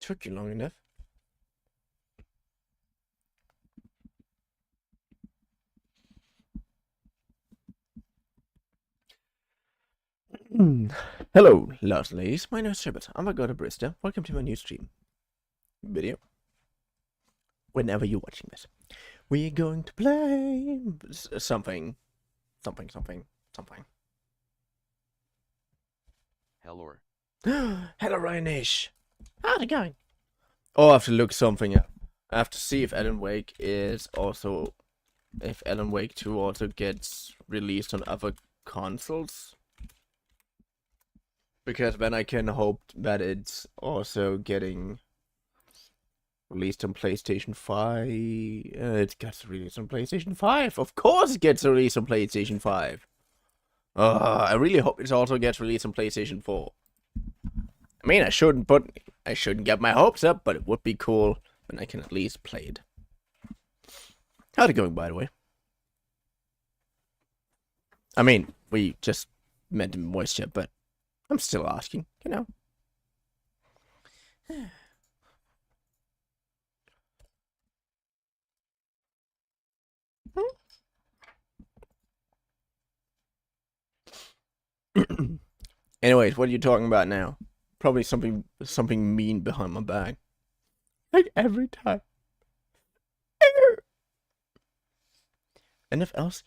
Took you long enough. Hello, lost ladies. My name is Sherbert. I'm a god of Barista. Welcome to my new stream video. Whenever you're watching this, we're going to play something. Hello. Hello, Ryanish. How's it going? Oh, I have to look something up. I have to see if Alan Wake is also, if Alan Wake 2 also gets released on other consoles. Because then I can hope that it's also getting released on PlayStation 5. It gets released on PlayStation 5. Of course it gets released on PlayStation 5. I really hope it also gets released on PlayStation 4. I mean, I shouldn't get my hopes up, but it would be cool when I can at least play it. How's it going, by the way? I mean, we just met in moisture, but I'm still asking, you know. Anyways, what are you talking about now? Probably something mean behind my back. Like every time. And if else,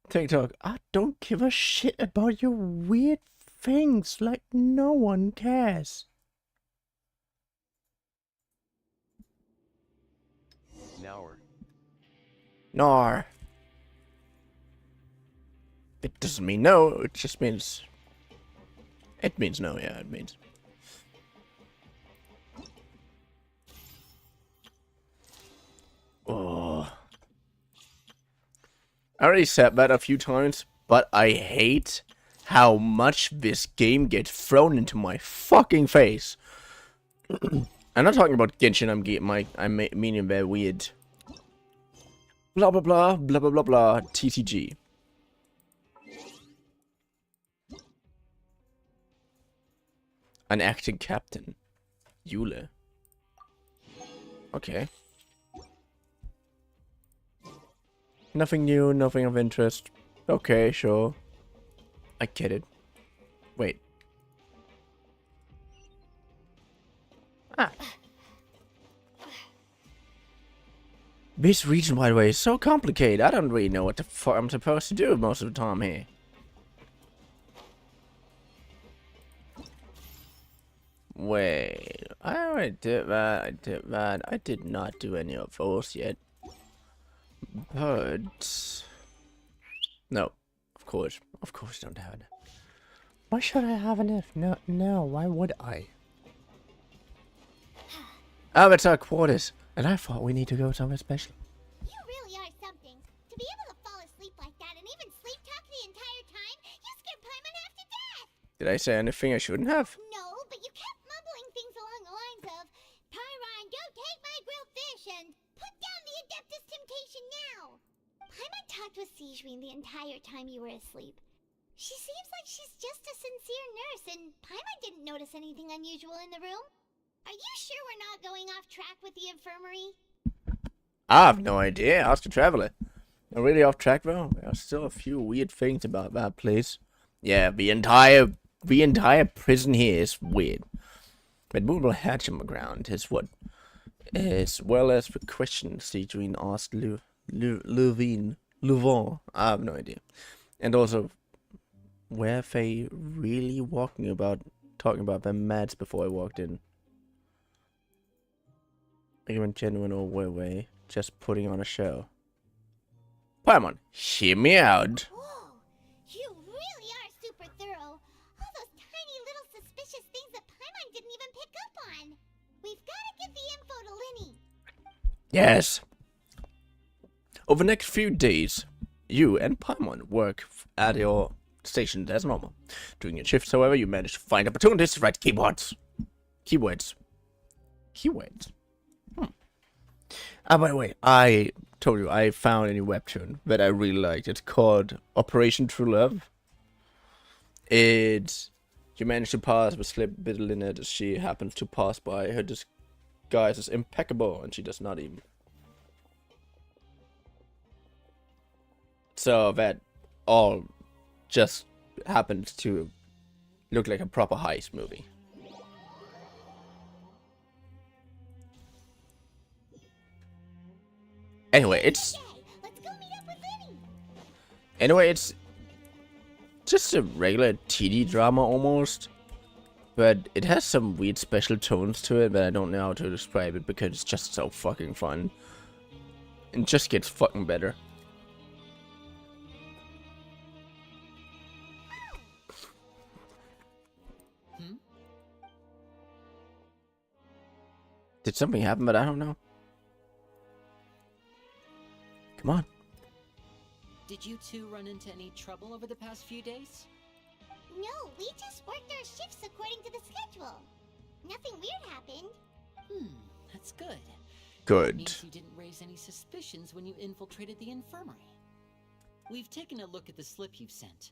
TikTok, I don't give a shit about your weird things, like no one cares. Nar. It doesn't mean no, it just means... It means no, yeah, it means... Oh. I already said that a few times, but I hate how much this game gets thrown into my fucking face. I'm not talking about Genshin, I'm meaning very weird. Blah blah blah, blah blah blah blah, TCG. An acting captain. Yule. Okay. Nothing new, nothing of interest. Okay, sure. I get it. Wait. Ah. This region, by the way, is so complicated. I don't really know what the fuck I'm supposed to do most of the time here. Wait, I already did that, I did not do any of those yet. But... No, of course don't have it. Why should I have an if? No, why would I? Oh, it's our quarters, and I thought we need to go somewhere special. You really are something. To be able to fall asleep like that and even sleep talk the entire time, you scared Paimon half to death! Did I say anything I shouldn't have? No, but you kept mumbling things along the lines of, Pyron, don't take my grilled fish, and put down the Adeptus Temptation now! Paimon talked with Sijwin the entire time you were asleep. She seems like she's just a sincere nurse, and Paimon didn't notice anything unusual in the room. Are you sure we're not going off track with the infirmary? I have no idea. Ask a traveler. I'm really off track though. There are still a few weird things about that place. Yeah, the entire prison here is weird. But movable hatch on the ground is what, as well as the question Sijwin asked Levin. I have no idea. And also, were they really talking about their meds before I walked in? Even genuine or were they just putting on a show? Paimon, hear me out. Whoa, you really are super thorough. All those tiny little suspicious things that Paimon didn't even pick up on. We've got to get the info to Linny. Yes. Over the next few days, you and Paimon work at your station as normal. During your shifts, however, you manage to find opportunities to write keywords. Keywords. By the way, I told you I found a new webtoon that I really liked. It's called Operation True Love. You manage to pass the slip bit Lynette as she happens to pass by. Her disguise is impeccable, and she does not even. So that all just happens to look like a proper heist movie. Anyway, it's just a regular TD drama almost, but it has some weird special tones to it that I don't know how to describe it because it's just so fucking fun. It just gets fucking better. Did something happen, but I don't know. Come on. Did you two run into any trouble over the past few days? No, we just worked our shifts according to the schedule. Nothing weird happened. That's good. Good. That means you didn't raise any suspicions when you infiltrated the infirmary. We've taken a look at the slip you've sent.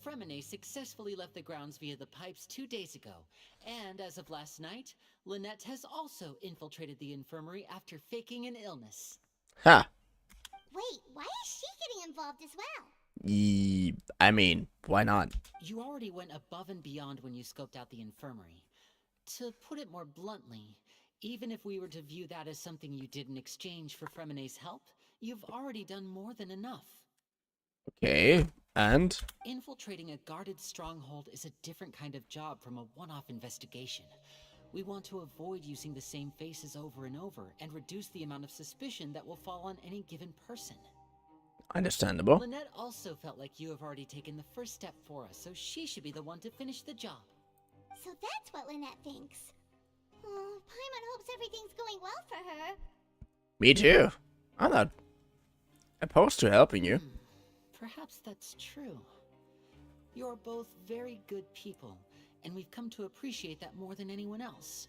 Fremine successfully left the grounds via the pipes 2 days ago, and as of last night, Lynette has also infiltrated the infirmary after faking an illness. Ha! Wait, why is she getting involved as well? I mean, why not? You already went above and beyond when you scoped out the infirmary. To put it more bluntly, even if we were to view that as something you did in exchange for Fremine's help, you've already done more than enough. Okay, and? Infiltrating a guarded stronghold is a different kind of job from a one-off investigation. We want to avoid using the same faces over and over and reduce the amount of suspicion that will fall on any given person. Understandable. Lynette also felt like you have already taken the first step for us, so she should be the one to finish the job. So that's what Lynette thinks. Oh, Paimon hopes everything's going well for her. Me too. I'm not opposed to helping you. Perhaps that's true. You're both very good people, and we've come to appreciate that more than anyone else.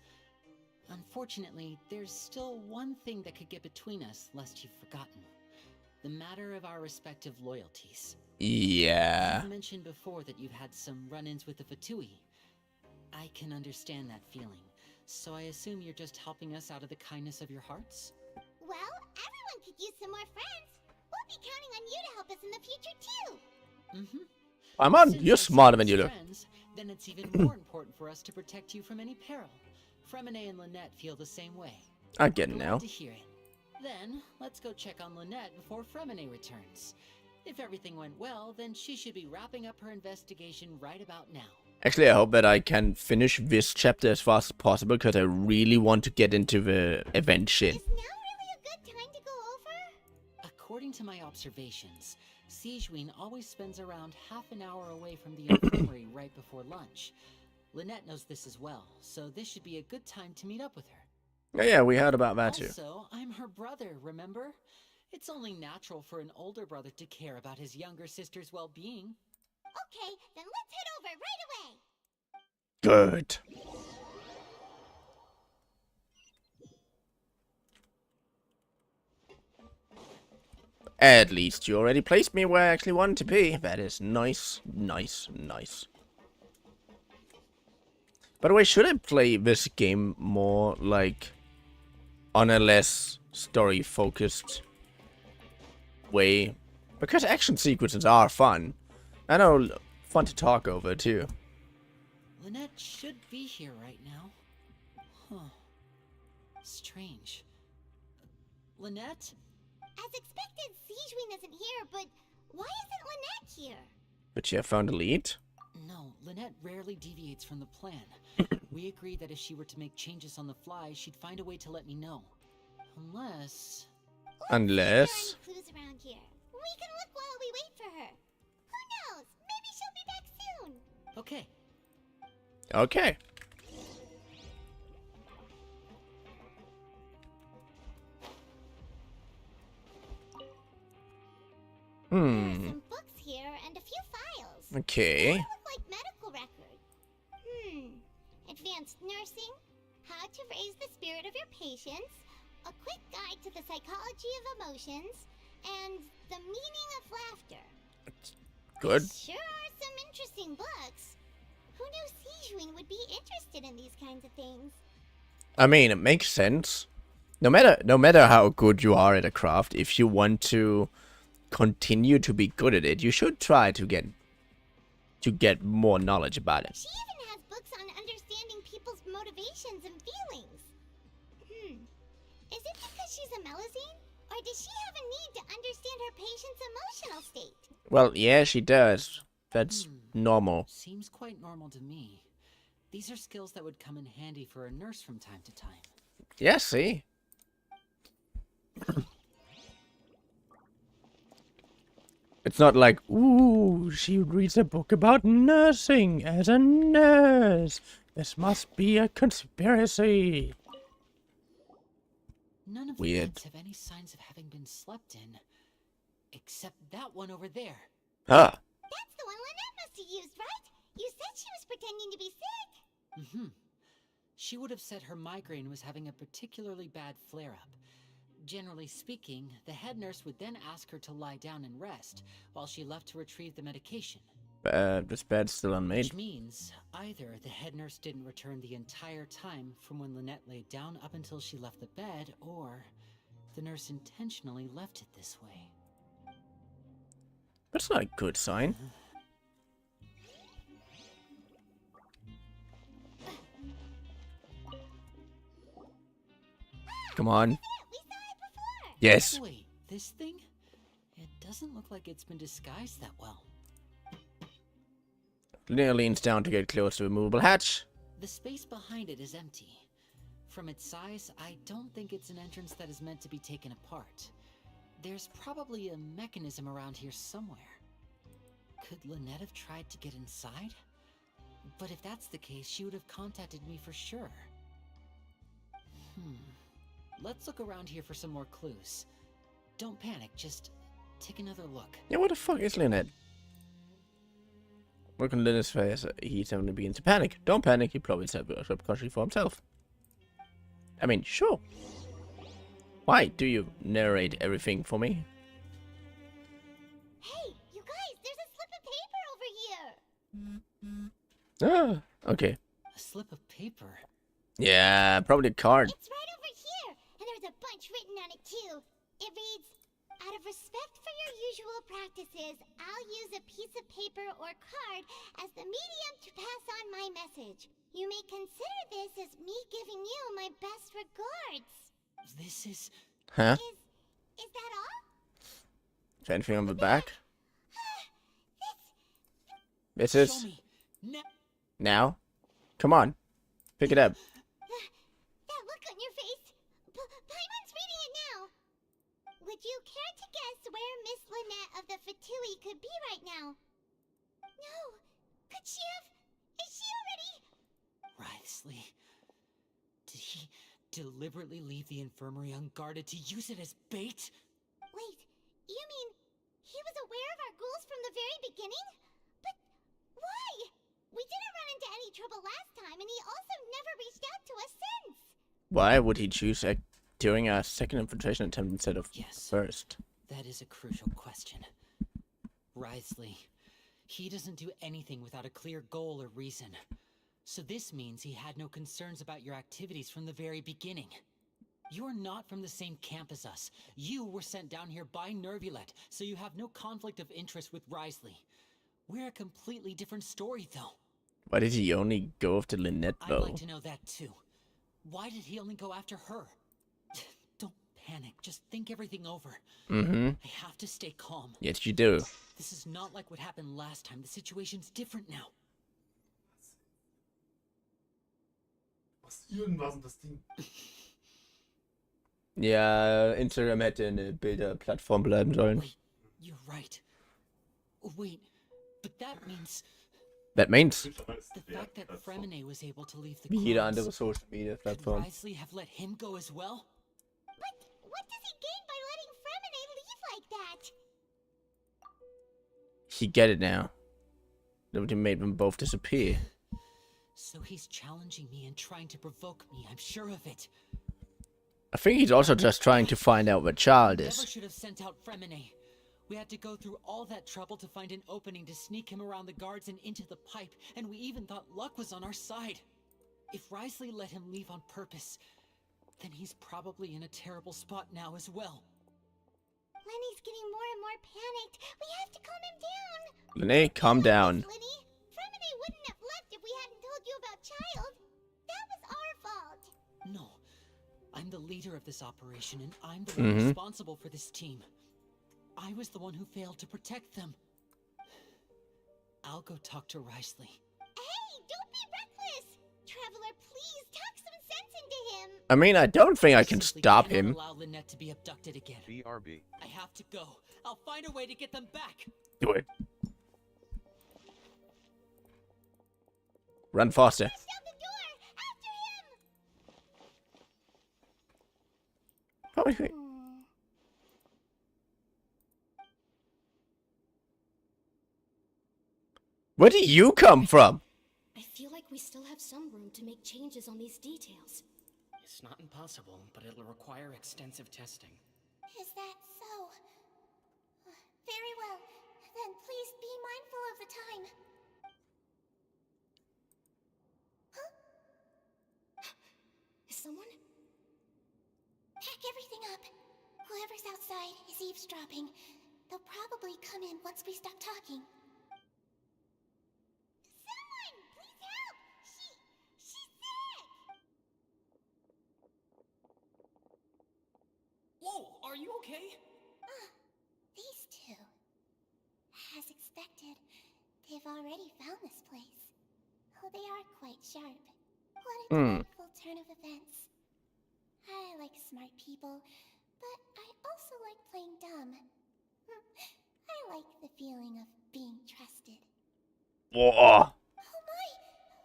Unfortunately, there's still one thing that could get between us, lest you've forgotten. The matter of our respective loyalties. Yeah. You mentioned before that you've had some run-ins with the Vtuber. I can understand that feeling, so I assume you're just helping us out of the kindness of your hearts? Well, everyone could use some more friends. We'll be counting on you to help us in the future, too. I'm on. Since You're we're smarter than you serious look. friends, then it's even more important for us to protect you from any peril. Fremine and Lynette feel the same way. I get it Glad now. to hear it. Then, let's go check on Lynette before Fremine returns. If everything went well, then she should be wrapping up her investigation right about now. Actually, I hope that I can finish this chapter as fast as possible because I really want to get into the event shit. Is now really a good time to go over? According to my observations, Sijuin always spends around half an hour away from the infirmary right before lunch. Lynette knows this as well, so this should be a good time to meet up with her. Yeah, we heard about that too. Also, I'm her brother, remember? It's only natural for an older brother to care about his younger sister's well-being. Okay, then let's head over right away. Good. At least you already placed me where I actually wanted to be. That is nice, nice, nice. By the way, should I play this game more like on a less story-focused way? Because action sequences are fun. I know, fun to talk over too. Lynette should be here right now. Huh. Strange. Lynette? As expected, Sijuin isn't here, but why isn't Lynette here? But you have found a lead? No, Lynette rarely deviates from the plan. We agreed that if she were to make changes on the fly, she'd find a way to let me know. Unless... Unless... If there are any clues around here, we can look while we wait for her. Who knows? Maybe she'll be back soon. Okay. Okay. There are Hmm. some books here and a few files. Okay. They look like medical records. Advanced nursing, how to raise the spirit of your patients, a quick guide to the psychology of emotions, and the meaning of laughter. Good. Sure are some interesting books. Who knew Sijuin would be interested in these kinds of things? I mean, it makes sense. No matter how good you are at a craft, if you want to continue to be good at it, you should try to get more knowledge about it. She even has books on understanding people's motivations and feelings. Is it because she's a Melusine? Or does she have a need to understand her patient's emotional state? Well, yeah, she does. That's normal. Seems quite normal to me. These are skills that would come in handy for a nurse from time to time. Yeah, see? It's not like, ooh, she reads a book about nursing as a nurse. This must be a conspiracy. None of the Weird. beds have any signs of having been slept in. Except that one over there. Huh. That's the one Lynette must have used, right? You said she was pretending to be sick. She would have said her migraine was having a particularly bad flare-up. Generally speaking, the head nurse would then ask her to lie down and rest, while she left to retrieve the medication. This bed's still unmade. Which means, either the head nurse didn't return the entire time from when Lynette laid down up until she left the bed, or the nurse intentionally left it this way. That's not a good sign. Come on. We saw it before. Yes. Wait, this thing? It doesn't look like it's been disguised that well. Linnea leans down to get close to the movable hatch. The space behind it is empty. From its size, I don't think it's an entrance that is meant to be taken apart. There's probably a mechanism around here somewhere. Could Lynette have tried to get inside? But if that's the case, she would have contacted me for sure. Let's look around here for some more clues. Don't panic, just take another look. Yeah, what the fuck is Lynette? Look on Lynette's face. He suddenly begins to panic. Don't panic, he probably said subconsciously for himself. I mean, sure. Why do you narrate everything for me? Hey, you guys, there's a slip of paper over here. Ah, okay. A slip of paper. Yeah, probably a card. It's right over here, and there's a bunch written on it too. It reads, out of respect for your usual practices, I'll use a piece of paper or card as the medium to pass on my message. You may consider this as me giving you my best regards. This is... Huh? Is that all? Is there anything on the back? This Show is... me. Now? Come on. Pick it up. That look on your face. Paimon's reading it now. Would you care to guess where Miss Lynette of the Fatui could be right now? No. Could she have? Is she already? Wriothesley. Did he deliberately leave the infirmary unguarded to use it as bait? Wait, you mean he was aware of our goals from the very beginning? But why? We didn't run into any trouble last time, and he also never reached out to us since. Why would he choose during a second infiltration attempt instead of Yes. first? That is a crucial question. Wriothesley. He doesn't do anything without a clear goal or reason. So this means he had no concerns about your activities from the very beginning. You're not from the same camp as us. You were sent down here by Nervulet, so you have no conflict of interest with Wriothesley. We're a completely different story, though. Why did he only go after Lynette, I'd though? like to know that, too. Why did he only go after her? Don't panic. Just think everything over. Mm-hmm. I have to stay calm. Yes, you do. This is not like what happened last time. The situation's different now. Was irgendwas und das Ding. Ja, Instagram hätte eine Bilderplattform bleiben sollen. Wait, you're right. Wait, but that means That means the fact that Fremine was able to leave the wie jede clones, andere Social Media could Plattform. Wriothesley have let him go as well? But what does he gain by letting Fremine leave like that? He get it now. Nobody made them both disappear. So he's challenging me and trying to provoke me, I'm sure of it. I think he's also just trying to find out what child Never is. should have sent out Fremine. We had to go through all that trouble to find an opening to sneak him around the guards and into the pipe, and we even thought luck was on our side. If Risley let him leave on purpose, then he's probably in a terrible spot now as well. Lenny's getting more and more panicked. We have to calm him down. Lenny, calm down. Lenny, Fremine wouldn't have left if we hadn't told you about Child. That was our fault. No. I'm the leader of this operation, and I'm the one responsible for this team. I was the one who failed to protect them. I'll go talk to Risley. Hey, don't be reckless! Traveler, please talk some sense into him. I mean, I don't think I can Simply stop cannot him. allow Lynette to be abducted again. BRB. I have to go. I'll find a way to get them back. Do it. Run faster. Push out the door! After him! Oh, wait. Where do you come from? I feel like we still have some room to make changes on these details. It's not impossible, but it'll require extensive testing. Is that so? Very well. Then please be mindful of the time. Huh? Is someone? Pack everything up. Whoever's outside is eavesdropping. They'll probably come in once we stop talking. Someone! Please help! She's sick! Whoa, are you okay? These two. As expected, they've already found this place. Oh, they are quite sharp. What a delightful turn of events. I like smart people, but I also like playing dumb. I like the feeling of being trusted. Whoa. Oh my!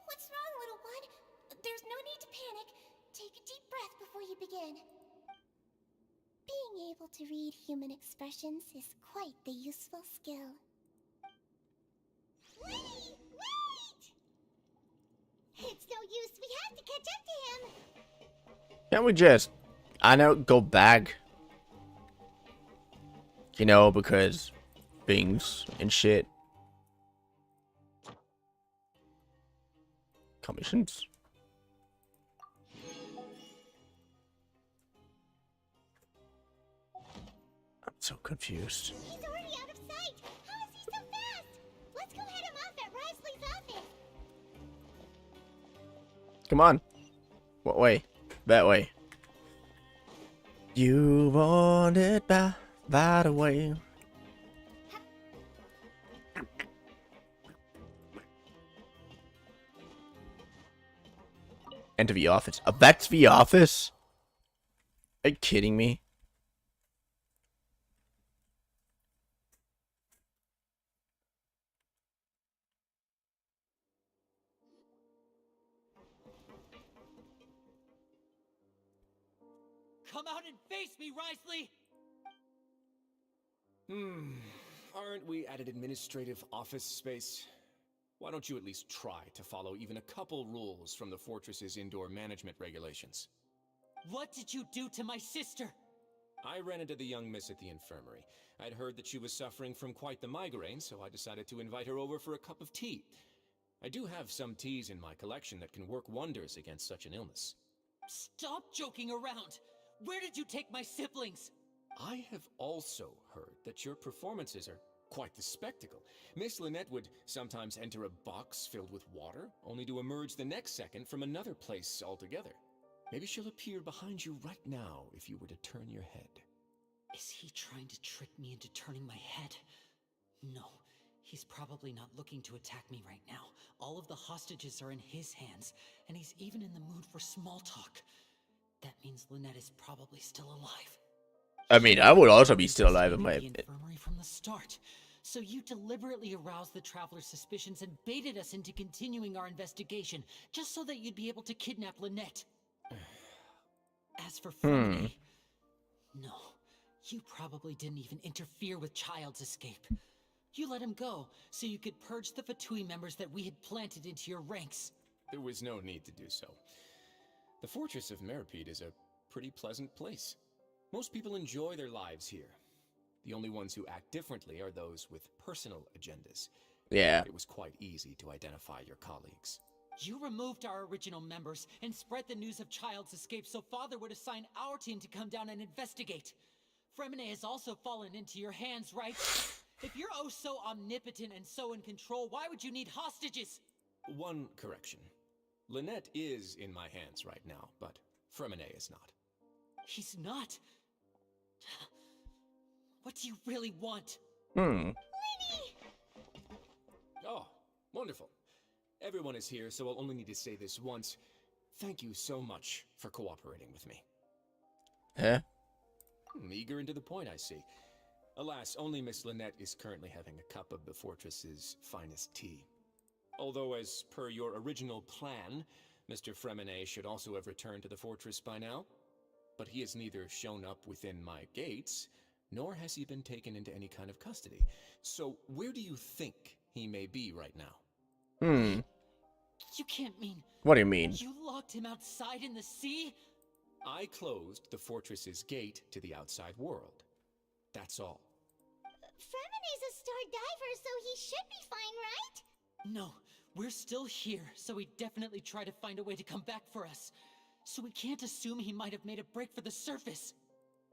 What's wrong, little one? There's no need to panic. Take a deep breath before you begin. Being able to read human expressions is quite the useful skill. Wait! It's no use. We have to catch up to him. Can't we just, I know, go back? You know, because things and shit. Commissions. I'm so confused. He's already out of sight. How is he so fast? Let's go head him off at Risley's office. Come on. What way? That way. You want it by the way. Enter the office. Oh, that's the office? Are you kidding me? Come out and face me, Risley! Aren't we at an administrative office space? Why don't you at least try to follow even a couple rules from the fortress's indoor management regulations? What did you do to my sister? I ran into the young miss at the infirmary. I'd heard that she was suffering from quite the migraine, so I decided to invite her over for a cup of tea. I do have some teas in my collection that can work wonders against such an illness. Stop joking around! Where did you take my siblings? I have also heard that your performances are quite the spectacle. Miss Lynette would sometimes enter a box filled with water, only to emerge the next second from another place altogether. Maybe she'll appear behind you right now if you were to turn your head. Is he trying to trick me into turning my head? No, he's probably not looking to attack me right now. All of the hostages are in his hands, and he's even in the mood for small talk. That means Lynette is probably still alive. I mean, I would also be still alive in my... The infirmary from the start. So you deliberately aroused the Traveler's suspicions and baited us into continuing our investigation, just so that you'd be able to kidnap Lynette. As for Fremine, no, you probably didn't even interfere with Child's escape. You let him go, so you could purge the Vtuber members that we had planted into your ranks. There was no need to do so. The fortress of Meripede is a pretty pleasant place. Most people enjoy their lives here. The only ones who act differently are those with personal agendas. Yeah. It was quite easy to identify your colleagues. You removed our original members and spread the news of Child's escape so Father would assign our team to come down and investigate. Fremine has also fallen into your hands, right? If you're oh so omnipotent and so in control, why would you need hostages? One correction. Lynette is in my hands right now, but Fremine is not. He's not. What do you really want? Lenny! Oh, wonderful. Everyone is here, so I'll only need to say this once. Thank you so much for cooperating with me. Huh? Eager and to the point, I see. Alas, only Miss Lynette is currently having a cup of the fortress's finest tea. Although, as per your original plan, Mr. Fremine should also have returned to the fortress by now. But he has neither shown up within my gates, nor has he been taken into any kind of custody. So, where do you think he may be right now? You can't mean... What do you mean? You locked him outside in the sea? I closed the fortress's gate to the outside world. That's all. Fremine's a star diver, so he should be fine, right? No, we're still here, so he'd definitely try to find a way to come back for us. So we can't assume he might have made a break for the surface.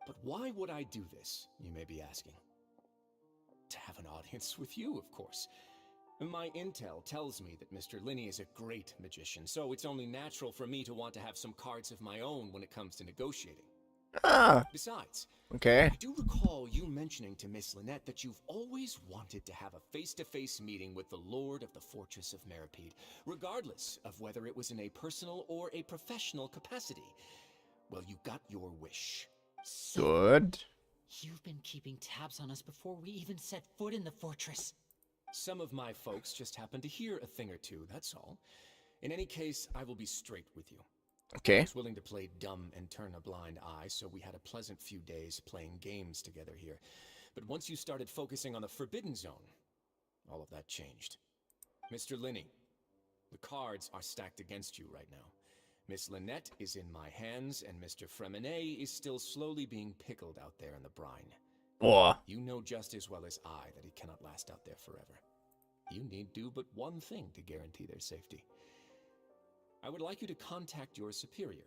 But why would I do this, you may be asking? To have an audience with you, of course. My intel tells me that Mr. Linney is a great magician, so it's only natural for me to want to have some cards of my own when it comes to negotiating. Ah, Besides, okay. I do recall you mentioning to Miss Lynette that you've always wanted to have a face-to-face meeting with the Lord of the Fortress of Meripede, regardless of whether it was in a personal or a professional capacity. Well, you got your wish. So, Good. you've been keeping tabs on us before we even set foot in the fortress. Some of my folks just happened to hear a thing or two, that's all. In any case, I will be straight with you. I Okay. was willing to play dumb and turn a blind eye, so we had a pleasant few days playing games together here. But once you started focusing on the Forbidden Zone, all of that changed. Mr. Linney, the cards are stacked against you right now. Miss Lynette is in my hands, and Mr. Fremine is still slowly being pickled out there in the brine. Or You know just as well as I that he cannot last out there forever. You need do but one thing to guarantee their safety. I would like you to contact your superior,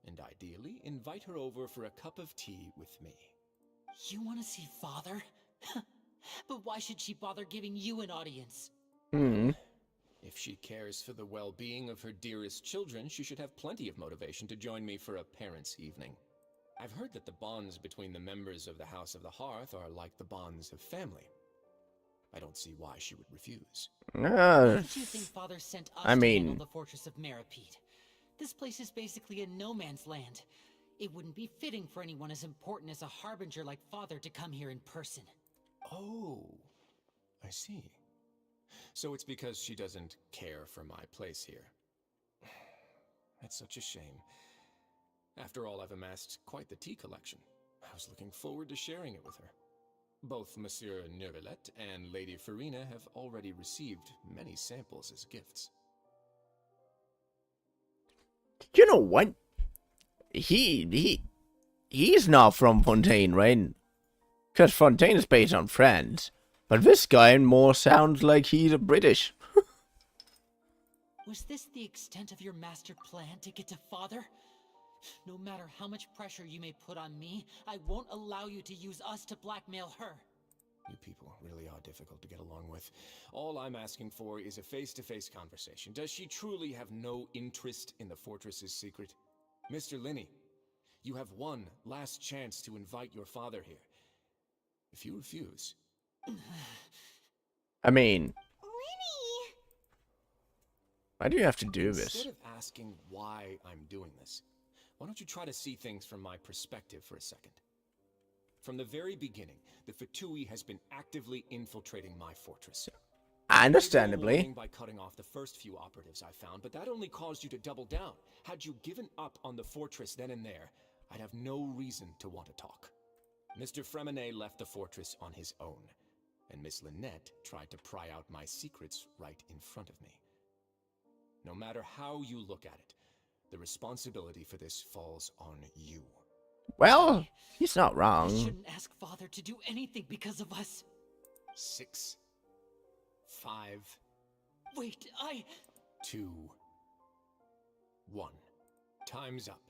and ideally invite her over for a cup of tea with me. You want to see Father? But why should she bother giving you an audience? If she cares for the well-being of her dearest children, she should have plenty of motivation to join me for a parents' evening. I've heard that the bonds between the members of the House of the Hearth are like the bonds of family. I don't see why she would refuse. Why uh, did you think Father sent us I to mean- handle the Fortress of Meripede? This place is basically a no man's land. It wouldn't be fitting for anyone as important as a harbinger like Father to come here in person. Oh, I see. So it's because she doesn't care for my place here. That's such a shame. After all, I've amassed quite the tea collection. I was looking forward to sharing it with her. Both Monsieur Neuvillette and Lady Farina have already received many samples as gifts. you know what? He's not from Fontaine, right? Because Fontaine is based on France. But this guy more sounds like he's a British. Was this the extent of your master plan to get to Father? No matter how much pressure you may put on me, I won't allow you to use us to blackmail her. You people really are difficult to get along with. All I'm asking for is a face-to-face conversation. Does she truly have no interest in the fortress's secret? Mr. Linney, you have one last chance to invite your father here. If you refuse... I mean, Lenny! why do you have to do this? Instead of asking why I'm doing this, why don't you try to see things from my perspective for a second? From the very beginning, the Vtuber has been actively infiltrating my fortress. Understandably. Warning by cutting off the first few operatives I found, but that only caused you to double down. Had you given up on the fortress then and there, I'd have no reason to want to talk. Mr. Fremine left the fortress on his own. and Miss Lynette tried to pry out my secrets right in front of me. No matter how you look at it, the responsibility for this falls on you. Well, he's not I wrong. shouldn't ask Father to do anything because of us. 6, 5, Wait, 2, 1. Time's up.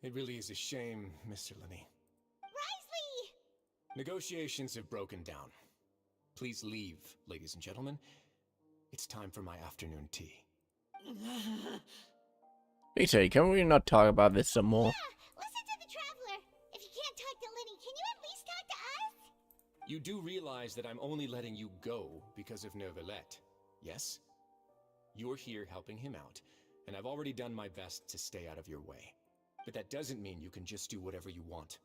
It really is a shame, Mr. Linney. Risley! Negotiations have broken down. Please leave, ladies and gentlemen. It's time for my afternoon tea. Peter, can we not talk about this some more? Yeah, listen to the Traveler. If you can't talk to Lenny, can you at least talk to us? You do realize that I'm only letting you go because of Neuvillette, yes? You're here helping him out, and I've already done my best to stay out of your way. But that doesn't mean you can just do whatever you want.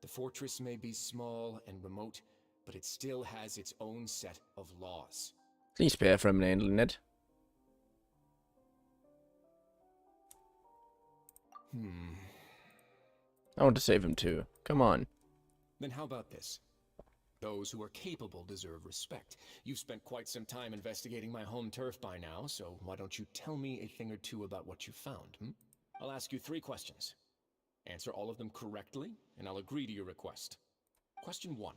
The fortress may be small and remote, but it still has its own set of laws. Please spare for a minute, Lynette. I want to save him too. Come on. Then how about this? Those who are capable deserve respect. You've spent quite some time investigating my home turf by now, so why don't you tell me a thing or two about what you found, I'll ask you 3 questions. Answer all of them correctly, and I'll agree to your request. Question 1.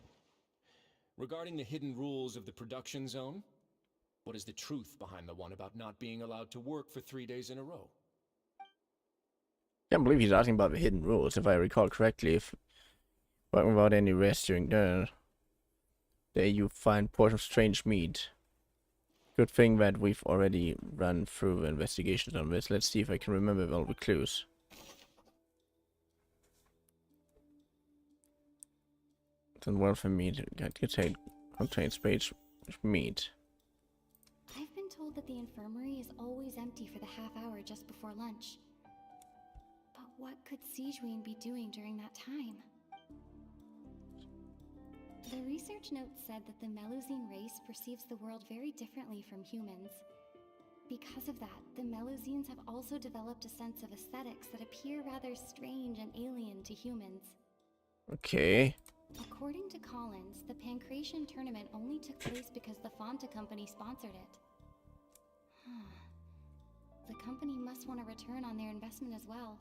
Regarding the hidden rules of the production zone, what is the truth behind the one about not being allowed to work for 3 days in a row? Can't believe he's asking about the hidden rules, if I recall correctly. If talking about any rest during dinner, there you find portion of strange meat. Good thing that we've already run through investigations on this. Let's see if I can remember all the clues. Then well for me to contain space meat. I've been told that the infirmary is always empty for the half hour just before lunch. But what could Sigewinne be doing during that time? The research note said that the Melusine race perceives the world very differently from humans. Because of that, the Melusines have also developed a sense of aesthetics that appear rather strange and alien to humans. Okay. According to Collins, the Pancration tournament only took place because the Fanta company sponsored it. The company must want a return on their investment as well.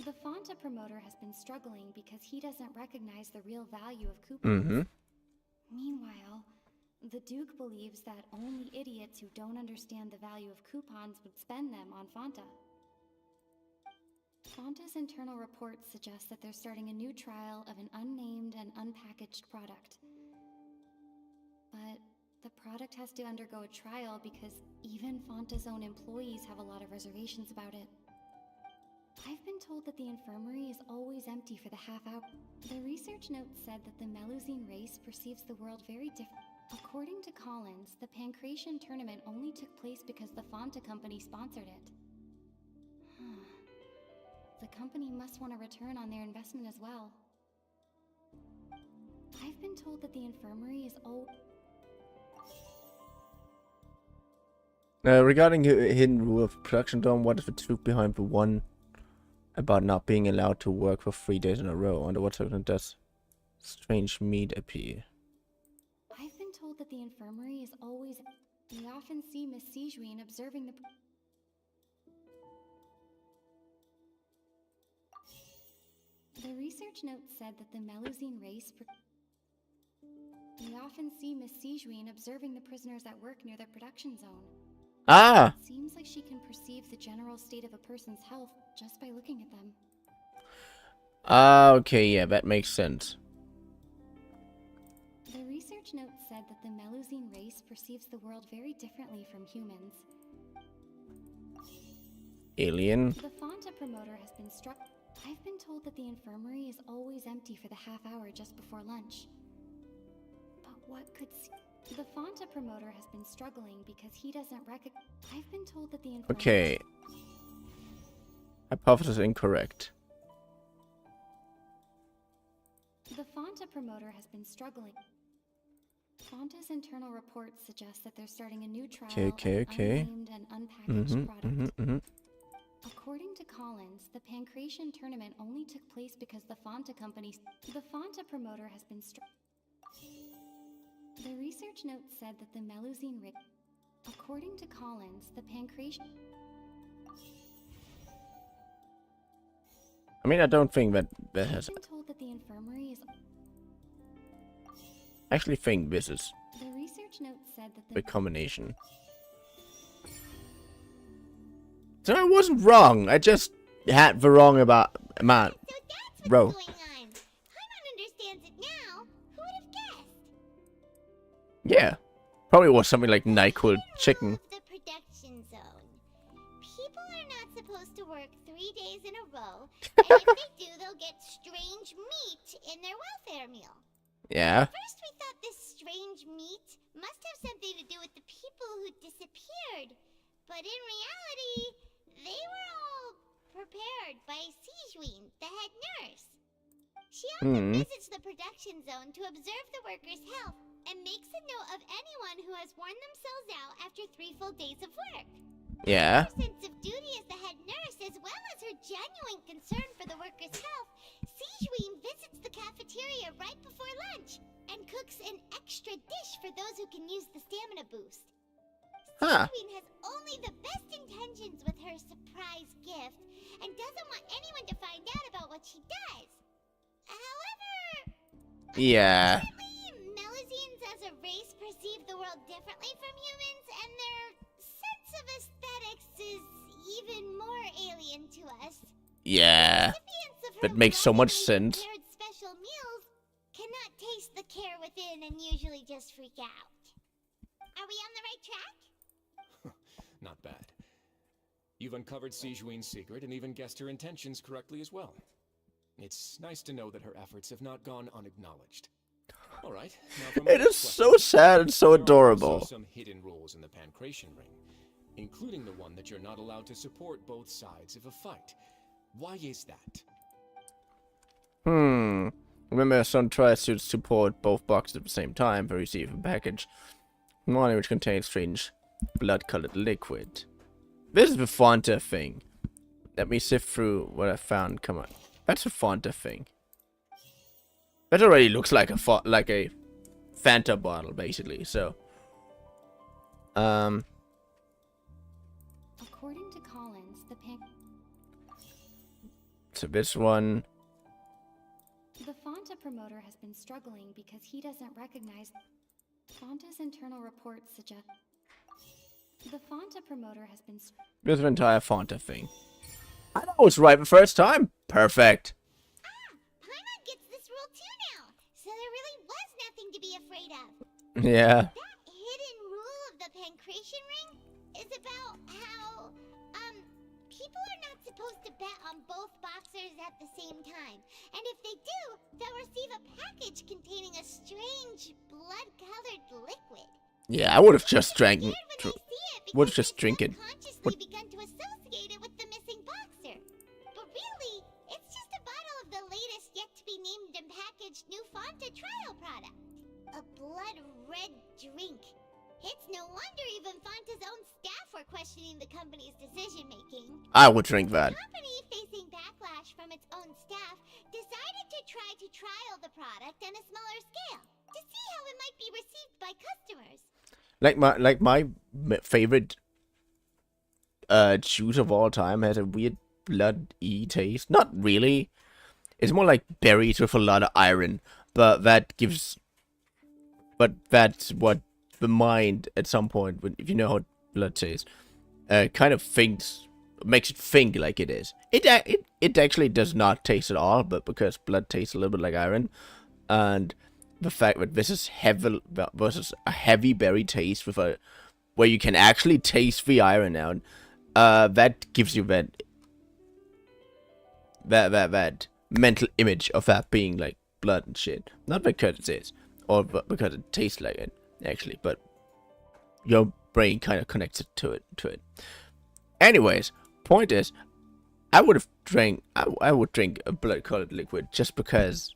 The Fanta promoter has been struggling because he doesn't recognize the real value of coupons. Meanwhile, the Duke believes that only idiots who don't understand the value of coupons would spend them on Fanta. Fanta's internal reports suggest that they're starting a new trial of an unnamed and unpackaged product. But the product has to undergo a trial because even Fanta's own employees have a lot of reservations about it. I've been told that the infirmary is always empty for the half hour. The research note said that the Melusine race perceives the world very different. According to Collins, the Pancration tournament only took place because the Fanta company sponsored it. The company must want a return on their investment as well. I've been told that the infirmary is Regarding the hidden rule of production dome, what is the truth behind the one about not being allowed to work for 3 days in a row? Under what circumstances does strange meat appear? I've been told that the infirmary is always... We often see Miss Sigewinne observing the... The research note said that the Melusine race... We often see Miss Sigewinne observing the prisoners at work near the production zone. Ah! It seems like she can perceive the general state of a person's health just by looking at them. Okay, yeah, that makes sense. The research note said that the Melusine race perceives the world very differently from humans. Alien. The Fanta promoter has been struck. I've been told that the infirmary is always empty for the half hour just before lunch. But what could... The Fanta promoter has been struggling because he doesn't recognize... I've been told that the infirmary... Okay. Hypothesis incorrect. The Fanta promoter has been struggling. Fanta's internal reports suggest that they're starting a new trial of an unnamed and unpackaged product. According to Collins, the Pancration tournament only took place because the Fanta company... The Fanta promoter has been The research note said that the Melusine rig, according to Collins, the pancreation. I mean, I don't think that has. I've been told that the infirmary is. I actually think this is The research note said that the the. combination. So I wasn't wrong. I just had the wrong amount. So that's Row. what's going on. Paimon understands it now. Who would have guessed? Yeah, probably was something like NyQuil chicken. Rule of the production zone. People are not supposed to work 3 days in a row, and if they do, they'll get strange meat in their welfare meal. Yeah. First, we thought this strange meat must have something to do with the people who disappeared, but in reality, they were all prepared by Sijween, the head nurse. She often visits the production zone to observe the workers' health and makes a note of anyone who has worn themselves out after 3 full days of work. Yeah. Her sense of duty as the head nurse, as well as her genuine concern for the workers' health, Sijween visits the cafeteria right before lunch and cooks an extra dish for those who can use the stamina boost. Huh. Sijween has only the best intentions with her surprise gift and doesn't want anyone to find out about what she does. However, Yeah. apparently, Melusines as a race perceive the world differently from humans, and their sense of aesthetics is even more alien to us. Yeah. Recipients of her That makes so much lovingly sense. prepared special meals cannot taste the care within and usually just freak out. Are we on the right track? Not bad. You've uncovered Sijween's secret and even guessed her intentions correctly as well. It's nice to know that her efforts have not gone unacknowledged. All right. Now for my It is next so question. sad and so There are also adorable. some hidden rules in the pancreation ring, including the one that you're not allowed to support both sides of a fight. Why is that? Remember, son tries to support both boxes at the same time to receive a package, one which contains strange blood-colored liquid. This is the Fanta thing. Let me sift through what I found. Come on, that's a Fanta thing. That already looks like a Fanta bottle, basically. So, According to Collins, the so this one. Fanta promoter has been struggling because he doesn't recognize. Fanta's internal reports suggest. The Fanta promoter has been. There's an entire Fanta thing. I was right the first time. Perfect. Paimon gets this rule too now, so there really was nothing to be afraid of. Yeah. That hidden rule of the pancreation ring is about how, people are not supposed to bet on both boxers at the same time. And if they do, they'll receive a package containing a strange blood-colored liquid. Yeah, I would have just drank. Scared when they see it Would because have just they've drink it. subconsciously What- begun to associate it with the missing boxer. But really, it's just a bottle of the latest yet-to-be-named and packaged new Fanta trial product. A blood-red drink. It's no wonder even Fanta's own staff were questioning the company's decision-making. I would drink that. The company, facing backlash from its own staff, decided to try to trial the product on a smaller scale to see how it might be received by customers. Like my favorite juice of all time has a weird bloody taste. Not really. It's more like berries with a lot of iron, but that's what the mind at some point, if you know how blood tastes, kind of makes it think like it is. It actually does not taste at all, but because blood tastes a little bit like iron, and the fact that this is heavy versus a heavy berry taste where you can actually taste the iron out, that gives you that mental image of that being like blood and shit. Not because it is, or because it tastes like it, actually, but your brain kind of connects it to it. Anyways, point is, I would drink a blood-colored liquid just because.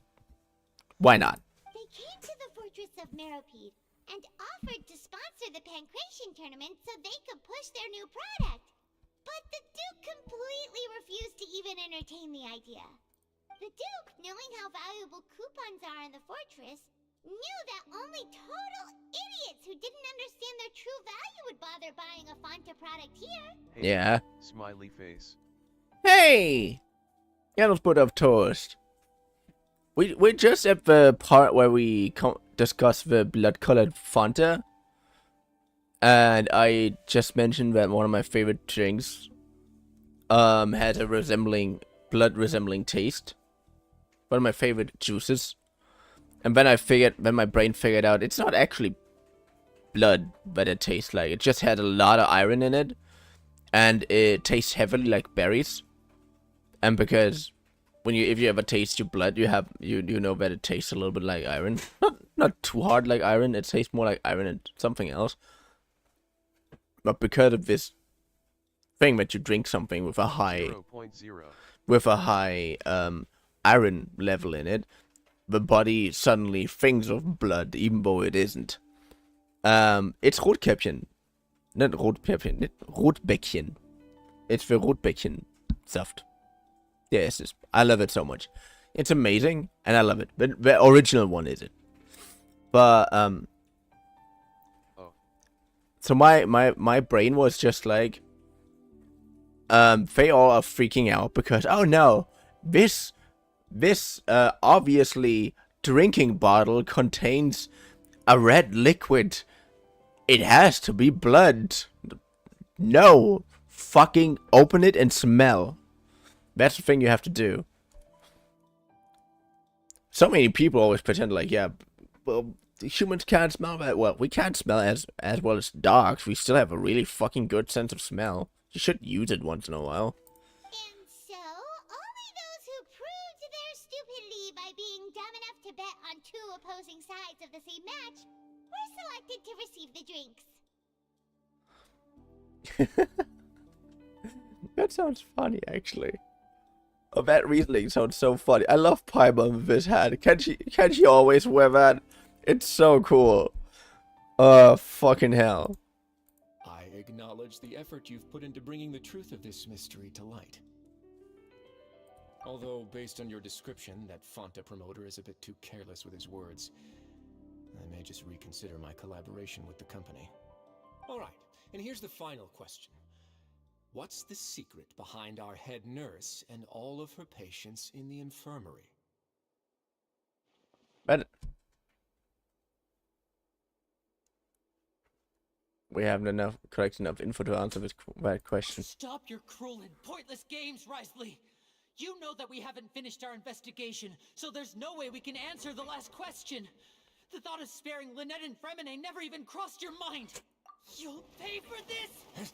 Why not? They came to the fortress of Meropide and offered to sponsor the pancreation tournament so they could push their new product. But the Duke completely refused to even entertain the idea. The Duke, knowing how valuable coupons are in the fortress, knew that only total idiots who didn't understand their true value would bother buying a Fanta product here. Hey, Yeah. smiley face. Hey! Yeah, let's put up toast. We're just at the part where we discuss the blood-colored Fanta. And I just mentioned that one of my favorite drinks had a blood-resembling taste. One of my favorite juices. And then my brain figured out it's not actually blood that it tastes like. It just had a lot of iron in it. And it tastes heavily like berries. And because if you ever taste your blood, you know that it tastes a little bit like iron. Not too hard like iron. It tastes more like iron and something else. But because of this thing that you drink something with a high 0.0. Iron level in it, the body suddenly thinks of blood, even though it isn't. It's Rotkäppchen. Not Rotkäppchen, Rotbäckchen. It's the Rotbäckchen Saft. Yes, I love it so much. It's amazing, and I love it. The original one is it. But, so my brain was just like, they all are freaking out because, oh no, this obviously drinking bottle contains a red liquid. It has to be blood. No, fucking open it and smell. That's the thing you have to do. So many people always pretend like, yeah, well, humans can't smell that well. We can't smell as well as dogs. We still have a really fucking good sense of smell. You should use it once in a while. And so, only those who proved their stupidity by being dumb enough to bet on two opposing sides of the same match were selected to receive the drinks. That sounds funny, actually. Oh, that reasoning sounds so funny. I love Paimon with his hat. Can't she always wear that? It's so cool. Fucking hell. I acknowledge the effort you've put into bringing the truth of this mystery to light. Although, based on your description, that Fanta promoter is a bit too careless with his words. I may just reconsider my collaboration with the company. Alright, and here's the final question. What's the secret behind our head nurse and all of her patients in the infirmary? But we haven't collected enough info to answer that question. Stop your cruel and pointless games, Risley! You know that we haven't finished our investigation, so there's no way we can answer the last question. The thought of sparing Lynette and Fremine never even crossed your mind. You'll pay for this!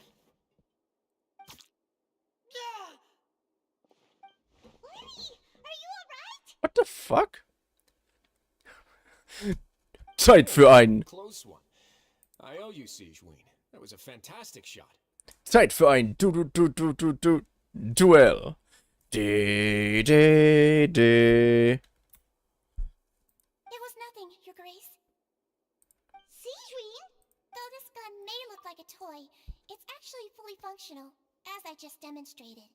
Lenny, are you alright? What the fuck? Zeit für ein... Close one. I owe you, Siegeween. That was a fantastic shot. Zeit für ein Duell. It was nothing, Your Grace. Siegeween? Though this gun may look like a toy, it's actually fully functional, as I just demonstrated.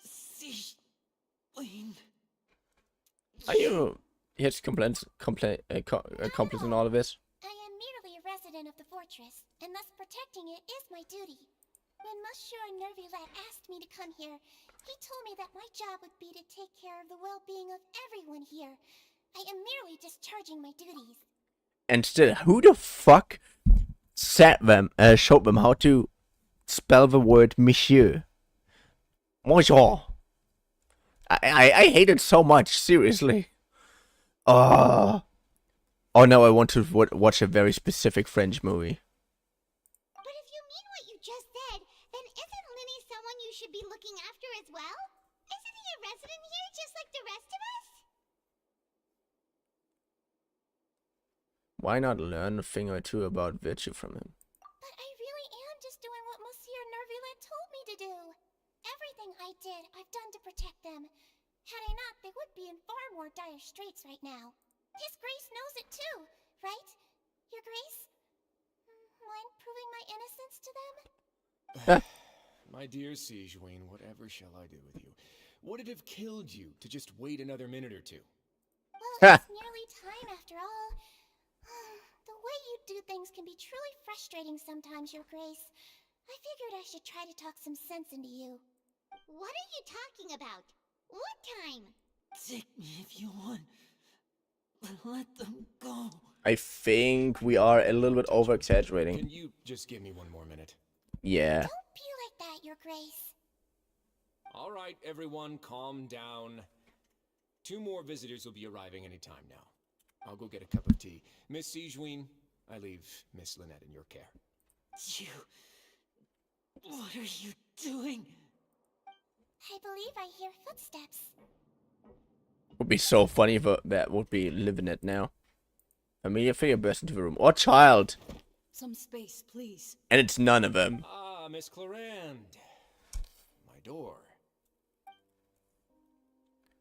Siegeween. Are you his accomplice in all of this? I am merely a resident of the fortress, and thus protecting it is my duty. When Monsieur Nervulet asked me to come here, he told me that my job would be to take care of the well-being of everyone here. I am merely discharging my duties. And still, who the fuck showed them how to spell the word Monsieur? Monsieur. I hate it so much, seriously. Oh no, I want to watch a very specific French movie. But if you mean what you just said, then isn't Linny someone you should be looking after as well? Isn't he a resident here just like the rest of us? Why not learn a thing or two about virtue from him? But I really am just doing what Monsieur Nervulet told me to do. Everything I did, I've done to protect them. Had I not, they would be in far more dire straits right now. His Grace knows it too, right? Your Grace? Mind proving my innocence to them? My dear Siegeween, whatever shall I do with you? Would it have killed you to just wait another minute or two? Well, it's nearly time after all. The way you do things can be truly frustrating sometimes, Your Grace. I figured I should try to talk some sense into you. What are you talking about? What time? Take me if you want. Let them go. I think we are a little bit over exaggerating. Can you just give me one more minute? Yeah. Don't be like that, Your Grace. All right, everyone, calm down. 2 more visitors will be arriving any time now. I'll go get a cup of tea. Miss Sijween, I leave Miss Lynette in your care. You... What are you doing? I believe I hear footsteps. Would be so funny if that would be living it now. Familiar figure bursts into the room. Or child. Some space, please. And it's none of them. Ah, Miss Clarand. My door.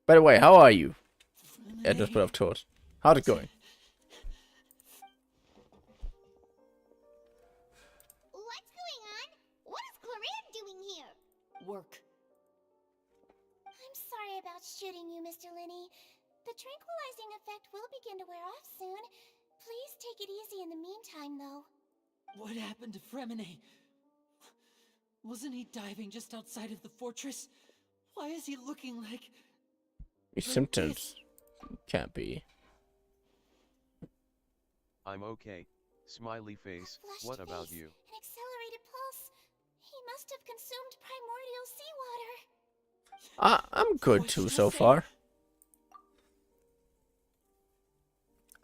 By the way, how are you? Yeah, just put off toast. How's it going? What's going on? What is Clarand doing here? Work. I'm sorry about shooting you, Mr. Linney. The tranquilizing effect will begin to wear off soon. Please take it easy in the meantime, though. What happened to Fremine? Wasn't he diving just outside of the fortress? Why is he looking like... Your symptoms can't be. I'm okay. Smiley face. What about you? An accelerated pulse. He must have consumed primordial seawater. I'm good What too did I so say? far.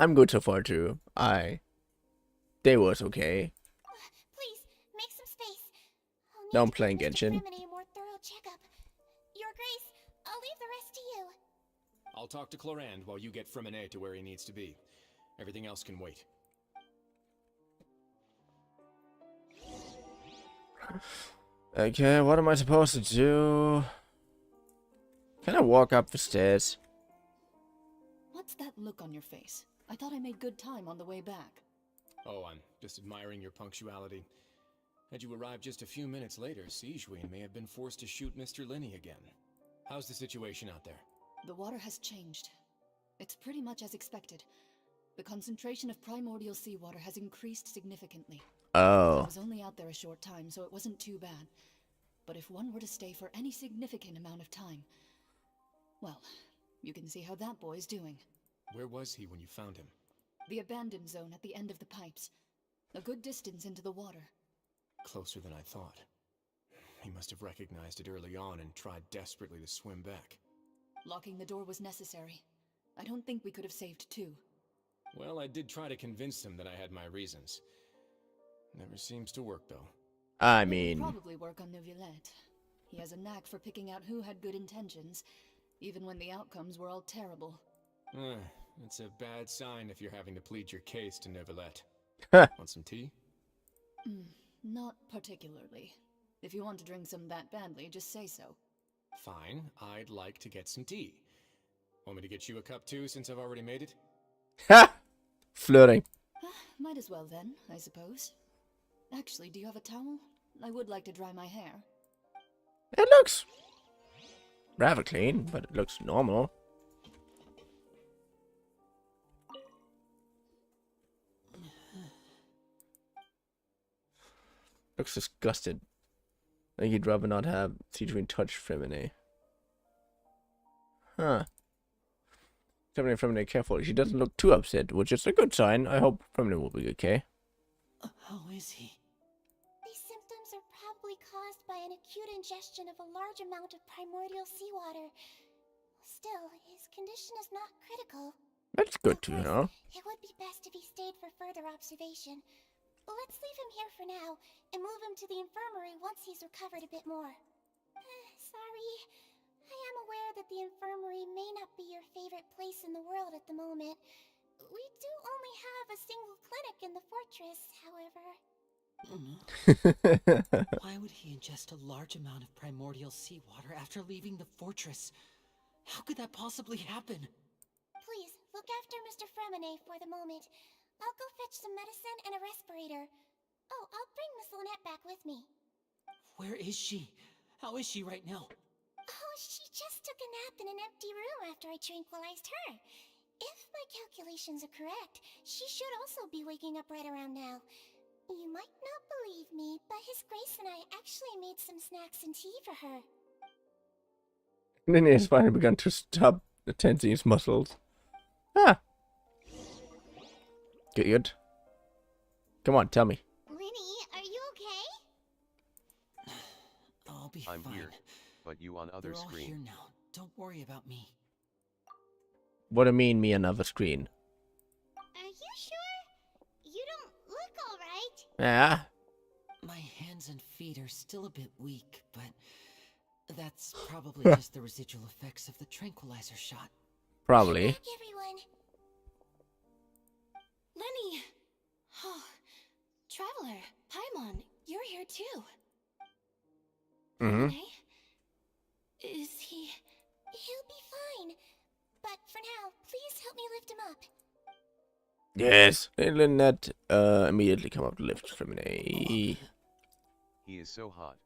I'm good so far too. They was okay. Please, make some space. I'll need No, I'm to give playing Mr. Genshin. Fremine a more thorough checkup. Your Grace, I'll leave the rest to you. I'll talk to Clarand while you get Fremine to where he needs to be. Everything else can wait. Okay, what am I supposed to do? Can I walk up the stairs? What's that look on your face? I thought I made good time on the way back. Oh, I'm just admiring your punctuality. Had you arrived just a few minutes later, Sijween may have been forced to shoot Mr. Linney again. How's the situation out there? The water has changed. It's pretty much as expected. The concentration of primordial seawater has increased significantly. I Oh. was only out there a short time, so it wasn't too bad. But if one were to stay for any significant amount of time... Well, you can see how that boy's doing. Where was he when you found him? The abandoned zone at the end of the pipes. A good distance into the water. Closer than I thought. He must have recognized it early on and tried desperately to swim back. Locking the door was necessary. I don't think we could have saved 2. Well, I did try to convince him that I had my reasons. Never seems to work, though. I It would mean, probably work on Neuvillette. He has a knack for picking out who had good intentions, even when the outcomes were all terrible. It's a bad sign if you're having to plead your case to Neuvillette. Huh. Want some tea? Not particularly. If you want to drink some that badly, just say so. Fine, I'd like to get some tea. Want me to get you a cup too, since I've already made it? ha! Flirting. Might as well then, I suppose. Actually, do you have a towel? I would like to dry my hair. It looks rather clean, but it looks normal. Looks disgusted. I think he'd rather not have Sijween touch Fremine. Huh. Fremine careful. She doesn't look too upset, which is a good sign. I hope Fremine will be okay. How is he? These symptoms are probably caused by an acute ingestion of a large amount of primordial seawater. Still, his condition is not critical. That's good Of to course, know. It would be best if he stayed for further observation. Let's leave him here for now, and move him to the infirmary once he's recovered a bit more. Sorry. I am aware that the infirmary may not be your favorite place in the world at the moment. We do only have a single clinic in the fortress, however. Why would he ingest a large amount of primordial seawater after leaving the fortress? How could that possibly happen? Please, look after Mr. Fremine for the moment. I'll go fetch some medicine and a respirator. Oh, I'll bring Miss Lynette back with me. Where is she? How is she right now? Oh, she just took a nap in an empty room after I tranquilized her. If my calculations are correct, she should also be waking up right around now. You might not believe me, but His Grace and I actually made some snacks and tea for her. Linny has finally begun to stop tensing his muscles. Ah. Good. Come on, tell me. Linny, are you okay? I'll be I'm fine. here, but you on other They're all here screen. now. Don't worry about me. What do you mean, me another screen? Are you sure? You don't look alright. Yeah. My hands and feet are still a bit weak, but that's probably just the residual effects of the tranquilizer shot. Probably. Back, everyone. Lenny! Oh, Traveler, Paimon, you're here too. Mm-hmm. Renee? Is he... He'll be fine. But for now, please help me lift him up. Yes. Lynette immediately come up to lift Crimine. He is so hot.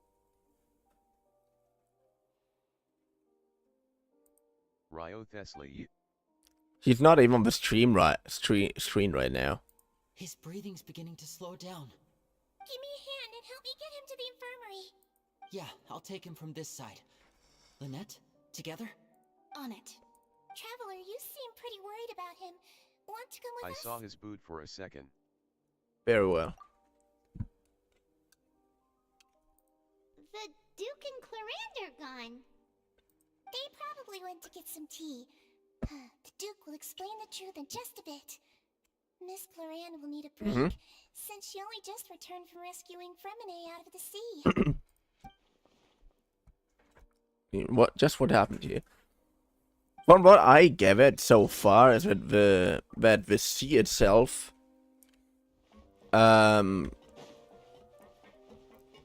Ryo Thesly. He's not even on the screen right now. His breathing's beginning to slow down. Give me a hand and help me get him to the infirmary. Yeah, I'll take him from this side. Lynette, together? On it. Traveler, you seem pretty worried about him. Want to come with I us? saw his boot for a second. Very well. The Duke and Clarande are gone. They probably went to get some tea. The Duke will explain the truth in just a bit. Miss Clarande will need a break, since she only just returned from rescuing Fremine out of the sea. What happened here? From what I gathered so far is that the sea itself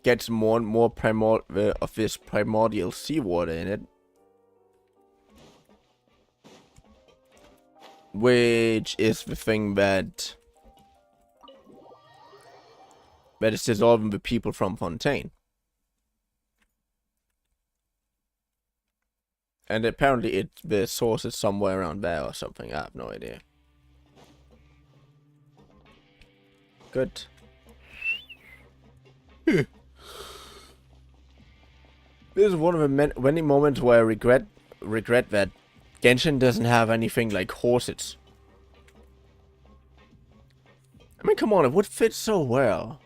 gets more and more of this primordial seawater in it, which is the thing that is dissolving the people from Fontaine. And apparently the source is somewhere around there or something. I have no idea. Good. This is one of the many moments where I regret that Genshin doesn't have anything like horses. I mean, come on, it would fit so well.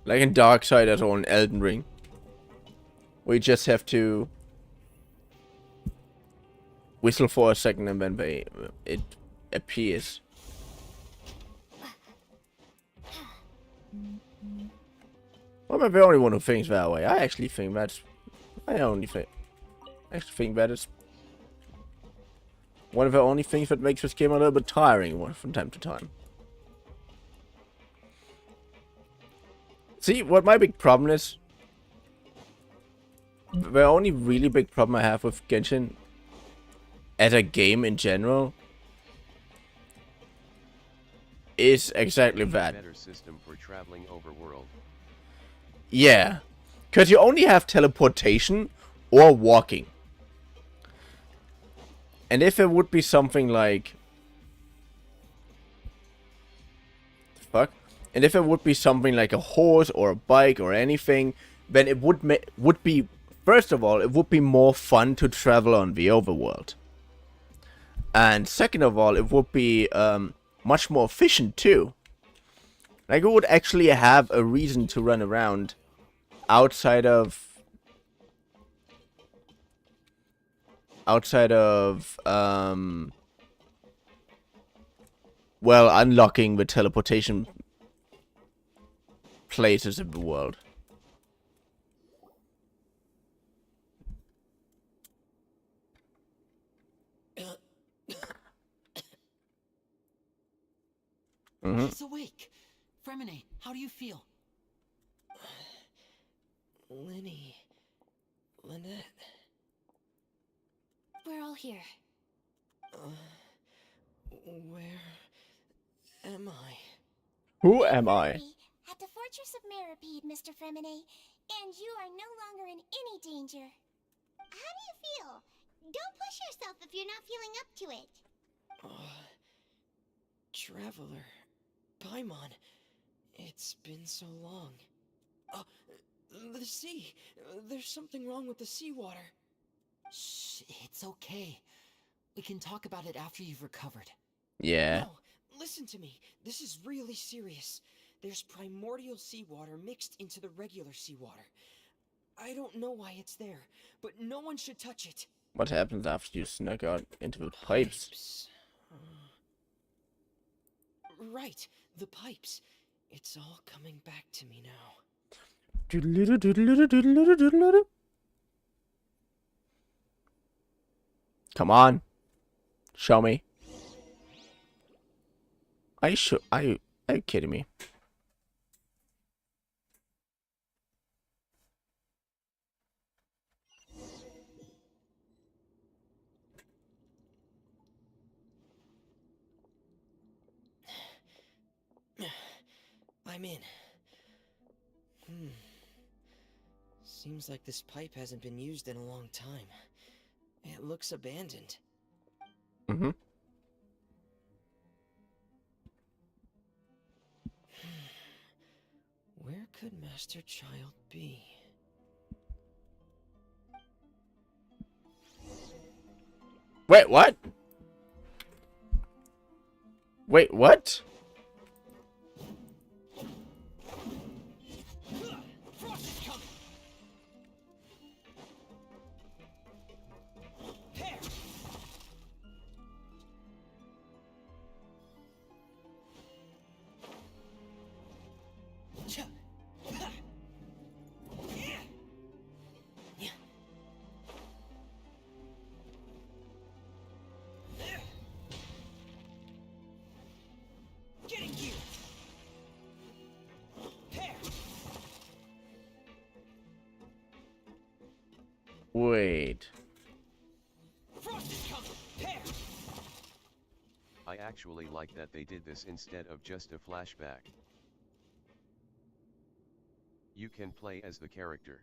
Like in Darksiders or in Elden Ring. We just have to whistle for a second and then it appears. Well, I'm the only one who thinks that way. I actually think that's... I actually think that is one of the only things that makes this game a little bit tiring from time to time. See, what my big problem is... The only really big problem I have with Genshin as a game in general is exactly that. Better system for traveling overworld. Yeah, because you only have teleportation or walking. And if it would be something like... Fuck? And if it would be something like a horse or a bike or anything, then it would be... First of all, it would be more fun to travel on the overworld. And second of all, it would be much more efficient too. Like, it would actually have a reason to run around outside of well, unlocking the teleportation places in the world. He's awake. Fremine, how do you feel? Lenny. Lynette. We're all here. Where am I? Who am I? At the Fortress of Meripede, Mr. Fremine, and you are no longer in any danger. How do you feel? Don't push yourself if you're not feeling up to it. Traveler. Paimon. It's been so long. The sea. There's something wrong with the seawater. Shh, it's okay. We can talk about it after you've recovered. Yeah. No, listen to me. This is really serious. There's primordial seawater mixed into the regular seawater. I don't know why it's there, but no one should touch it. What happens after you snuck out into the pipes? Right, the pipes. It's all coming back to me now. Come on. Show me. Are you kidding me? I'm in. Seems like this pipe hasn't been used in a long time. It looks abandoned. Mm-hmm. Where could Master Child be? Wait, what? Wait, what? Frost is coming! There! Getting you! There! Wait. Frost is coming! There! I actually like that they did this instead of just a flashback. You can play as the character.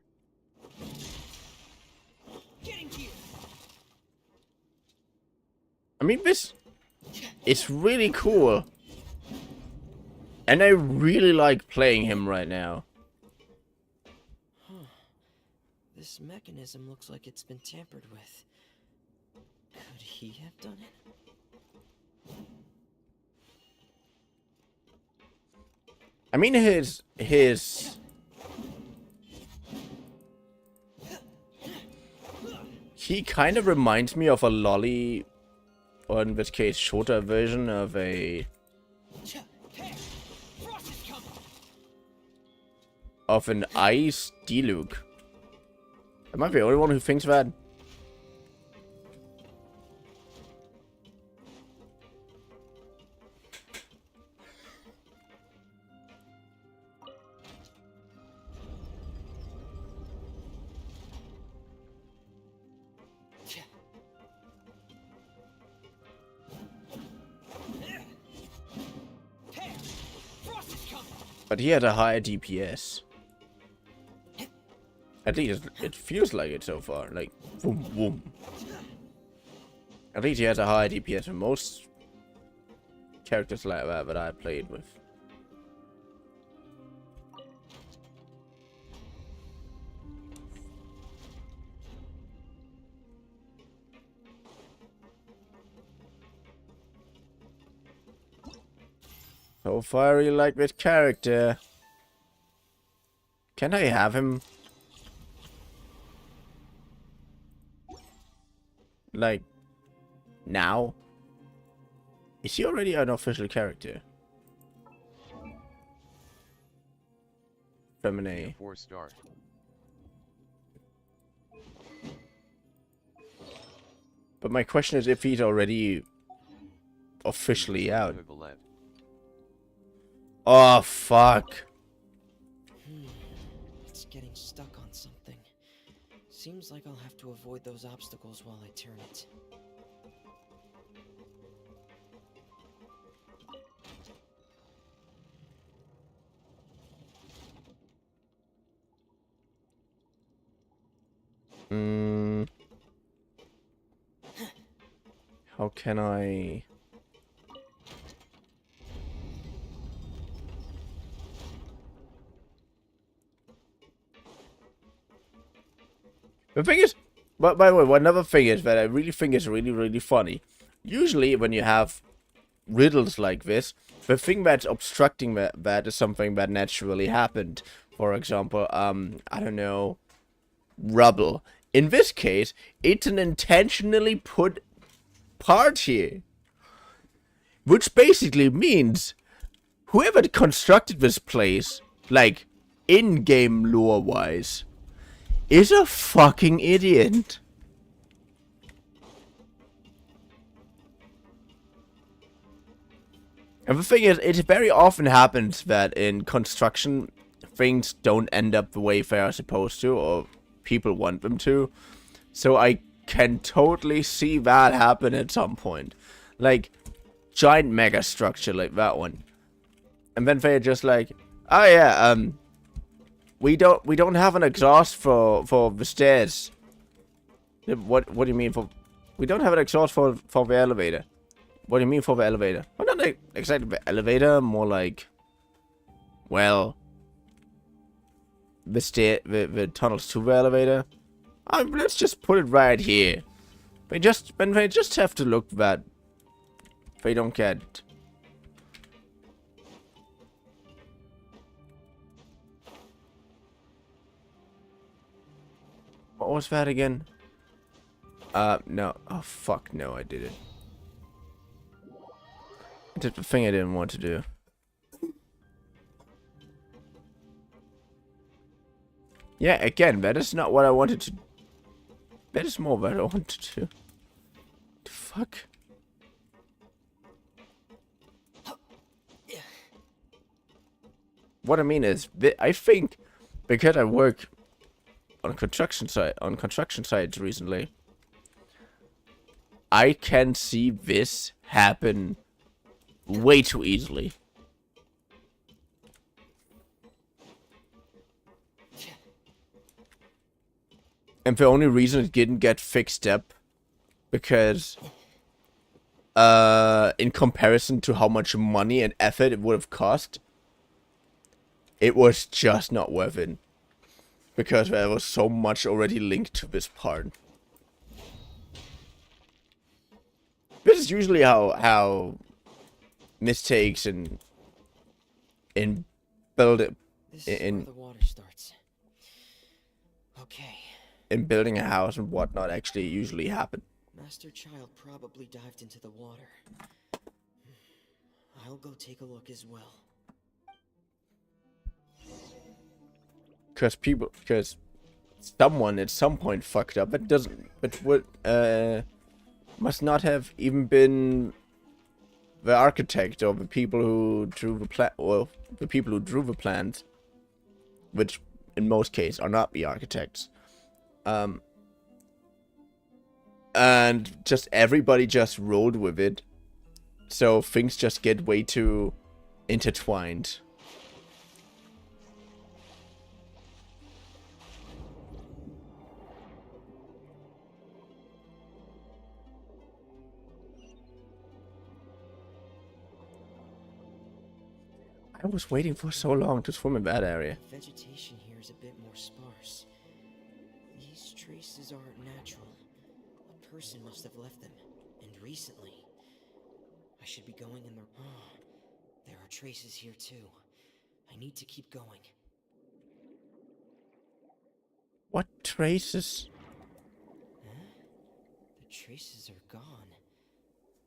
Getting you! I mean, this is really cool. And I really like playing him right now. This mechanism looks like it's been tampered with. Could he have done it? I mean, his he kind of reminds me of a lolly, or in this case, shorter version of a an ice Diluc. Am I the only one who thinks that? But he had a higher DPS. At least it feels like it so far. Like, boom, boom. At least he has a higher DPS than most characters like that I played with. So far, I really like this character. Can I have him? Like, now? Is he already an official character? Femine. 4-star. But my question is if he's already officially out. Oh, fuck. It's getting stuck on something. Seems like I'll have to avoid those obstacles while I turn it. How can I... The thing is, but by the way, one other thing is that I really think is really funny. Usually when you have riddles like this, the thing that's obstructing that is something that naturally happened. For example, I don't know, rubble. In this case, it's an intentionally put part here. Which basically means whoever constructed this place, like, in-game lore-wise, is a fucking idiot. And the thing is, it very often happens that in construction, things don't end up the way they are supposed to, or people want them to. So I can totally see that happen at some point. Like, giant mega structure like that one. And then they're just like, oh yeah, we don't have an exhaust for the stairs. What do you mean for... We don't have an exhaust for the elevator. What do you mean for the elevator? Well, not like exactly the elevator, more like... Well... The tunnels to the elevator. Let's just put it right here. They just have to look that... They don't get... What was that again? No. Oh, fuck. No, I did it. I did the thing I didn't want to do. Yeah, again, that is not what I wanted to... That is more what I wanted to do. The fuck? What I mean is, I think, because I work on construction sites recently, I can see this happen way too easily. And the only reason it didn't get fixed up, because in comparison to how much money and effort it would have cost, it was just not worth it. Because there was so much already linked to this part. This is usually how mistakes in building in the water starts. Okay. In building a house and whatnot actually usually happen. Master Child probably dived into the water. I'll go take a look as well. Because someone at some point fucked up. But would must not have even been the architect or the people who drew the plan, or the people who drew the plans, which in most cases are not the architects. And just everybody just rolled with it, so things just get way too intertwined. I was waiting for so long to swim in that area. Vegetation here is a bit more sparse. These traces aren't natural. A person must have left them, and recently. I should be going in the... Oh, there are traces here too. I need to keep going. What traces? Huh? The traces are gone.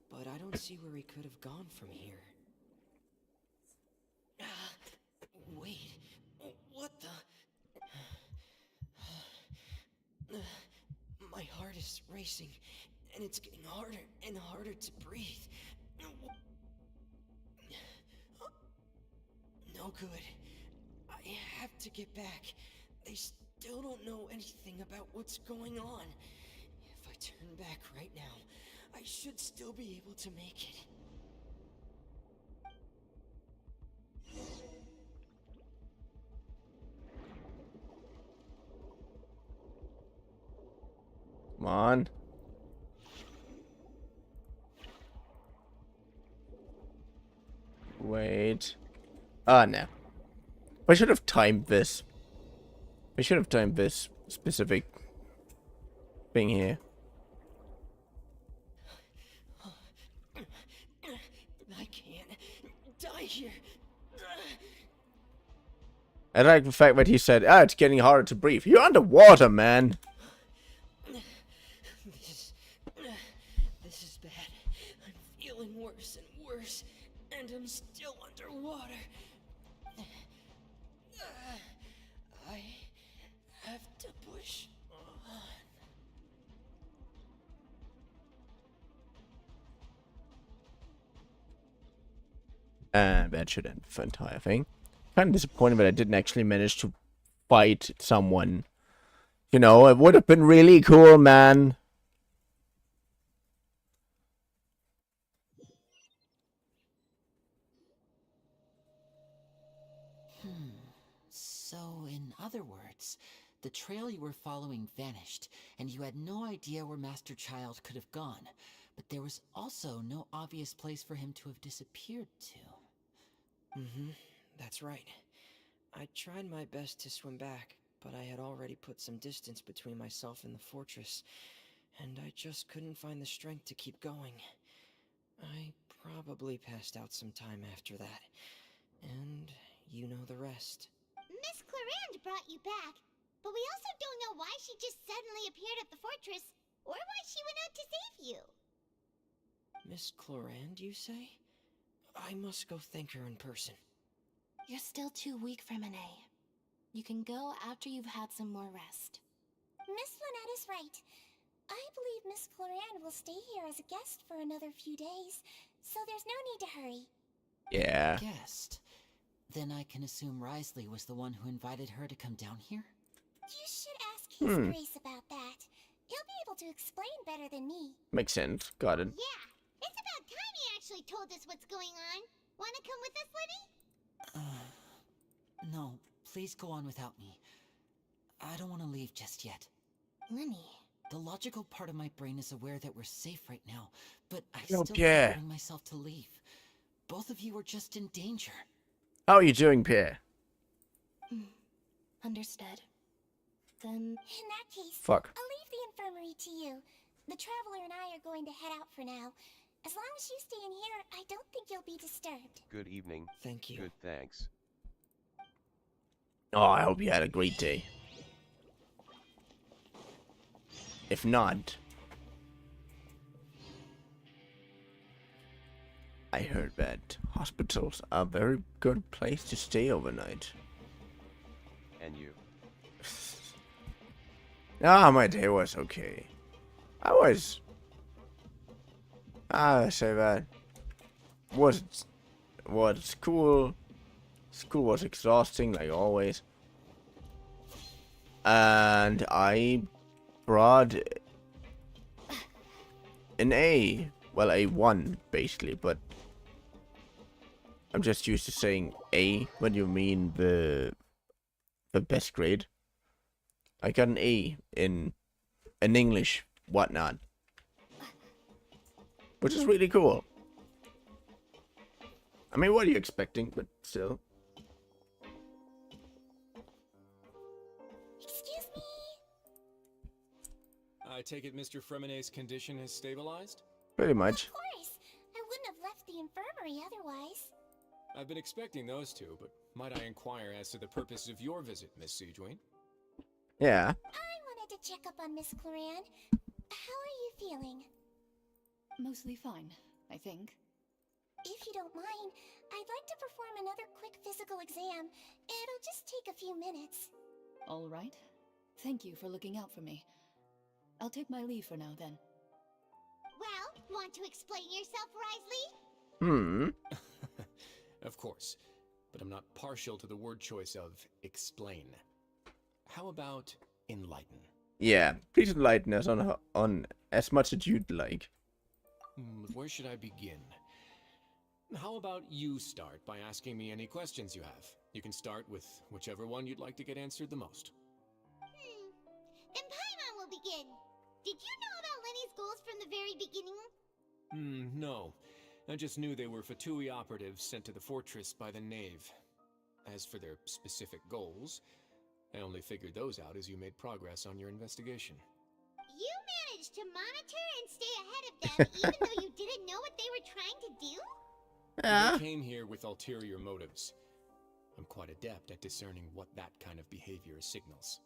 But I don't see where he could have gone from here. Wait, what the... My heart is racing, and it's getting harder and harder to breathe. No good. I have to get back. They still don't know anything about what's going on. If I turn back right now, I should still be able to make it. Come on. No. I should have timed this. I should have timed this specific thing here. I can't die here. I like the fact that he said, it's getting harder to breathe. You're underwater, man. This is bad. I'm feeling worse and worse, and I'm still underwater. I have to push on. And that should end the entire thing. Kind of disappointed that I didn't actually manage to fight someone. You know, it would have been really cool, man. So, in other words, the trail you were following vanished, and you had no idea where Master Child could have gone. But there was also no obvious place for him to have disappeared to. That's right. I tried my best to swim back, but I had already put some distance between myself and the fortress, and I just couldn't find the strength to keep going. I probably passed out some time after that, and you know the rest. Miss Clarande brought you back, but we also don't know why she just suddenly appeared at the fortress, or why she went out to save you. Miss Clarande, you say? I must go thank her in person. You're still too weak, Fremine. You can go after you've had some more rest. Miss Lynette is right. I believe Miss Clarande will stay here as a guest for another few days, so there's no need to hurry. Yeah. Guest? Then I can assume Risley was the one who invited her to come down here? You should ask His Grace about that. He'll be able to explain better than me. Makes sense. Got it. Yeah, it's about time he actually told us what's going on. Wanna come with us, Lenny? No, please go on without me. I don't want to leave just yet. Lenny. The logical part of my brain is aware that we're safe right now, but I Yo, still Pierre. can't bring myself to leave. Both of you are just in danger. How are you doing, Pierre? Understood. Then... In that case, Fuck. I'll leave the infirmary to you. The Traveler and I are going to head out for now. As long as you stay in here, I don't think you'll be disturbed. Good evening. Thank you. Good, thanks. Oh, I hope you had a great day. If not... I heard that hospitals are a very good place to stay overnight. And you? My day was okay. I say that. Was cool. School was exhausting, like always. And I brought an A. Well, A1, basically, but I'm just used to saying A when you mean the best grade. I got an A in English, whatnot. Which is really cool. I mean, what are you expecting? But still. Excuse me? I take it Mr. Fremine's condition has stabilized? Pretty much. Of course. I wouldn't have left the infirmary otherwise. I've been expecting those two, but might I inquire as to the purpose of your visit, Miss Sejuane? Yeah. I wanted to check up on Miss Clarande. How are you feeling? Mostly fine, I think. If you don't mind, I'd like to perform another quick physical exam. It'll just take a few minutes. All right. Thank you for looking out for me. I'll take my leave for now, then. Well, want to explain yourself, Risley? Of course, but I'm not partial to the word choice of explain. How about enlighten? Yeah. Please enlighten us on as much as you'd like. Where should I begin? How about you start by asking me any questions you have? You can start with whichever one you'd like to get answered the most. Then Paimon will begin. Did you know about Lenny's goals from the very beginning? No. I just knew they were Fatui operatives sent to the fortress by the Knave. As for their specific goals, I only figured those out as you made progress on your investigation. You managed to monitor and stay ahead of them even though you didn't know what they were trying to do? They came here with ulterior motives. I'm quite adept at discerning what that kind of behavior signals.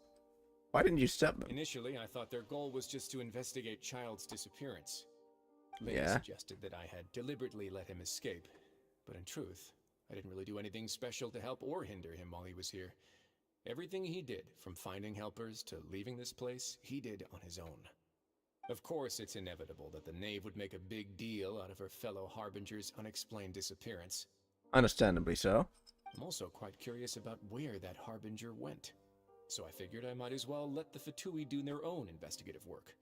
Why didn't you stop them? Initially, I thought their goal was just to investigate Child's disappearance. They Yeah. suggested that I had deliberately let him escape, but in truth, I didn't really do anything special to help or hinder him while he was here. Everything he did, from finding helpers to leaving this place, he did on his own. Of course, it's inevitable that the knave would make a big deal out of her fellow Harbinger's unexplained disappearance. Understandably so. I'm also quite curious about where that Harbinger went. So I figured I might as well let the Fatui do their own investigative work.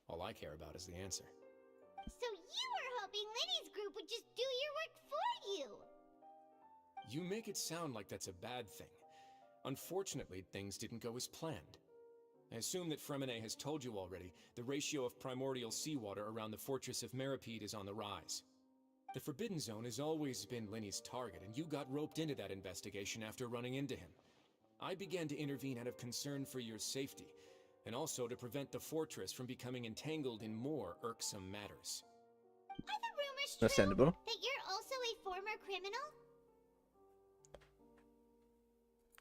All I care about is the answer. So you were hoping Lenny's group would just do your work for you! You make it sound like that's a bad thing. Unfortunately, things didn't go as planned. I assume that Fremine has told you already, the ratio of primordial seawater around the fortress of Meripede is on the rise. The Forbidden Zone has always been Lenny's target, and you got roped into that investigation after running into him. I began to intervene out of concern for your safety, and also to prevent the fortress from becoming entangled in more irksome matters. Are the rumors true Understandable. that you're also a former criminal?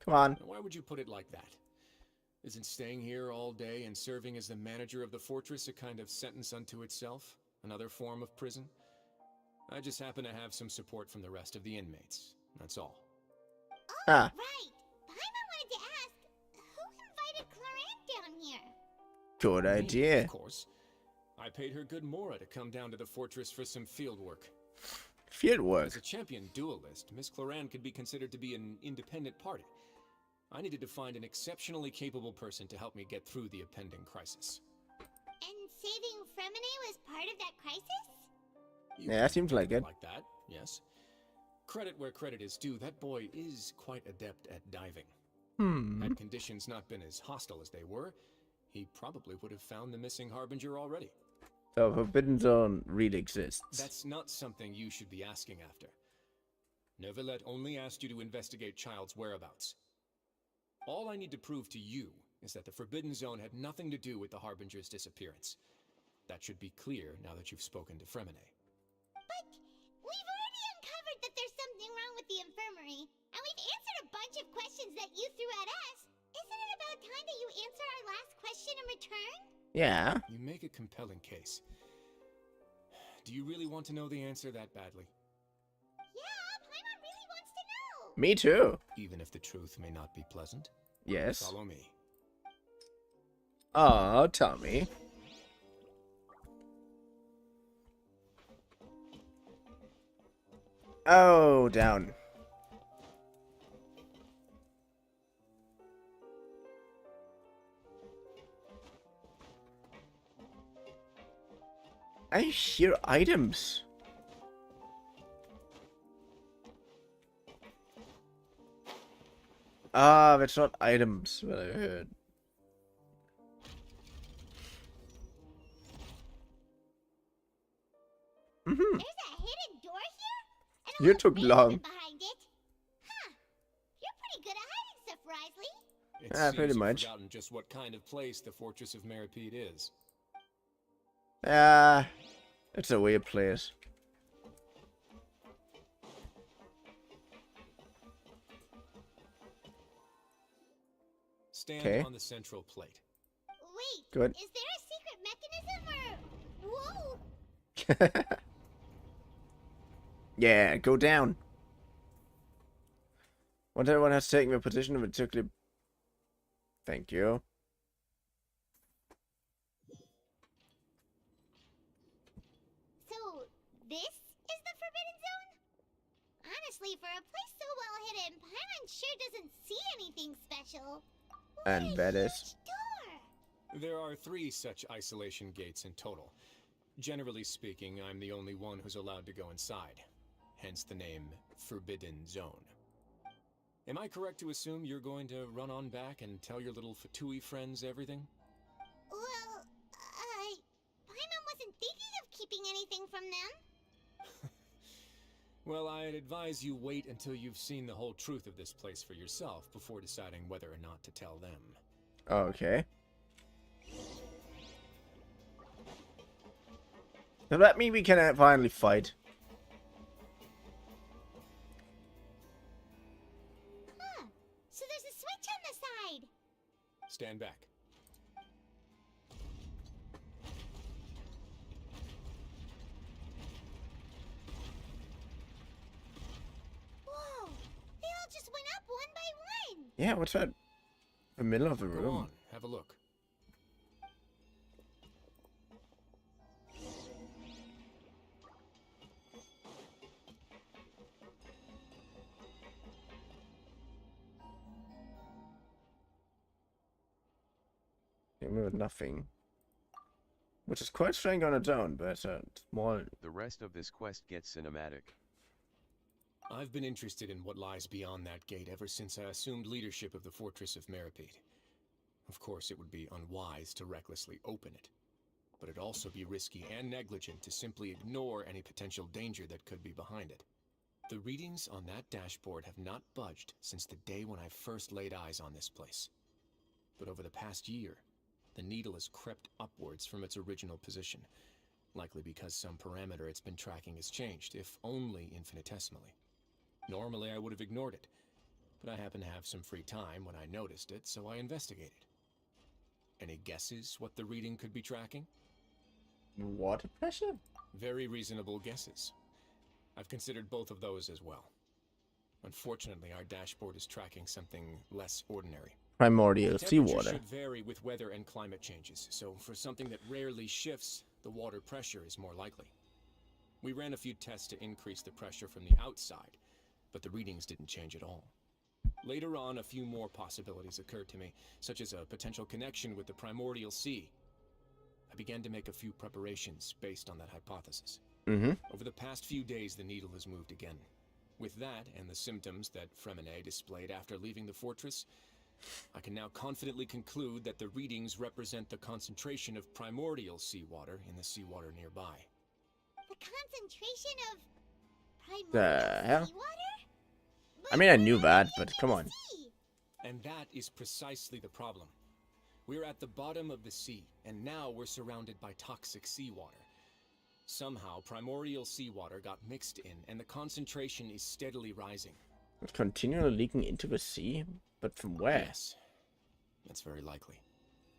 Come on. Now, why would you put it like that? Isn't staying here all day and serving as the manager of the fortress a kind of sentence unto itself? Another form of prison? I just happen to have some support from the rest of the inmates. That's all. Oh, Ah. right. Paimon wanted to ask, who invited Clarant down here? Good Me, idea. of course. I paid her good mora to come down to the fortress for some field work. Field As work. a champion duelist, Miss Cloran could be considered to be an independent party. I needed to find an exceptionally capable person to help me get through the impending crisis. And saving Fremine was part of that crisis? You Yeah, could seems like put it. Like that, yes. Credit where credit is due, that boy is quite adept at diving. Had conditions not been as hostile as they were, he probably would have found the missing Harbinger already. So Forbidden Zone really exists. That's not something you should be asking after. Neuvillette only asked you to investigate Child's whereabouts. All I need to prove to you is that the Forbidden Zone had nothing to do with the Harbinger's disappearance. That should be clear now that you've spoken to Fremine. But we've already uncovered that there's something wrong with the infirmary, and we've answered a bunch of questions that you threw at us. Isn't it about time that you answer our last question in return? Yeah. You make a compelling case. Do you really want to know the answer that badly? Yeah, Paimon really wants to know. Me too. Even if the truth may not be pleasant? Yes. Follow me. Oh, Tommy. Oh, down. I hear items. Ah, that's not items, what I heard. There's a hidden door here? And a You whole took basement long. behind it. Huh. You're pretty good at hiding stuff, Risley. It Ah, seems pretty you've much. forgotten just what kind of place the Fortress of Meripede is. It's a weird place. Stand Okay. on the central plate. Wait, Good. is there a secret mechanism or... Whoa! Yeah, go down. Once everyone has taken their position of particular... Thank you. So, this is the Forbidden Zone? Honestly, for a place so well hidden, Paimon sure doesn't see anything special. What And a that is... huge door! There are 3 such isolation gates in total. Generally speaking, I'm the only one who's allowed to go inside. Hence the name Forbidden Zone. Am I correct to assume you're going to run on back and tell your little Fatui friends everything? Well, Paimon wasn't thinking of keeping anything from them. Well, I'd advise you wait until you've seen the whole truth of this place for yourself before deciding whether or not to tell them. Okay. Does that mean we can finally fight? Huh. So there's a switch on the side. Stand back. Whoa. They all just went up one by one. Yeah, what's that? The middle of the Go room. on, have a look. With nothing. Which is quite strange on its own, but small. The rest of this quest gets cinematic. I've been interested in what lies beyond that gate ever since I assumed leadership of the Fortress of Meripede. Of course, it would be unwise to recklessly open it, but it'd also be risky and negligent to simply ignore any potential danger that could be behind it. The readings on that dashboard have not budged since the day when I first laid eyes on this place. But over the past year, the needle has crept upwards from its original position, likely because some parameter it's been tracking has changed, if only infinitesimally. Normally I would have ignored it, but I happened to have some free time when I noticed it, so I investigated. Any guesses what the reading could be tracking? Water pressure? Very reasonable guesses. I've considered both of those as well. Unfortunately, our dashboard is tracking something less ordinary. Primordial Temperature seawater. should vary with weather and climate changes, so for something that rarely shifts, the water pressure is more likely. We ran a few tests to increase the pressure from the outside, but the readings didn't change at all. Later on, a few more possibilities occurred to me, such as a potential connection with the primordial sea. I began to make a few preparations based on that hypothesis. Over the past few days, the needle has moved again. With that, and the symptoms that Fremine displayed after leaving the fortress, I can now confidently conclude that the readings represent the concentration of primordial seawater in the seawater nearby. The concentration of The primordial hell? seawater? I mean, I knew that, but come on. And that is precisely the problem. We're at the bottom of the sea, and now we're surrounded by toxic seawater. Somehow, primordial seawater got mixed in, and the concentration is steadily rising. It's continually leaking into the sea, but from where? Yes, that's very likely.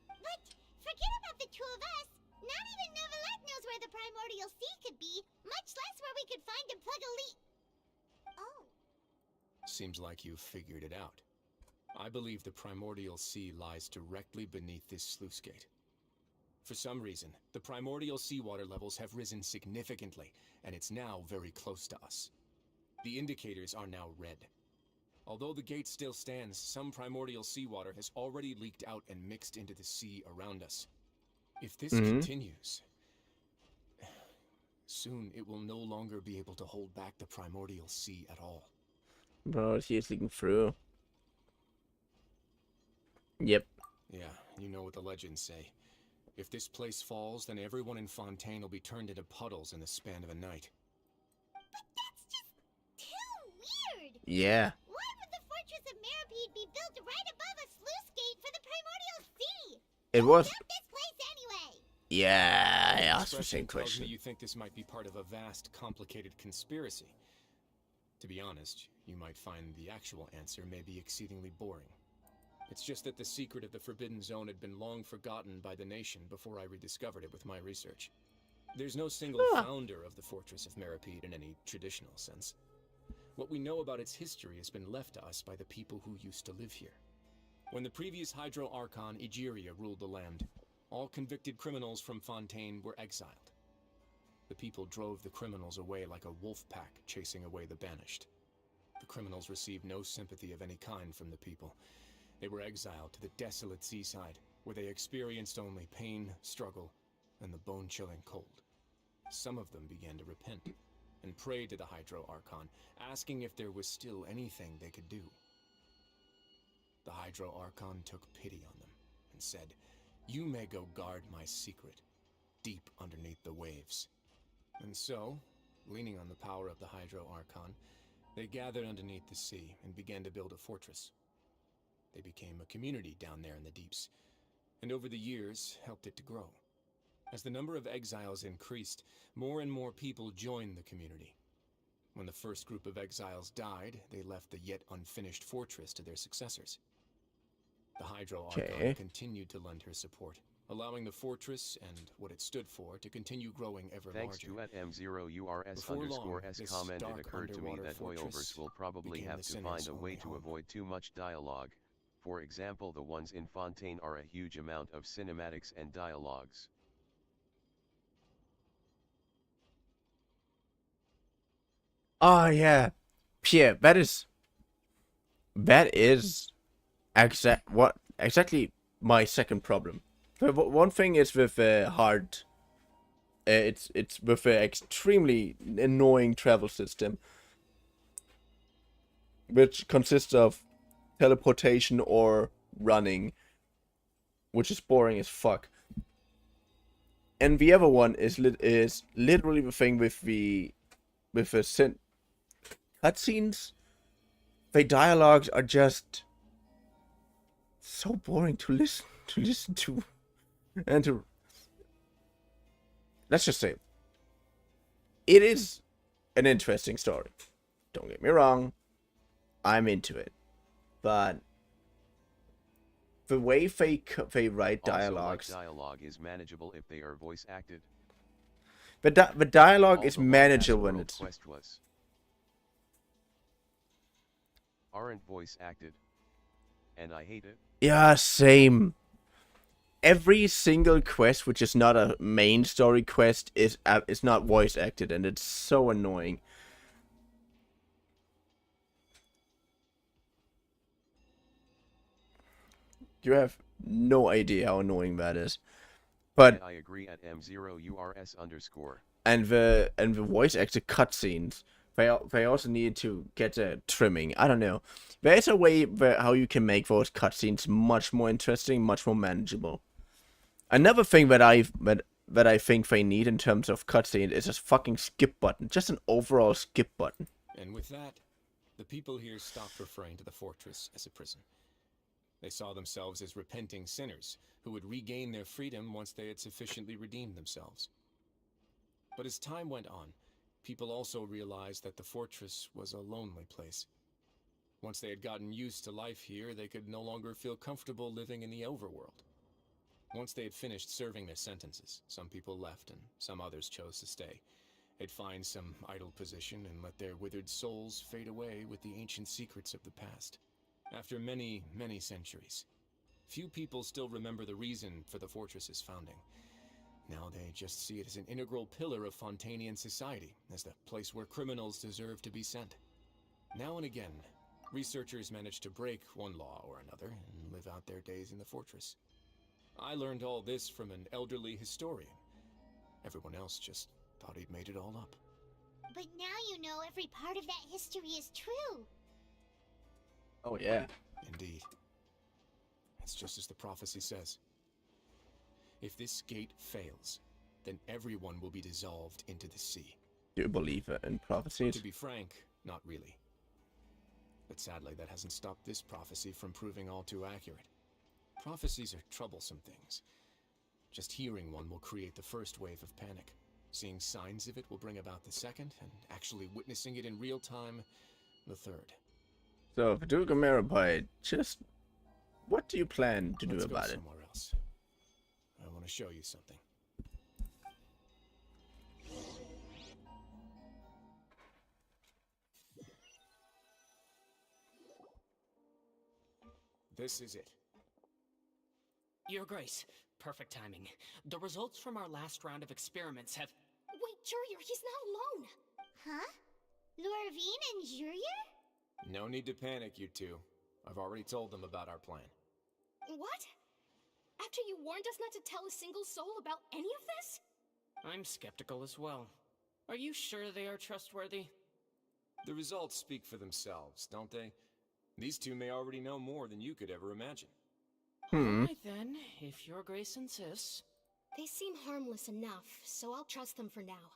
But forget about the two of us. Not even Neuvillette knows where the primordial sea could be, much less where we could find and plug a leak. Oh. Seems like you've figured it out. I believe the primordial sea lies directly beneath this sluice gate. For some reason, the primordial seawater levels have risen significantly, and it's now very close to us. The indicators are now red. Although the gate still stands, some primordial seawater has already leaked out and mixed into the sea around us. If this continues, soon it will no longer be able to hold back the primordial sea at all. Bro, the sea is leaking through. Yep. Yeah, you know what the legends say. If this place falls, then everyone in Fontaine will be turned into puddles in the span of a night. But that's just too weird. Yeah. Why would the Fortress of Meripede be built right above a sluice gate for the primordial sea? It was. Who built this place anyway? Yeah, I asked the Expression same tells question. me you think this might be part of a vast, complicated conspiracy. To be honest, you might find the actual answer may be exceedingly boring. It's just that the secret of the Forbidden Zone had been long forgotten by the nation before I rediscovered it with my research. There's no single founder of the Fortress of Meripede in any traditional sense. What we know about its history has been left to us by the people who used to live here. When the previous Hydro Archon Egeria ruled the land, all convicted criminals from Fontaine were exiled. The people drove the criminals away like a wolf pack chasing away the banished. The criminals received no sympathy of any kind from the people. They were exiled to the desolate seaside, where they experienced only pain, struggle, and the bone-chilling cold. Some of them began to repent, and prayed to the Hydro Archon, asking if there was still anything they could do. The Hydro Archon took pity on them, and said, "You may go guard my secret, deep underneath the waves." And so, leaning on the power of the Hydro Archon, they gathered underneath the sea and began to build a fortress. They became a community down there in the deeps, and over the years helped it to grow. As the number of exiles increased, more and more people joined the community. When the first group of exiles died, they left the yet unfinished fortress to their successors. The Hydro Archon continued to lend her support, allowing the fortress and what it stood for to continue growing ever Thanks larger. to @M0URS_S comment, it occurred to me that Oilverse will probably have to find a way to avoid too much dialogue. For example, the ones in Fontaine are a huge amount of cinematics and dialogues. Oh yeah, Pierre, that is exactly my second problem. One thing is with hard. It's with an extremely annoying travel system, which consists of teleportation or running, which is boring as fuck. And the other one is literally the thing with the cutscenes. The dialogues are just so boring to listen to, and to, let's just say, it is an interesting story. Don't get me wrong, I'm into it, but the way they write dialogues. Also, like, dialogue is manageable if they are voice acted. The dialogue is manageable when it's. Aren't voice acted, and I hate it. Yeah, same. Every single quest which is not a main story quest is not voice acted, and it's so annoying. You have no idea how annoying that is. But I agree at M0URS_. And the voice acted cutscenes, they also need to get a trimming. I don't know. There's a way how you can make those cutscenes much more interesting, much more manageable. Another thing that I think they need in terms of cutscene is a fucking skip button, just an overall skip button. And with that, the people here stopped referring to the fortress as a prison. They saw themselves as repenting sinners who would regain their freedom once they had sufficiently redeemed themselves. But as time went on, people also realized that the fortress was a lonely place. Once they had gotten used to life here, they could no longer feel comfortable living in the overworld. Once they had finished serving their sentences, some people left and some others chose to stay. They'd find some idle position and let their withered souls fade away with the ancient secrets of the past. After many, many centuries, few people still remember the reason for the fortress's founding. Now they just see it as an integral pillar of Fontainian society, as the place where criminals deserve to be sent. Now and again, researchers manage to break one law or another and live out their days in the fortress. I learned all this from an elderly historian. Everyone else just thought he'd made it all up. But now you know every part of that history is true. Oh yeah. Indeed. It's just as the prophecy says. If this gate fails, then everyone will be dissolved into the sea. Do you believe in prophecies? To be frank, not really. But sadly, that hasn't stopped this prophecy from proving all too accurate. Prophecies are troublesome things. Just hearing one will create the first wave of panic. Seeing signs of it will bring about the second, and actually witnessing it in real time, the third. So, Vtuber Marabai, just what do you plan to do Let's about go it? somewhere else. I want to show you something. This is it. Your Grace, perfect timing. The results from our last round of experiments have... Wait, Jurier, he's not alone. Huh? Lorvine and Jurier? No need to panic, you two. I've already told them about our plan. What? After you warned us not to tell a single soul about any of this? I'm skeptical as well. Are you sure they are trustworthy? The results speak for themselves, don't they? These two may already know more than you could ever imagine. Alright then, if Your Grace insists. They seem harmless enough, so I'll trust them for now.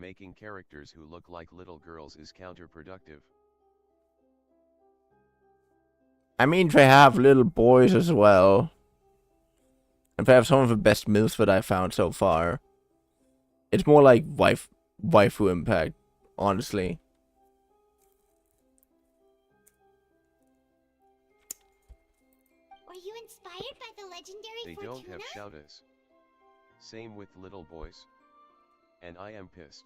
Making characters who look like little girls is counterproductive. I mean, they have little boys as well. And they have some of the best MILFs that I found so far. It's more like waifu impact, honestly. Were you inspired by the legendary They Fortuna? don't have shoutouts. Same with little boys. And I am pissed.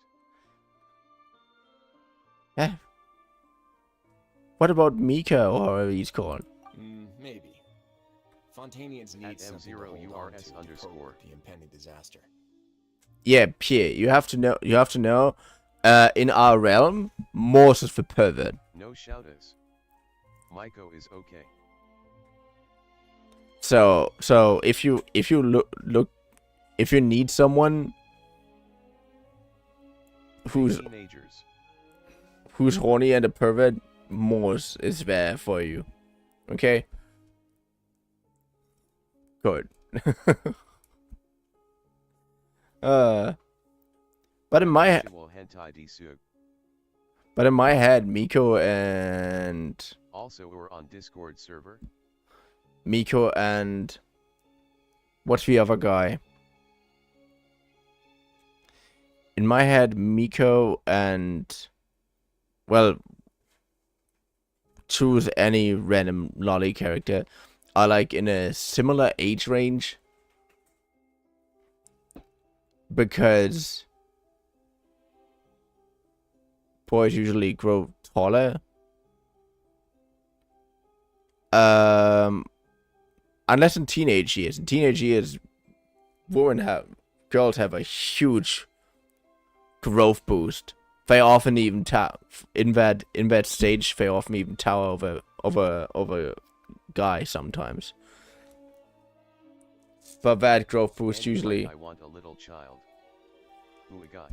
Eh? What about Mika, or however he's called? Maybe. Fontanians need something to hold on to M0URS_. cope the impending disaster. Yeah, Pierre, you have to know, in our realm, Morse is the pervert. No shoutouts. Maiko is okay. So if you look, if you need someone who's horny and a pervert, Morse is there for you. Okay? Good. But in my head, Miko and also we're on Discord server. Miko and what's the other guy? In my head, Miko and, well, choose any random lolly character are like in a similar age range, because boys usually grow taller. Unless in teenage years. In teenage years, girls have a huge growth boost. They often even in that stage. They often even tower over guy sometimes. But that growth boost usually. I want a little child. Who we got?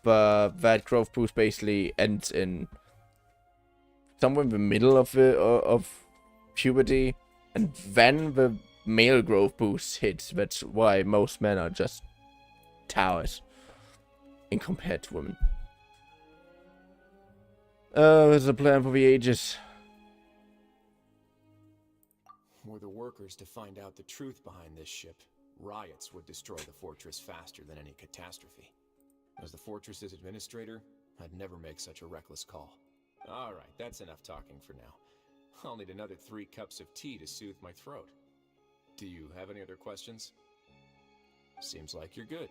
But that growth boost basically ends in somewhere in the middle of puberty, and then the male growth boost hits. That's why most men are just towers in compared to women. There's a plan for the ages. Were the workers to find out the truth behind this ship, riots would destroy the fortress faster than any catastrophe. As the fortress's administrator, I'd never make such a reckless call. Alright, that's enough talking for now. I'll need another 3 cups of tea to soothe my throat. Do you have any other questions? Seems like you're good.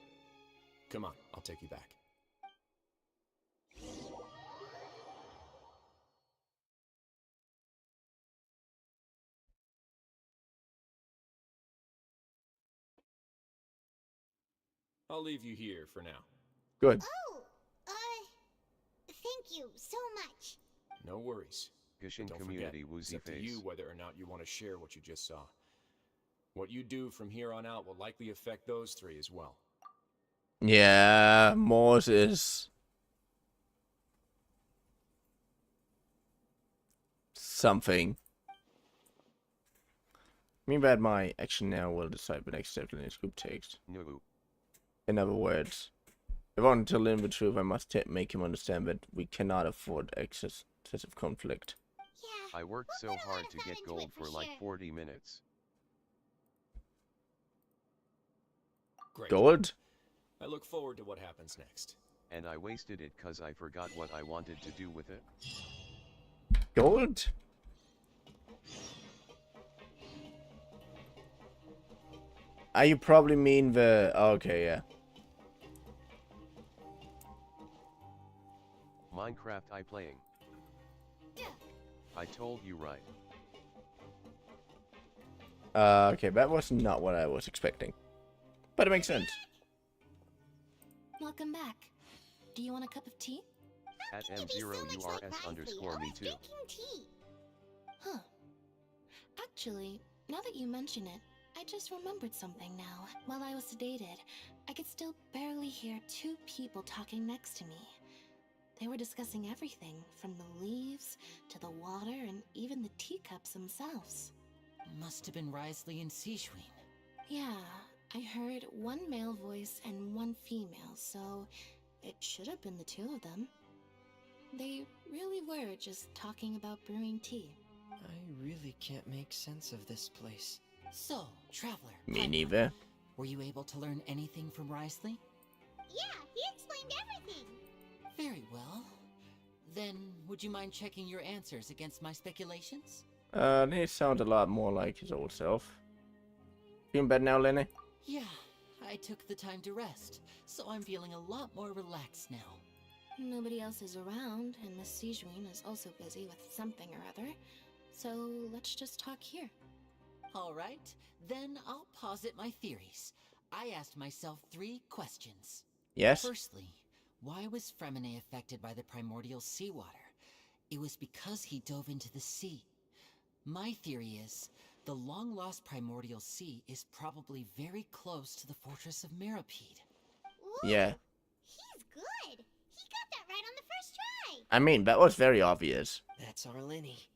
Come on, I'll take you back. I'll leave you here for now. Good. Oh, thank you so much. No worries. Gushin Don't community forget, woozy it's up to face. you whether or not you want to share what you just saw. What you do from here on out will likely affect those 3 as well. Yeah, Morse is something. Me that my action now will decide the next step in this group takes. No. In other words, if I want to tell him the truth, I must make him understand that we cannot afford excessive conflict. Yeah. I worked so hard to get gold for like 40 minutes. Great. Gold? I look forward to what happens next. And I wasted it cause I forgot what I wanted to do with it. Gold? You probably mean the... Okay, yeah. Minecraft I playing. I told you right. Okay, that was not what I was expecting. But it makes sense. Welcome back. Do you want a cup of tea? At M0URS_ me too. Huh. Actually, now that you mention it, I just remembered something now. While I was sedated, I could still barely hear 2 people talking next to me. They were discussing everything, from the leaves, to the water, and even the teacups themselves. Must have been Risley and Sejuin. Yeah, I heard one male voice and one female, so it should have been the two of them. They really were just talking about brewing tea. I really can't make sense of this place. So, Traveler. Me neither. Were you able to learn anything from Risley? Yeah, he explained everything. Very well. Then, would you mind checking your answers against my speculations? They sound a lot more like his old self. Feeling better now, Lenny? Yeah, I took the time to rest, so I'm feeling a lot more relaxed now. Nobody else is around, and Miss Sejuin is also busy with something or other, so let's just talk here. Alright, then I'll posit my theories. I asked myself 3 questions. Yes? Firstly, why was Fremine affected by the primordial seawater? It was because he dove into the sea. My theory is, the long-lost primordial sea is probably very close to the fortress of Meropide. Ooh, Yeah. He's good. He got that right on the first try. I mean, that was very obvious. That's our Lenny.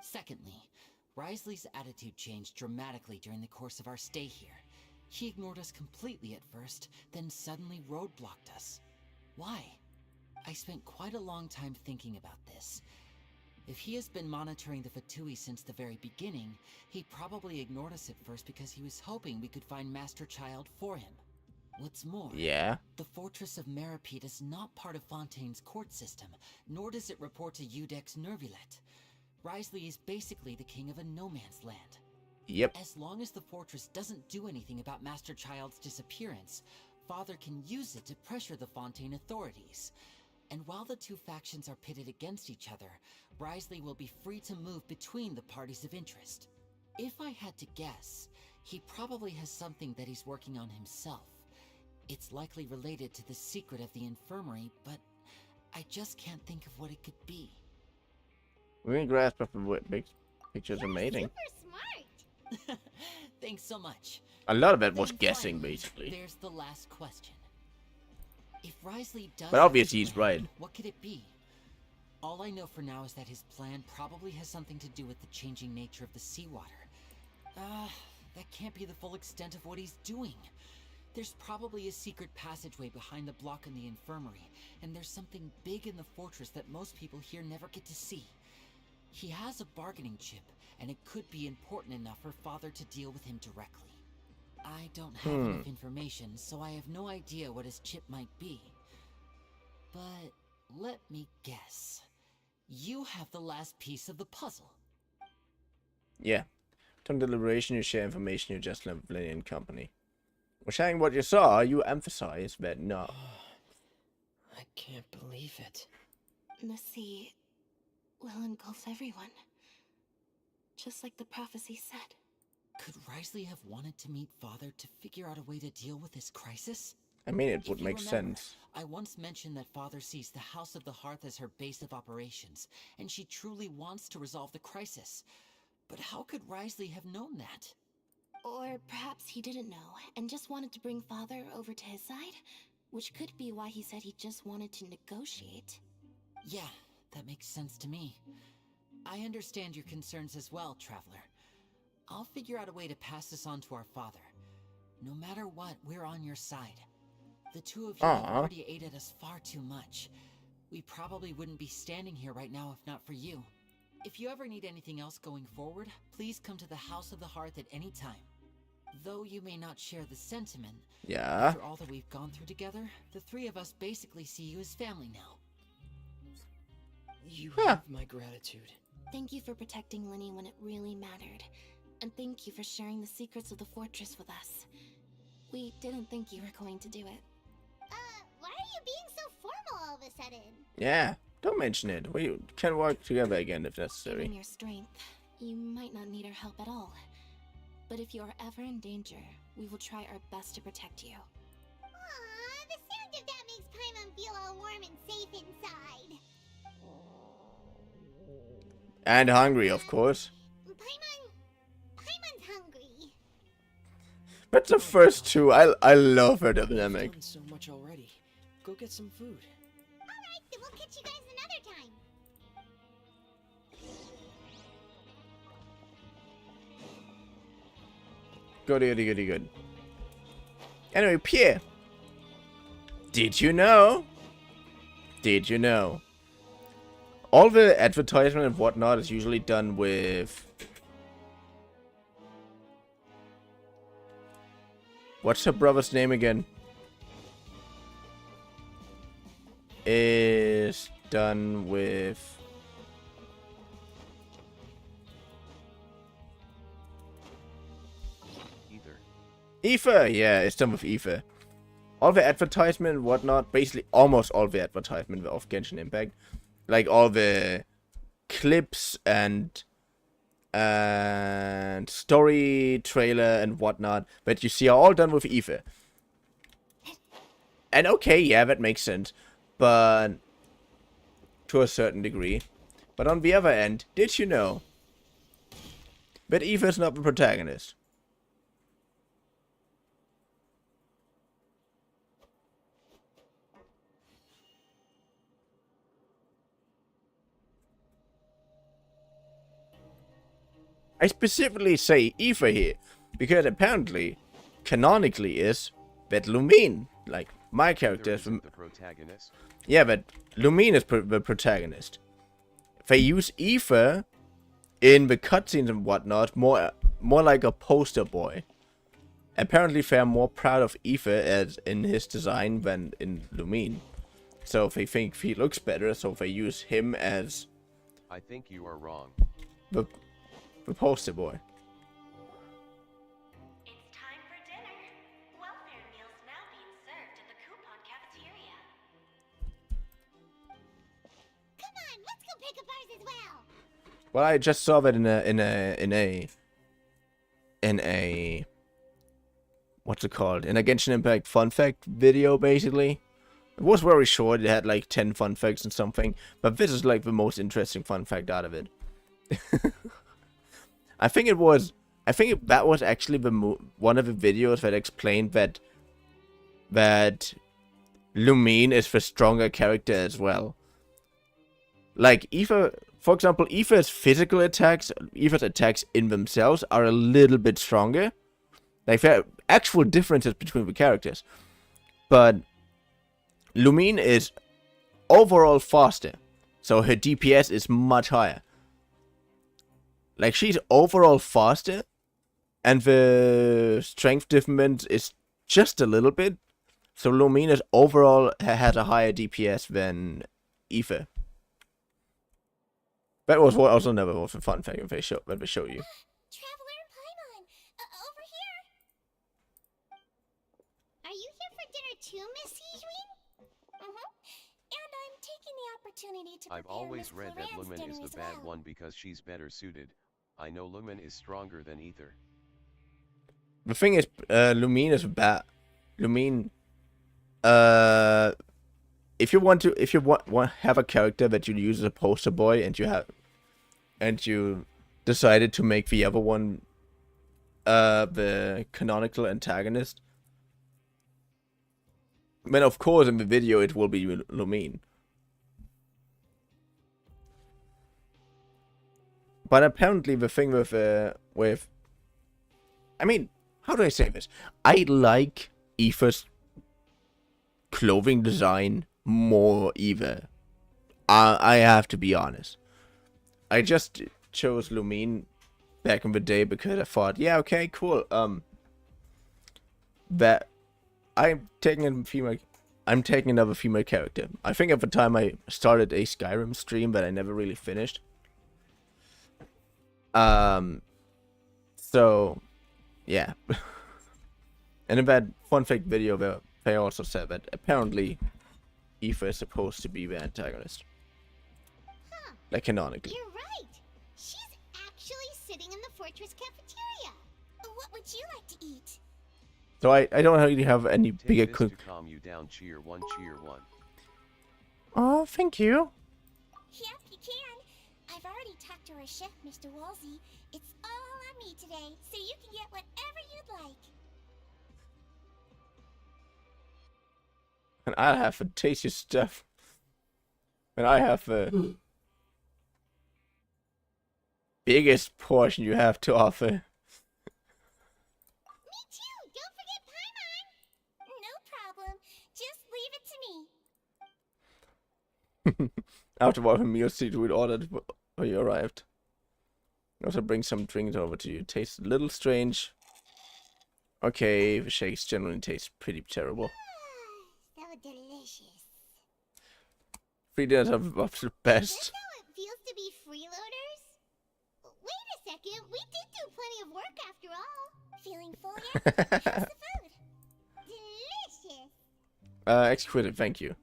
Secondly, Risley's attitude changed dramatically during the course of our stay here. He ignored us completely at first, then suddenly roadblocked us. Why? I spent quite a long time thinking about this. If he has been monitoring the Fatui since the very beginning, he probably ignored us at first because he was hoping we could find Master Child for him. What's more, Yeah? the Fortress of Meropide is not part of Fontaine's court system, nor does it report to Udex Nervulet. Risley is basically the king of a no-man's land. Yep. As long as the fortress doesn't do anything about Master Child's disappearance, Father can use it to pressure the Fontaine authorities. And while the two factions are pitted against each other, Risley will be free to move between the parties of interest. If I had to guess, he probably has something that he's working on himself. It's likely related to the secret of the infirmary, but I just can't think of what it could be. We grasp of the big picture's amazing. Super smart. Thanks so much. A lot of it was Then guessing, finally, basically. There's the last question. If Risley does But have obviously a he's plan, right. what could it be? All I know for now is that his plan probably has something to do with the changing nature of the seawater. That can't be the full extent of what he's doing. There's probably a secret passageway behind the block in the infirmary, and there's something big in the fortress that most people here never get to see. He has a bargaining chip, and it could be important enough for Father to deal with him directly. I don't have enough information, so I have no idea what his chip might be. But let me guess. You have the last piece of the puzzle. Yeah. From deliberation, you share information you just learned with Lenny and company. When sharing what you saw, you emphasize that no. I can't believe it. The sea will engulf everyone. Just like the prophecy said. Could Risley have wanted to meet Father to figure out a way to deal with this crisis? I mean, it If would you make remember, sense. I once mentioned that Father sees the House of the Hearth as her base of operations, and she truly wants to resolve the crisis. But how could Risley have known that? Or perhaps he didn't know and just wanted to bring Father over to his side, which could be why he said he just wanted to negotiate. Yeah, that makes sense to me. I understand your concerns as well, Traveler. I'll figure out a way to pass this on to our father. No matter what, we're on your side. The two of you have already aided us far too much. We probably wouldn't be standing here right now if not for you. If you ever need anything else going forward, please come to the House of the Hearth at any time. Though you may not share the sentiment, Yeah. after all that we've gone through together, the three of us basically see you as family now. You have my gratitude. Thank you for protecting Lenny when it really mattered. And thank you for sharing the secrets of the fortress with us. We didn't think you were going to do it. Why are you being so formal all of a sudden? Yeah. Don't mention it. We can work together again if necessary. Given your strength, you might not need our help at all. But if you are ever in danger, we will try our best to protect you. Aww, the sound of that makes Paimon feel all warm and safe inside. And hungry, of course. Paimon's hungry. But the first two, I love her dynamic. You've done so much already. Go get some food. Alright, then we'll catch you guys another time. Goody, goody, goody, good. Anyway, Pierre. Did you know? Did you know? All the advertisement and whatnot is usually done with... What's her brother's name again? Is done with... Ether, yeah, it's done with Ether. All the advertisement and whatnot, basically almost all the advertisement of Genshin Impact, like all the clips and story trailer and whatnot that you see are all done with Ether. And okay, yeah, that makes sense, but to a certain degree. But on the other end, did you know that Ether is not the protagonist? I specifically say Ether here, because apparently, canonically is that Lumine, like my character is the protagonist. Yeah, but Lumine is the protagonist. They use Ether in the cutscenes and whatnot, more like a poster boy. Apparently they're more proud of Ether as in his design than in Lumine. So they think he looks better, so they use him as... I think you are wrong. The poster boy. It's time for dinner. Welfare meals now being served at the coupon cafeteria. Come on, let's go pick up ours as well. Well, I just saw that in a what's it called? In a Genshin Impact fun fact video, basically. It was very short. It had like 10 fun facts and something, but this is like the most interesting fun fact out of it. I think that was actually one of the videos that explained that Lumine is the stronger character as well. Like Ether, for example, Ether's physical attacks, Ether's attacks in themselves are a little bit stronger. Like there are actual differences between the characters, but Lumine is overall faster, so her DPS is much higher. Like, she's overall faster, and the strength difference is just a little bit. So Lumine is overall has a higher DPS than Ether. That was what also never was a fun fact when they show you. Traveler and Paimon, over here. Are you here for dinner too, Miss Sijwin? And I'm taking the opportunity to I've prepare always Miss read that Florent's Lumen dinner is the as bad well. one because she's better suited. I know Lumen is stronger than Ether. The thing is, Lumine is bad. Lumine, if you want have a character that you use as a poster boy, and you decided to make the other one, the canonical antagonist, then of course in the video it will be Lumine. But apparently the thing with I mean, how do I say this? I like Ether's clothing design more Ether. I have to be honest. I just chose Lumine back in the day because I thought, yeah, okay, cool. That I'm taking another female character. I think at the time I started a Skyrim stream that I never really finished. So, yeah. And in that fun fact video, they also said that apparently Ether is supposed to be the antagonist. Huh. Like canonically. You're right. She's actually sitting in the fortress cafeteria. What would you like to eat? So I don't really have any bigger Take this to calm you down. Cheer one, cheer one. Oh, thank you. Yep, you can. I've already talked to our chef, Mr. Wolsey. It's all on me today, so you can get whatever you'd like. And I have the tastiest stuff. And I have the biggest portion you have to offer. Me too! Don't forget Paimon! After whatever meal Seaweed ordered when you arrived. Also bring some drinks over to you. Tastes a little strange. Okay, the shakes generally taste pretty terrible. So delicious. Free dinners are the best. Is that how it feels to be freeloaders? Wait a second, we did do plenty of work after all. Feeling full yet? How's the food? Delicious. Exquisite, thank you.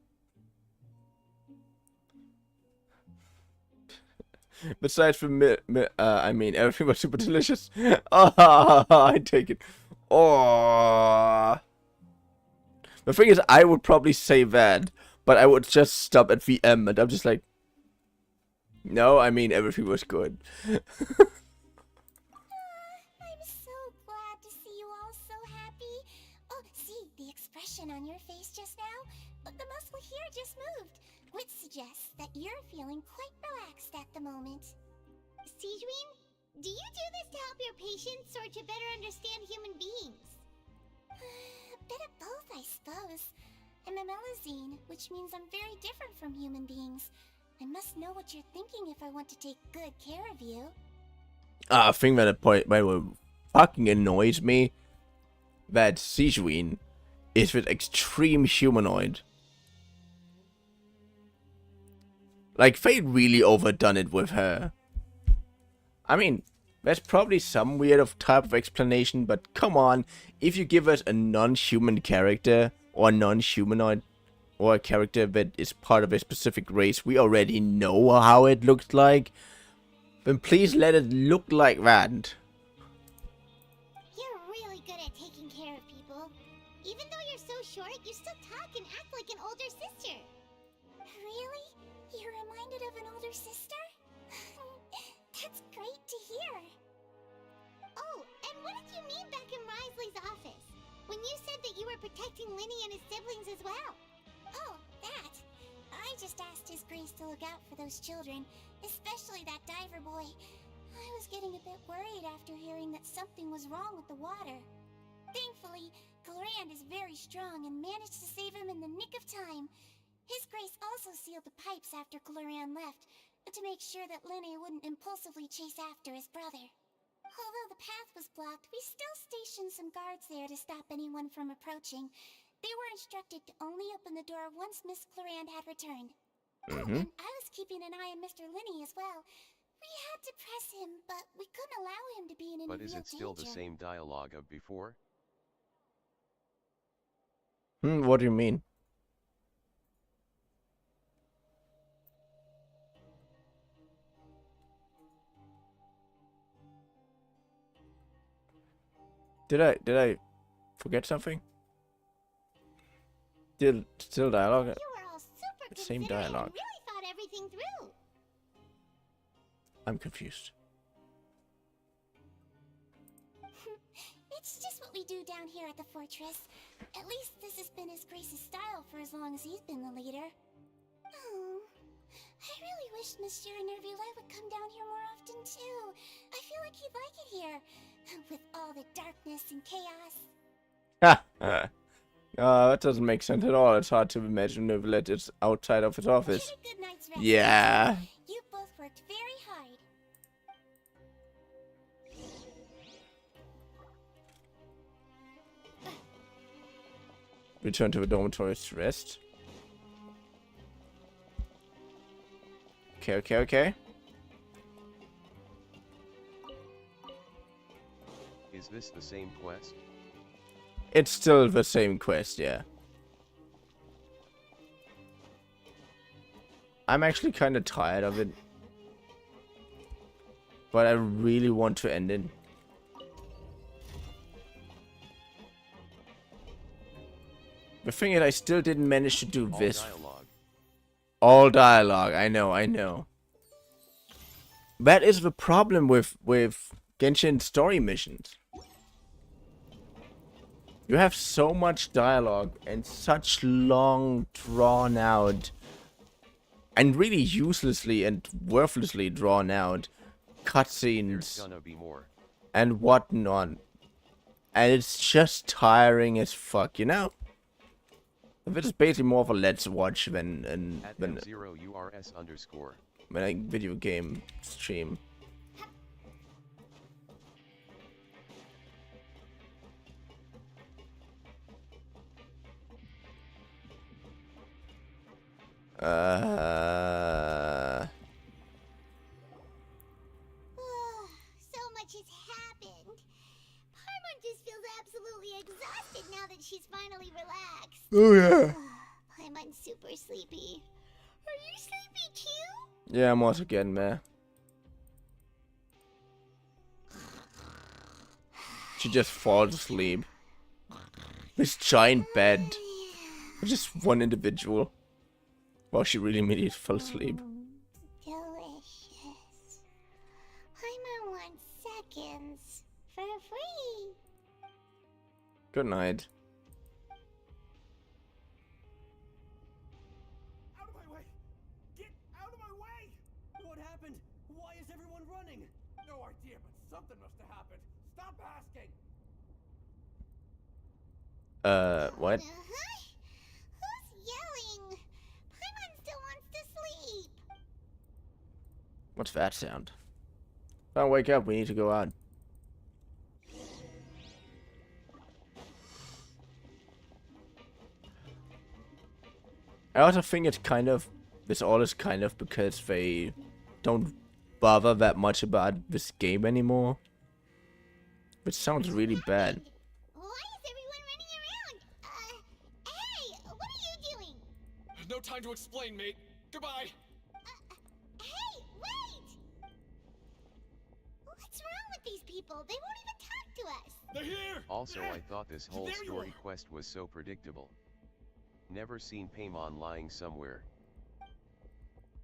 Besides from I mean, everything was super delicious. Oh, I take it. Oh. The thing is, I would probably say that, but I would just stop at VM, and I'm just like, no, I mean, everything was good. I'm so glad to see you all so happy. Oh, see, the expression on your face just now? The muscle here just moved, which suggests that you're feeling quite relaxed at the moment. Sejuin, do you do this to help your patients or to better understand human beings? A bit of both, I suppose. I'm a Melazine, which means I'm very different from human beings. I must know what you're thinking if I want to take good care of you. A thing that fucking annoys me, that Sejuin is with extreme humanoid. Like, they really overdone it with her. I mean, there's probably some weird type of explanation, but come on, if you give us a non-human character, or non-humanoid, or a character that is part of a specific race we already know how it looks like, then please let it look like that. You're really good at taking care of people. Even though you're so short, you still talk and act like an older sister. Really? You're reminded of an older sister? That's great to hear. Oh, and what did you mean back in Risley's office? When you said that you were protecting Linny and his siblings as well? Oh, that. I just asked His Grace to look out for those children, especially that diver boy. I was getting a bit worried after hearing that something was wrong with the water. Thankfully, Glorand is very strong and managed to save him in the nick of time. His Grace also sealed the pipes after Glorand left, to make sure that Linny wouldn't impulsively chase after his brother. Although the path was blocked, we still stationed some guards there to stop anyone from approaching. They were instructed to only open the door once Miss Glorand had returned. Oh, and I was keeping an eye on Mr. Linny as well. We had to press him, but we couldn't allow him to be in any real danger. But is it still the same dialogue of before? What do you mean? Did I forget something? Still dialogue? You were all super Same dialogue. and really thought everything through. I'm confused. It's just what we do down here at the fortress. At least this has been His Grace's style for as long as he's been the leader. Oh, I really wish Monsieur Nervulette would come down here more often too. I feel like he'd like it here, with all the darkness and chaos. Ha! That doesn't make sense at all. It's hard to imagine Nervulette is outside of his office. Get a good night's rest. Yeah. You both worked very hard. Return to the dormitories to rest. Okay. Is this the same quest? It's still the same quest, yeah. I'm actually kind of tired of it. But I really want to end it. The thing is, I still didn't manage to do this. Dialogue. All dialogue, I know. That is the problem with Genshin story missions. You have so much dialogue and such long, drawn out, and really uselessly and worthlessly drawn out cutscenes and whatnot. And it's just tiring as fuck, you know? If it's basically more of a let's watch than @M0URS_. when a video game stream. So much has happened. Paimon just feels absolutely exhausted now that she's finally relaxed. Oh yeah. Paimon's super sleepy. Are you sleepy too? Yeah, I'm also getting there. She just falls asleep. This giant bed. Just one individual. Well, she really immediately fell asleep. Delicious. Paimon wants seconds for free. Good night. Out of my way! Get out of my way! What happened? Why is everyone running? No idea, but something must have happened. Stop asking! What? Who's yelling? Paimon still wants to sleep. What's that sound? Don't wake up, we need to go out. I also think it's kind of, this all is kind of because they don't bother that much about this game anymore. Which sounds really bad. Why is everyone running around? Hey, what are you doing? No time to explain, mate. Goodbye. Hey, wait! What's wrong with these people? They won't even talk to us. They're here! Also, I thought this whole story quest was so predictable. Never seen Paimon lying somewhere.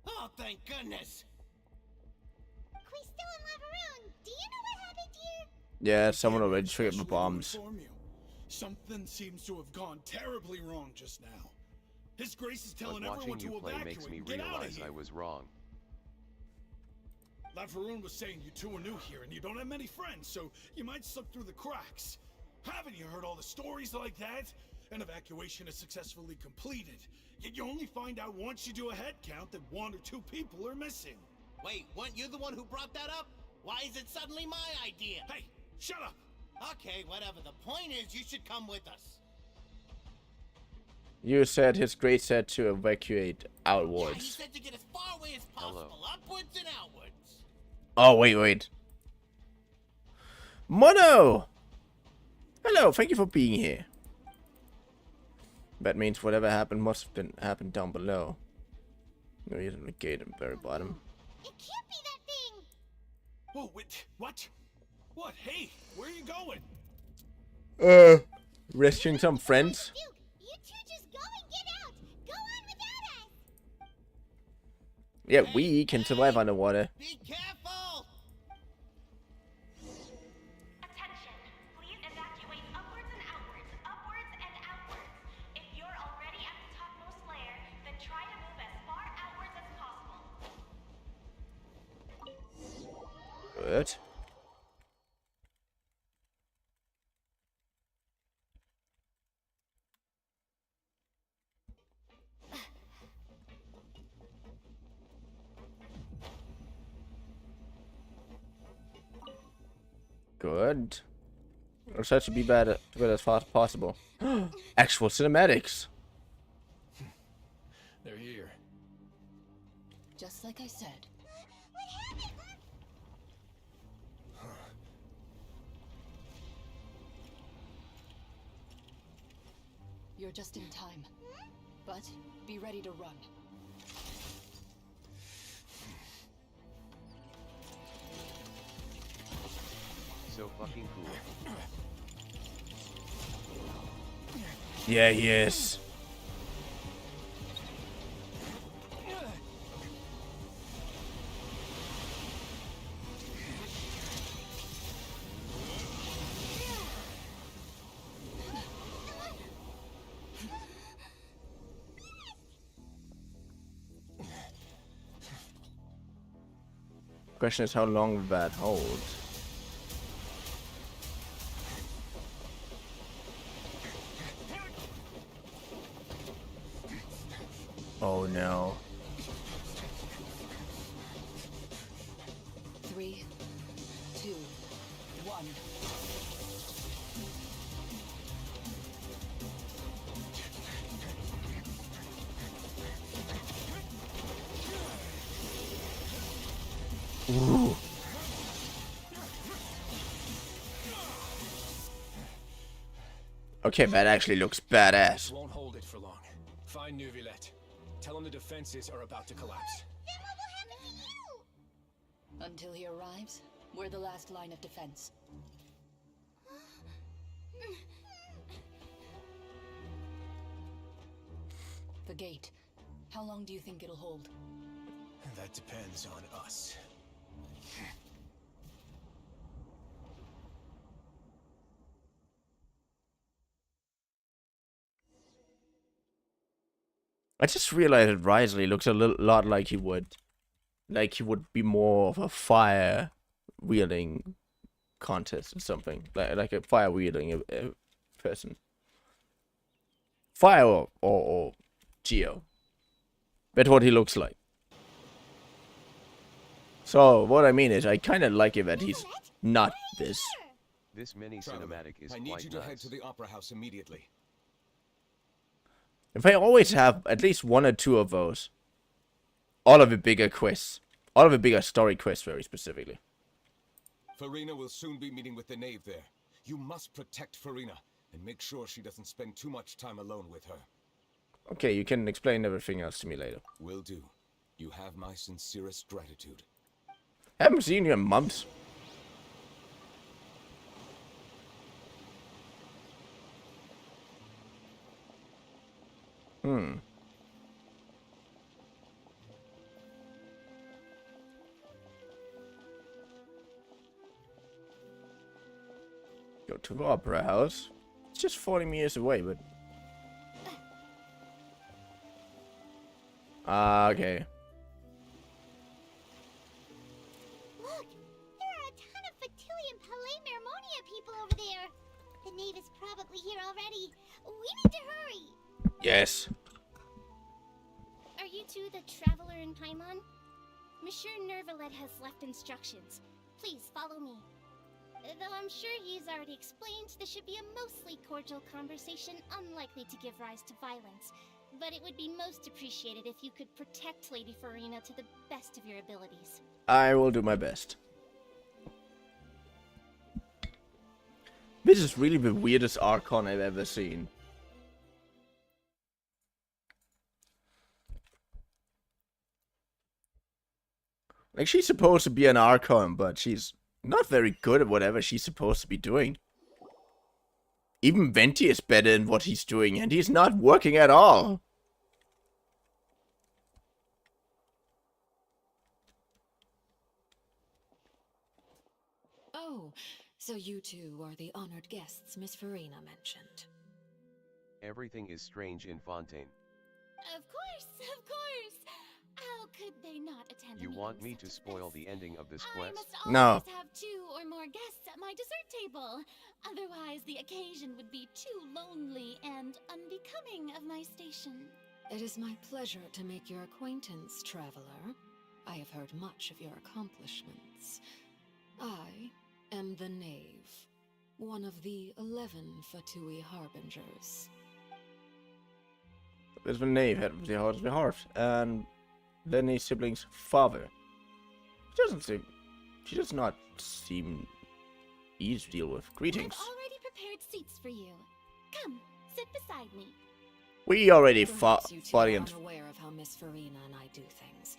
Oh, thank goodness! Crystal and Lavaroon, do you know what happened here? Yeah, someone already triggered the bombs. Something seems to have gone terribly wrong just now. His Grace is telling But everyone watching to you play evacuate makes me and get out of realize here. I was wrong. Lavaroon was saying you two are new here and you don't have many friends, so you might slip through the cracks. Haven't you heard all the stories like that? An evacuation is successfully completed, yet you only find out once you do a head count that 1 or 2 people are missing. Wait, weren't you the one who brought that up? Why is it suddenly my idea? Hey, shut up! Okay, whatever. The point is, you should come with us. You said His Grace said to evacuate Yeah, he outwards. said to get as far away as possible, upwards and outwards. Oh, wait. Mono! Hello, thank you for being here. That means whatever happened must have been happened down below. No, he's in the gate at the very bottom. It can't be that thing. Whoa, wait, what? What? Hey, where are you going? Rescuing some friends? Duke, you two just go and get out. Go on without us. Yeah, we can survive underwater. Be careful! Attention! Please evacuate upwards and outwards, upwards and outwards. If you're already at the topmost layer, then try to move as far outwards as possible. Good. Good. I'll try to be bad as fast as possible. Actual cinematics. They're here. Just like I said. You're just in time. But be ready to run. So fucking cool. Yeah, he is. Question is how long that holds. no. 3, 2, 1. Ooh. Okay, that actually looks badass. Won't hold it for long. Find Neuvillette. Tell him the defenses are about to collapse. Until he arrives, we're the last line of defense. The gate. How long do you think it'll hold? That depends on us. I just realized that Risley looks a lot like he would be more of a fire wielding contest or something, like a fire wielding person. Fire or Geo. That's what he looks like. So what I mean is, I kind of like it that he's not this. This mini cinematic is I need you to quite head to nice. the Opera House immediately. If I always have at least 1 or 2 of those, all of the bigger quests, all of the bigger story quests, very specifically. Farina will soon be meeting with the knave there. You must protect Farina and make sure she doesn't spend too much time alone with her. Okay, you can explain everything else to me later. Will do. You have my sincerest gratitude. Haven't seen you in months. Go to the Opera House. It's just 40 meters away, but... okay. Look, there are a ton of Factili and Palais Mermonia people over there. The knave is probably here already. We need to hurry. Yes. Are you two the traveler in Paimon? Monsieur Neuvillette has left instructions. Please follow me. Though I'm sure he's already explained, this should be a mostly cordial conversation, unlikely to give rise to violence. But it would be most appreciated if you could protect Lady Farina to the best of your abilities. I will do my best. This is really the weirdest Archon I've ever seen. Like, she's supposed to be an Archon, but she's not very good at whatever she's supposed to be doing. Even Venti is better in what he's doing, and he's not working at all. Oh, so you two are the honored guests Miss Farina mentioned. Everything is strange in Fontaine. Of course, of course. How could they not attend? You want me to spoil the ending of this quest? I must No. always have 2 or more guests at my dessert table. Otherwise, the occasion would be too lonely and unbecoming of my station. It is my pleasure to make your acquaintance, traveler. I have heard much of your accomplishments. I am the Knave, one of the 11 Fatui Harbingers. There's the knave, head of the heart, and Lenny's sibling's father. She does not seem easy to deal with. Greetings. I've already prepared seats for you. Come, sit beside me. We already Perhaps you two fought are against. unaware of how Miss Farina and I do things.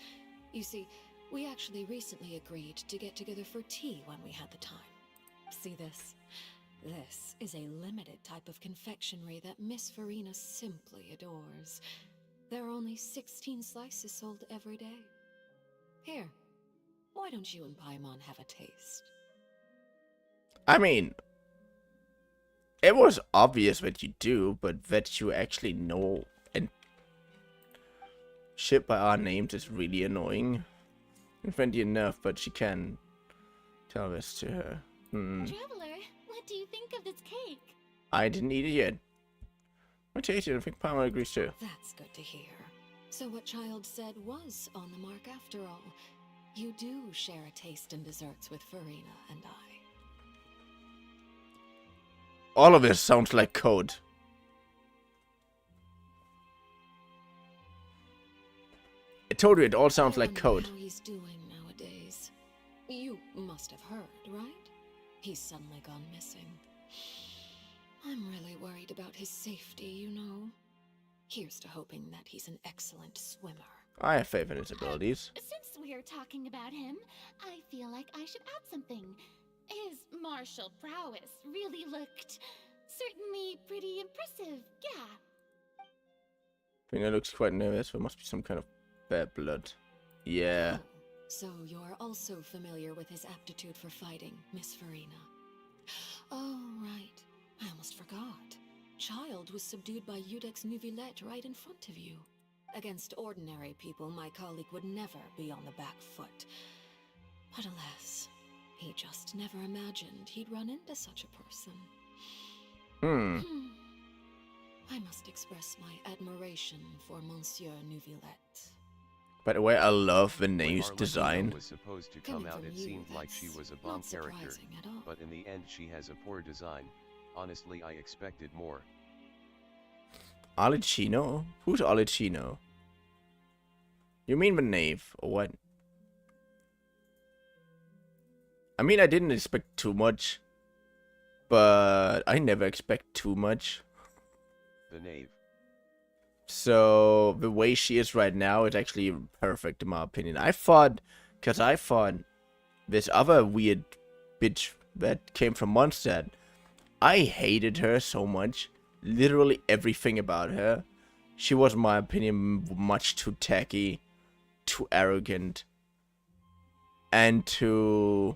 You see, we actually recently agreed to get together for tea when we had the time. See this? This is a limited type of confectionery that Miss Farina simply adores. There are only 16 slices sold every day. Here, why don't you and Paimon have a taste? I mean, it was obvious that you do, but that you actually know and shit by our names is really annoying. And friendly enough, but she can tell this to her. Traveler, what do you think of this cake? I didn't eat it yet. I tasted it. I think Paimon agrees too. That's good to hear. So what Child said was on the mark after all. You do share a taste in desserts with Farina and I. All of this sounds like code. I told you it all sounds like code. How he's doing nowadays. You must have heard, right? He's suddenly gone missing. I'm really worried about his safety, you know. Here's to hoping that he's an excellent swimmer. I have faith in his abilities. Since we're talking about him, I feel like I should add something. His martial prowess really looked certainly pretty impressive, yeah. Farina looks quite nervous. There must be some kind of bad blood. Yeah. Oh, so you're also familiar with his aptitude for fighting, Miss Farina. Oh, right. I almost forgot. Child was subdued by Iudex Neuvillette right in front of you. Against ordinary people, my colleague would never be on the back foot. But alas, he just never imagined he'd run into such a person. I must express my admiration for Monsieur Neuvillette. By the way, I love the name's When design. was supposed to come out, it seemed like she was a bomb character, but in the end she has a poor design. Honestly, I expected more. Alicino? Who's Alicino? You mean the knave, or what? I mean, I didn't expect too much, but I never expect too much. The knave. So, the way she is right now is actually perfect in my opinion. I thought this other weird bitch that came from Mondstadt, I hated her so much. Literally everything about her. She was, in my opinion, much too tacky, too arrogant, and too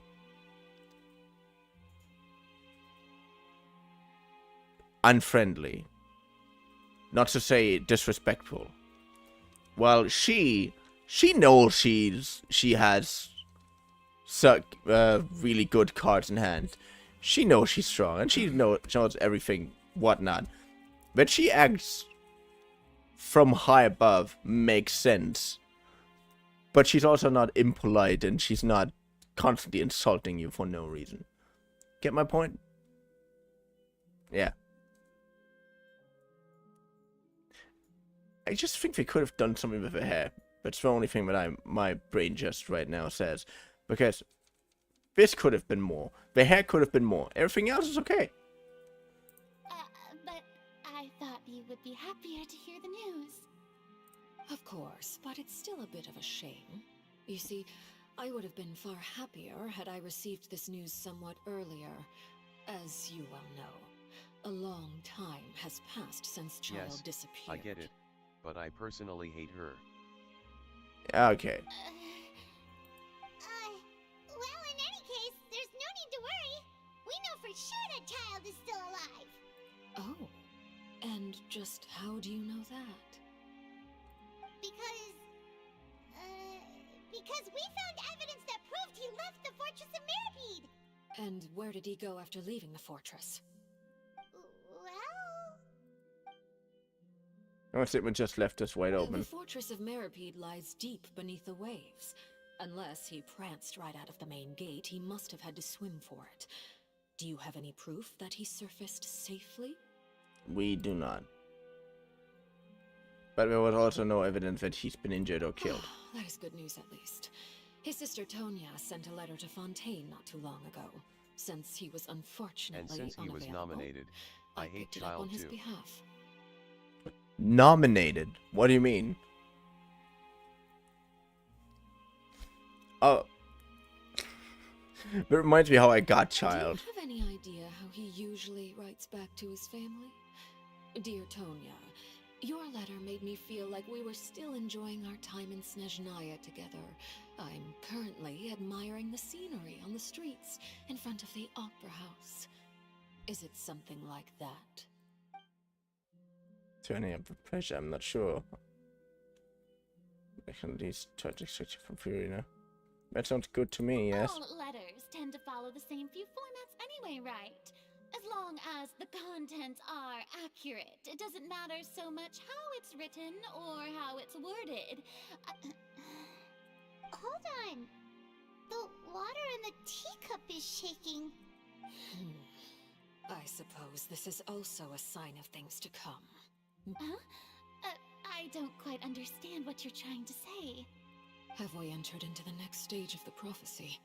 unfriendly. Not to say disrespectful. Well, she knows she has really good cards in hand. She knows she's strong, and she knows everything, whatnot. But she acts from high above makes sense. But she's also not impolite, and she's not constantly insulting you for no reason. Get my point? Yeah. I just think they could have done something with her hair. That's the only thing that my brain just right now says. Because this could have been more. The hair could have been more. Everything else is okay. But I thought you would be happier to hear the news. Of course, but it's still a bit of a shame. You see, I would have been far happier had I received this news somewhat earlier. As you well know, a long time has passed since Child disappeared. I get it, but I personally hate her. Okay. Well, in any case, there's no need to worry. We know for sure that Child is still alive. Oh, and just how do you know that? Because we found evidence that proved he left the Fortress of Mirapede. And where did he go after leaving the fortress? Well... Our statement just left us wide open. The Fortress of Mirapede lies deep beneath the waves. Unless he pranced right out of the main gate, he must have had to swim for it. Do you have any proof that he surfaced safely? We do not. But there was also no evidence that he's been injured or killed. That is good news, at least. His sister Tonya sent a letter to Fontaine not too long ago, since he was unfortunately And since he was nominated, I hate Child on his too. behalf. Nominated? What do you mean? Oh. That reminds me how I got Child. Do you have any idea how he usually writes back to his family? Dear Tonya, your letter made me feel like we were still enjoying our time in Snezhnaya together. I'm currently admiring the scenery on the streets in front of the Opera House. Is it something like that? Turning up the pressure, I'm not sure. I can at least try to switch it from Farina. That sounds good to me, yes. All letters tend to follow the same few formats anyway, right? As long as the contents are accurate, it doesn't matter so much how it's written or how it's worded. Hold on. The water in the teacup is shaking. I suppose this is also a sign of things to come. Huh? I don't quite understand what you're trying to say. Have we entered into the next stage of the prophecy?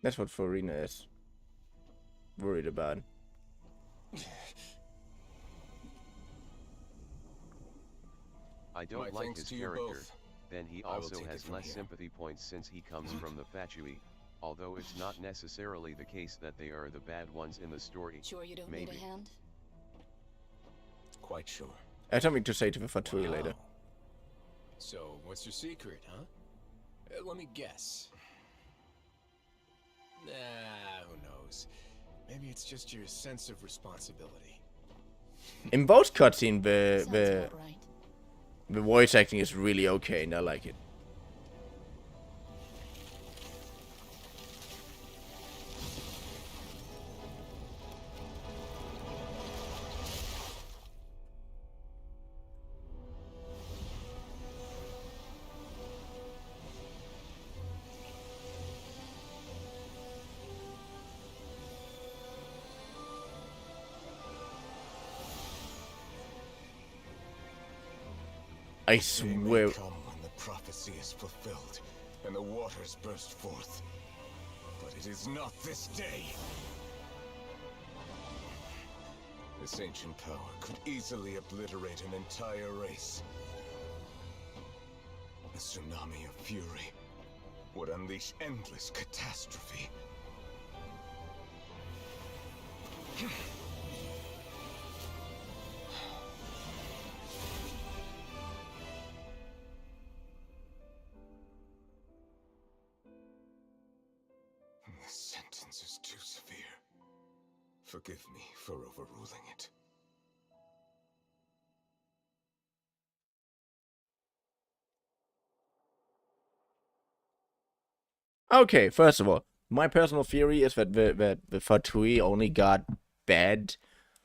That's what Farina is worried about. I don't like his character. Then he also has less sympathy points since he comes from the Fatui, although it's not necessarily the case that they are the bad ones in the story. Sure you don't Maybe. need a hand? Quite sure. I have something to say to the Fatui later. So, what's your secret, huh? Let me guess. Nah, who knows? Maybe it's just your sense of responsibility. In both cutscenes, the voice acting is really okay, and I like it. I swear. They come when the prophecy is fulfilled and the waters burst forth. But it is not this day. This ancient power could easily obliterate an entire race. A tsunami of fury would unleash endless catastrophe. This sentence is too severe. Forgive me for overruling it. Okay, first of all, my personal theory is that the Fatui only got bad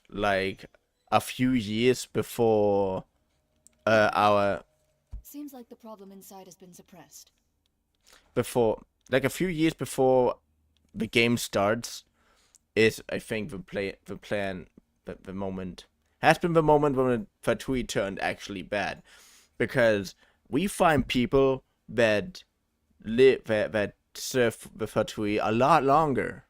like a few years before our Seems like the problem inside has been suppressed. before like a few years before the game starts is I think the moment has been the moment when Fatui turned actually bad, because we find people that live that serve the Fatui a lot longer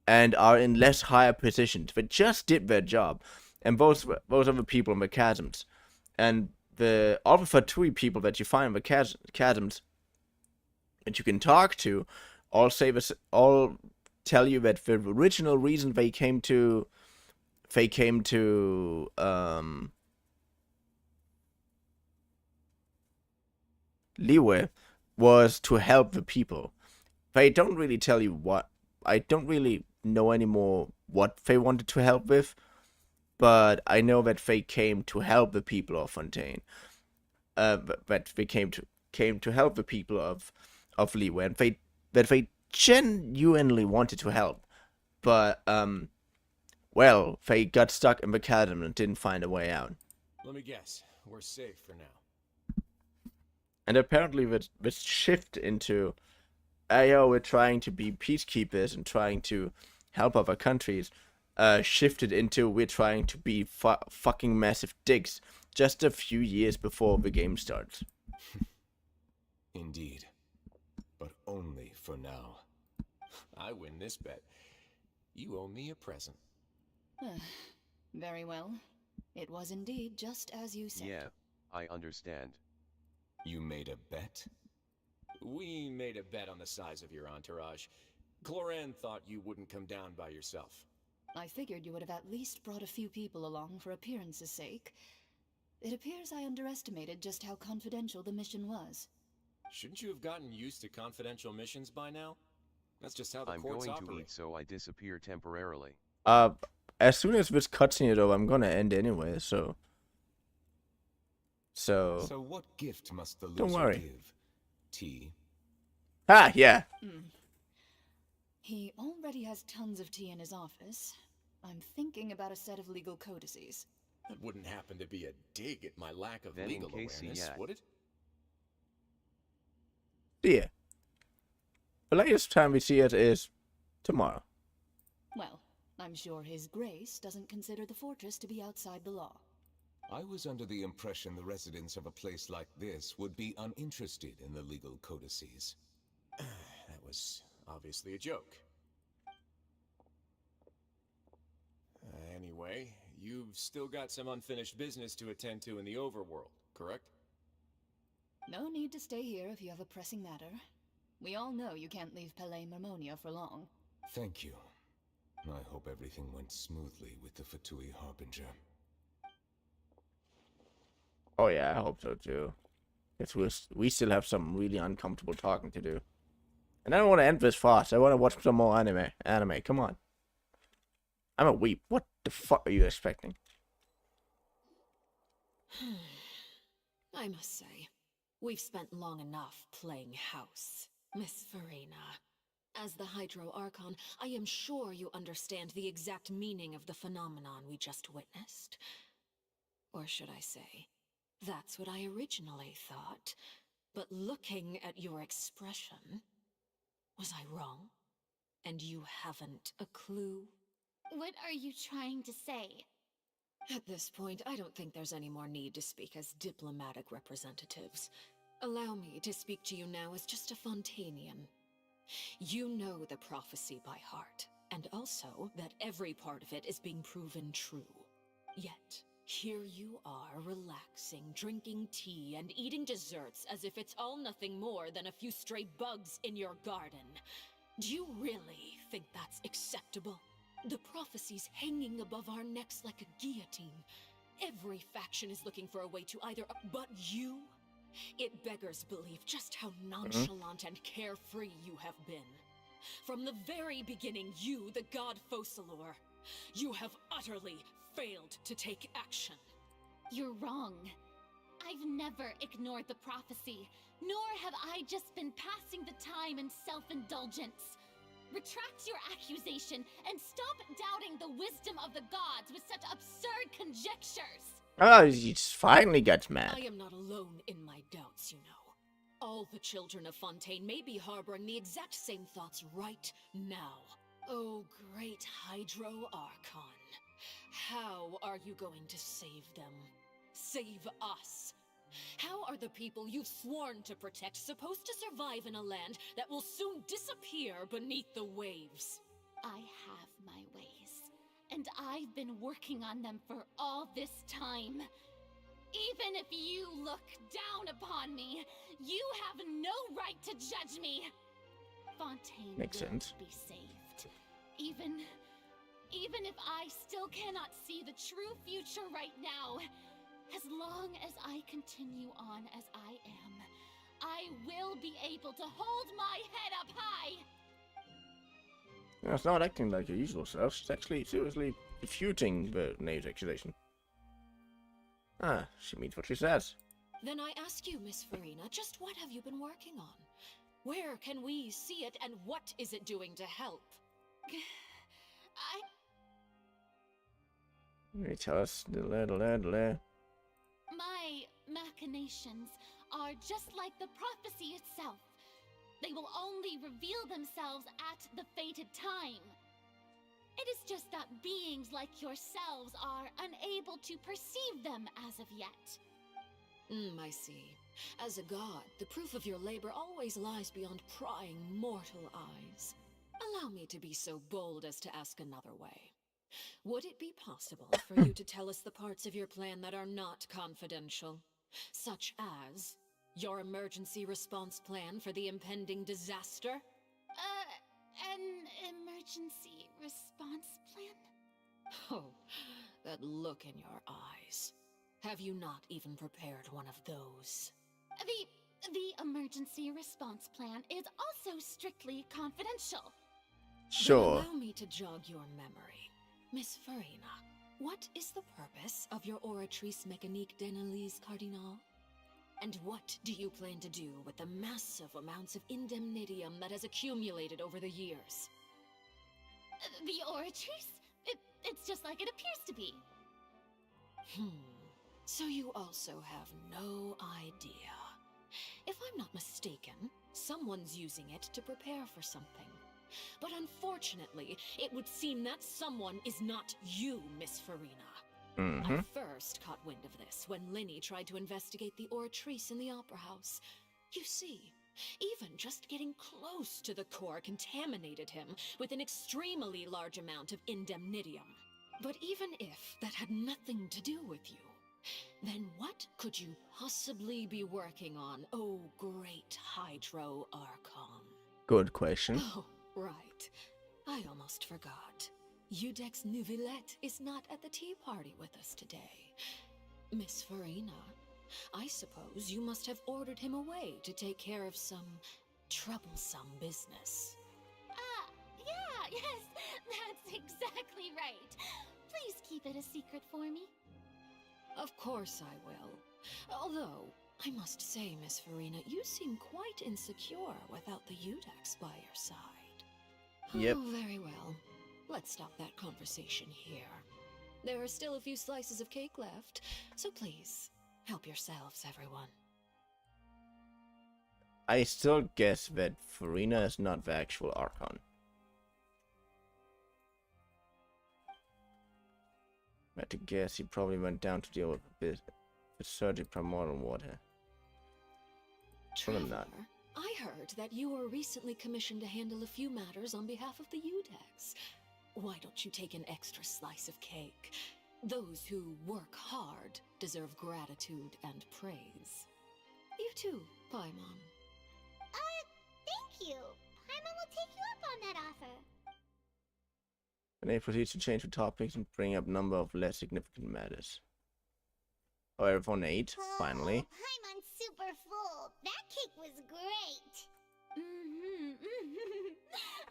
and are in less higher positions that just did their job, and those are the people in the chasms, and all the Fatui people that you find in the chasms that you can talk to all tell you that the original reason they came to Liyue was to help the people. They don't really tell you what. I don't really know anymore what they wanted to help with, but I know that they came to help the people of Fontaine. That they came to help the people of Liyue, and they genuinely wanted to help, but well, they got stuck in the chasm and didn't find a way out. Let me guess. We're safe for now. And apparently this shift into, we're trying to be peacekeepers and trying to help other countries, shifted into we're trying to be fucking massive dicks just a few years before the game starts. Indeed. But only for now. I win this bet. You owe me a present. Very well. It was indeed just as you said. Yeah, I understand. You made a bet? We made a bet on the size of your entourage. Cloran thought you wouldn't come down by yourself. I figured you would have at least brought a few people along for appearance's sake. It appears I underestimated just how confidential the mission was. Shouldn't you have gotten used to confidential missions by now? That's just how the I'm courts going operate. to eat, so I disappear temporarily. As soon as this cutscene is over, I'm gonna end anyway, so what gift must the don't loser worry. give? Tea? Ah, yeah. He already has tons of tea in his office. I'm thinking about a set of legal codices. That wouldn't happen to be a dig at my lack of Then legal in case awareness, would it? Yeah. The latest time we see it is tomorrow. Well, I'm sure His Grace doesn't consider the fortress to be outside the law. I was under the impression the residents of a place like this would be uninterested in the legal codices. That was obviously a joke. Anyway, you've still got some unfinished business to attend to in the overworld, correct? No need to stay here if you have a pressing matter. We all know you can't leave Palais Mermonia for long. Thank you. I hope everything went smoothly with the Fatui Harbinger. Oh yeah, I hope so too. Because we still have some really uncomfortable talking to do. And I don't want to end this fast. I want to watch some more anime. Come on. I'm a weep. What the fuck are you expecting? I must say, we've spent long enough playing house, Miss Farina. As the Hydro Archon, I am sure you understand the exact meaning of the phenomenon we just witnessed. Or should I say, that's what I originally thought. But looking at your expression, was I wrong? And you haven't a clue? What are you trying to say? At this point, I don't think there's any more need to speak as diplomatic representatives. Allow me to speak to you now as just a Fontanian. You know the prophecy by heart, and also that every part of it is being proven true. Yet, here you are relaxing, drinking tea, and eating desserts as if it's all nothing more than a few stray bugs in your garden. Do you really think that's acceptable? The prophecy's hanging above our necks like a guillotine. Every faction is looking for a way to either... But you? It beggars belief just how nonchalant and carefree you have been. From the very beginning, you, the god Focalor, you have utterly failed to take action. You're wrong. I've never ignored the prophecy, nor have I just been passing the time in self-indulgence. Retract your accusation and stop doubting the wisdom of the gods with such absurd conjectures. Oh, he finally gets mad. I am not alone in my doubts, you know. All the children of Fontaine may be harboring the exact same thoughts right now. Oh, great Hydro Archon. How are you going to save them? Save us? How are the people you've sworn to protect supposed to survive in a land that will soon disappear beneath the waves? I have my ways, and I've been working on them for all this time. Even if you look down upon me, you have no right to judge me. Fontaine Makes will sense. be saved. Even if I still cannot see the true future right now, as long as I continue on as I am, I will be able to hold my head up high. No, it's not acting like her usual self. She's actually seriously refuting the name's accusation. Ah, she means what she says. Then I ask you, Miss Farina, just what have you been working on? Where can we see it, and what is it doing to help? Let me tell us. My machinations are just like the prophecy itself. They will only reveal themselves at the fated time. It is just that beings like yourselves are unable to perceive them as of yet. I see. As a god, the proof of your labor always lies beyond prying mortal eyes. Allow me to be so bold as to ask another way. Would it be possible for you to tell us the parts of your plan that are not confidential? Such as your emergency response plan for the impending disaster? An emergency response plan? Oh, that look in your eyes. Have you not even prepared one of those? The emergency response plan is also strictly confidential. Sure. Then allow me to jog your memory. Miss Farina, what is the purpose of your Oratrice Mécanique d'Analyse Cardinal? And what do you plan to do with the massive amounts of indemnitium that has accumulated over the years? The oratrice? It's just like it appears to be. So you also have no idea. If I'm not mistaken, someone's using it to prepare for something. But unfortunately, it would seem that someone is not you, Miss Farina. I first caught wind of this when Linny tried to investigate the oratrice in the Opera House. You see, even just getting close to the core contaminated him with an extremely large amount of indemnitium. But even if that had nothing to do with you, then what could you possibly be working on, oh great Hydro Archon? Good question. Oh, right. I almost forgot. Udex Nouvillette is not at the tea party with us today. Miss Farina, I suppose you must have ordered him away to take care of some troublesome business. Yeah, yes, that's exactly right. Please keep it a secret for me. Of course I will. Although, I must say, Miss Farina, you seem quite insecure without the Udex by your side. Yep. Oh, very well. Let's stop that conversation here. There are still a few slices of cake left, so please, help yourselves, everyone. I still guess that Farina is not the actual Archon. I had to guess he probably went down to deal with surgic primordial water. Probably not. Traveler, I heard that you were recently commissioned to handle a few matters on behalf of the Udex. Why don't you take an extra slice of cake? Those who work hard deserve gratitude and praise. You too, Paimon. Thank you. Paimon will take you up on that offer. And they proceed to change the topics and bring up a number of less significant matters. Oh, everyone ate, finally. Paimon's super full. That cake was great.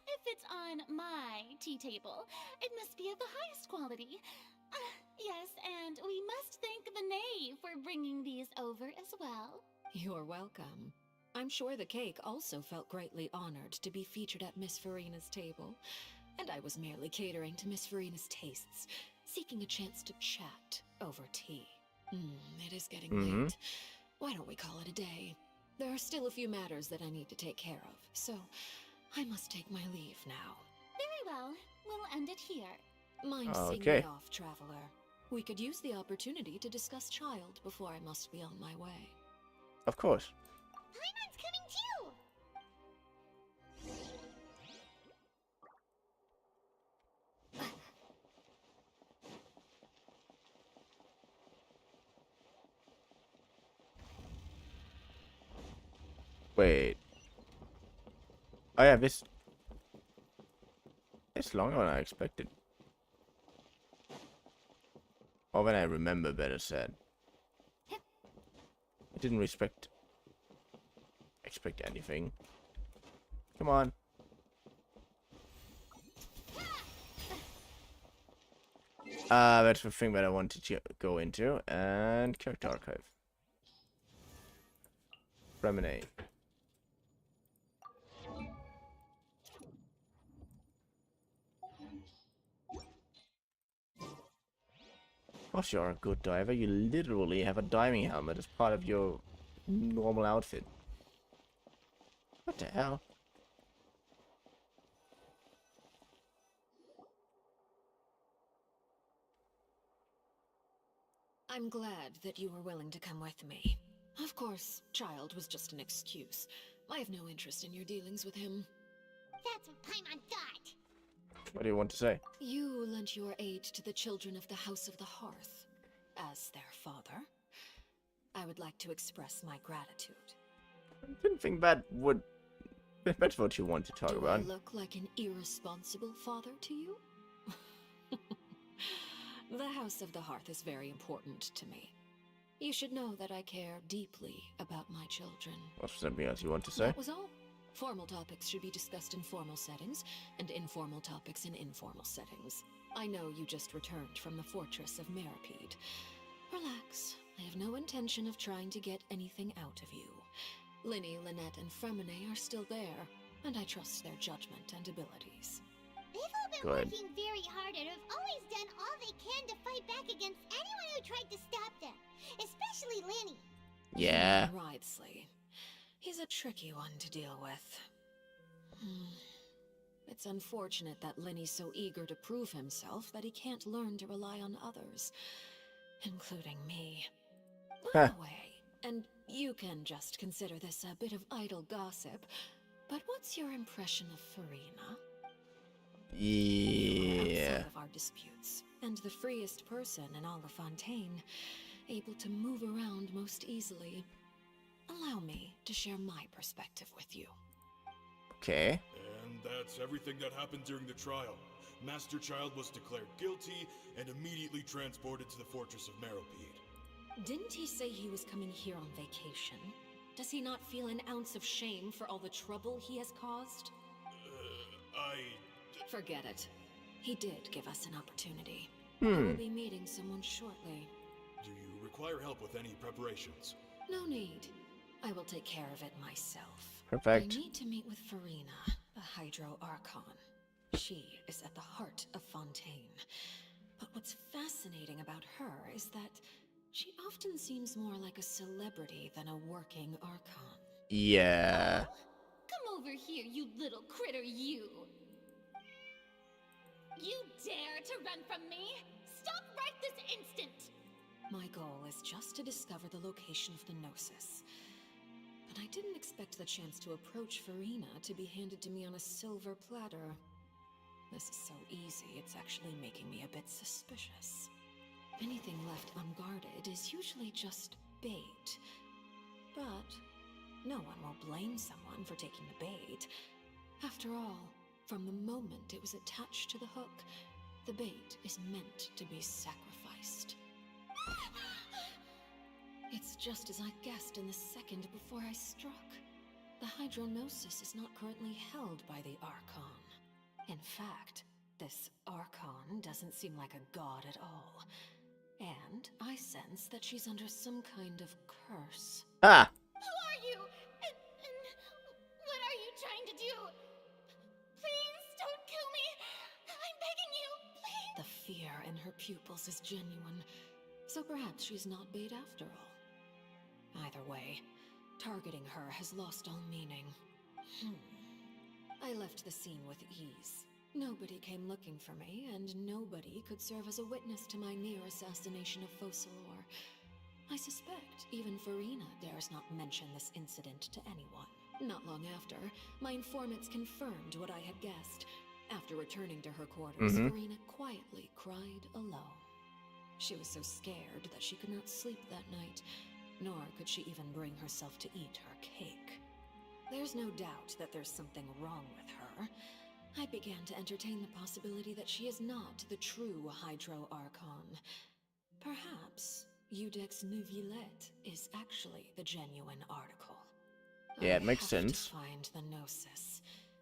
If it's on my tea table, it must be of the highest quality. Yes, and we must thank the knave for bringing these over as well. You're welcome. I'm sure the cake also felt greatly honored to be featured at Miss Farina's table. And I was merely catering to Miss Farina's tastes, seeking a chance to chat over tea. It is getting late. Why don't we call it a day? There are still a few matters that I need to take care of, so I must take my leave now. Very well. We'll end it here. Mind seeing me off, Traveler. We could use the opportunity to discuss Child before I must be on my way. Of course. Paimon's coming too! Wait. Oh yeah, this... It's longer than I expected. Or when I remember better said. I didn't expect anything. Come on. That's the thing that I wanted to go into. And character archive. Promenade. Of course you're a good diver. You literally have a diving helmet as part of your normal outfit. What the hell? I'm glad that you were willing to come with me. Of course, Child was just an excuse. I have no interest in your dealings with him. That's what Paimon thought. What do you want to say? You lent your aid to the children of the House of the Hearth. As their father, I would like to express my gratitude. I didn't think that would... That's what you want to talk about. Do I look like an irresponsible father to you? The House of the Hearth is very important to me. You should know that I care deeply about my children. What's something else you want to say? That was all. Formal topics should be discussed in formal settings, and informal topics in informal settings. I know you just returned from the fortress of Meripede. Relax. I have no intention of trying to get anything out of you. Linny, Lynette, and Fremine are still there, and I trust their judgment and abilities. They've all been Good. working very hard and have always done all they can to fight back against anyone who tried to stop them, especially Lenny. Yeah. Wrightsley. He's a tricky one to deal with. It's unfortunate that Lenny's so eager to prove himself that he can't learn to rely on others, including me. By the way, and you can just consider this a bit of idle gossip, but what's your impression of Farina? Yeah. Outside of our disputes, and the freest person in all of Fontaine, able to move around most easily. Allow me to share my perspective with you. Okay. And that's everything that happened during the trial. Master Child was declared guilty and immediately transported to the Fortress of Meropide. Didn't he say he was coming here on vacation? Does he not feel an ounce of shame for all the trouble he has caused? Forget it. He did give us an opportunity. We'll be meeting someone shortly. Do you require help with any preparations? No need. I will take care of it myself. Perfect. I need to meet with Farina, the Hydro Archon. She is at the heart of Fontaine. But what's fascinating about her is that she often seems more like a celebrity than a working Archon. Yeah. Come over here, you little critter, you! You dare to run from me? Stop right this instant! My goal is just to discover the location of the Gnosis. But I didn't expect the chance to approach Farina to be handed to me on a silver platter. This is so easy, it's actually making me a bit suspicious. Anything left unguarded is usually just bait. But no one will blame someone for taking the bait. After all, from the moment it was attached to the hook, the bait is meant to be sacrificed. It's just as I guessed in the second before I struck. The Hydronosis is not currently held by the Archon. In fact, this Archon doesn't seem like a god at all. And I sense that she's under some kind of curse. Ah! Who are you? And what are you trying to do? Please don't kill me. I'm begging you, please. The fear in her pupils is genuine. So perhaps she's not bait after all. Either way, targeting her has lost all meaning. I left the scene with ease. Nobody came looking for me, and nobody could serve as a witness to my near assassination of Focalor. I suspect even Farina dares not mention this incident to anyone. Not long after, my informants confirmed what I had guessed. After returning to her quarters, Farina quietly cried alone. She was so scared that she could not sleep that night, nor could she even bring herself to eat her cake. There's no doubt that there's something wrong with her. I began to entertain the possibility that she is not the true Hydro Archon. Perhaps Vtuber is actually the genuine article. Yeah, it makes I have sense. to find the Gnosis.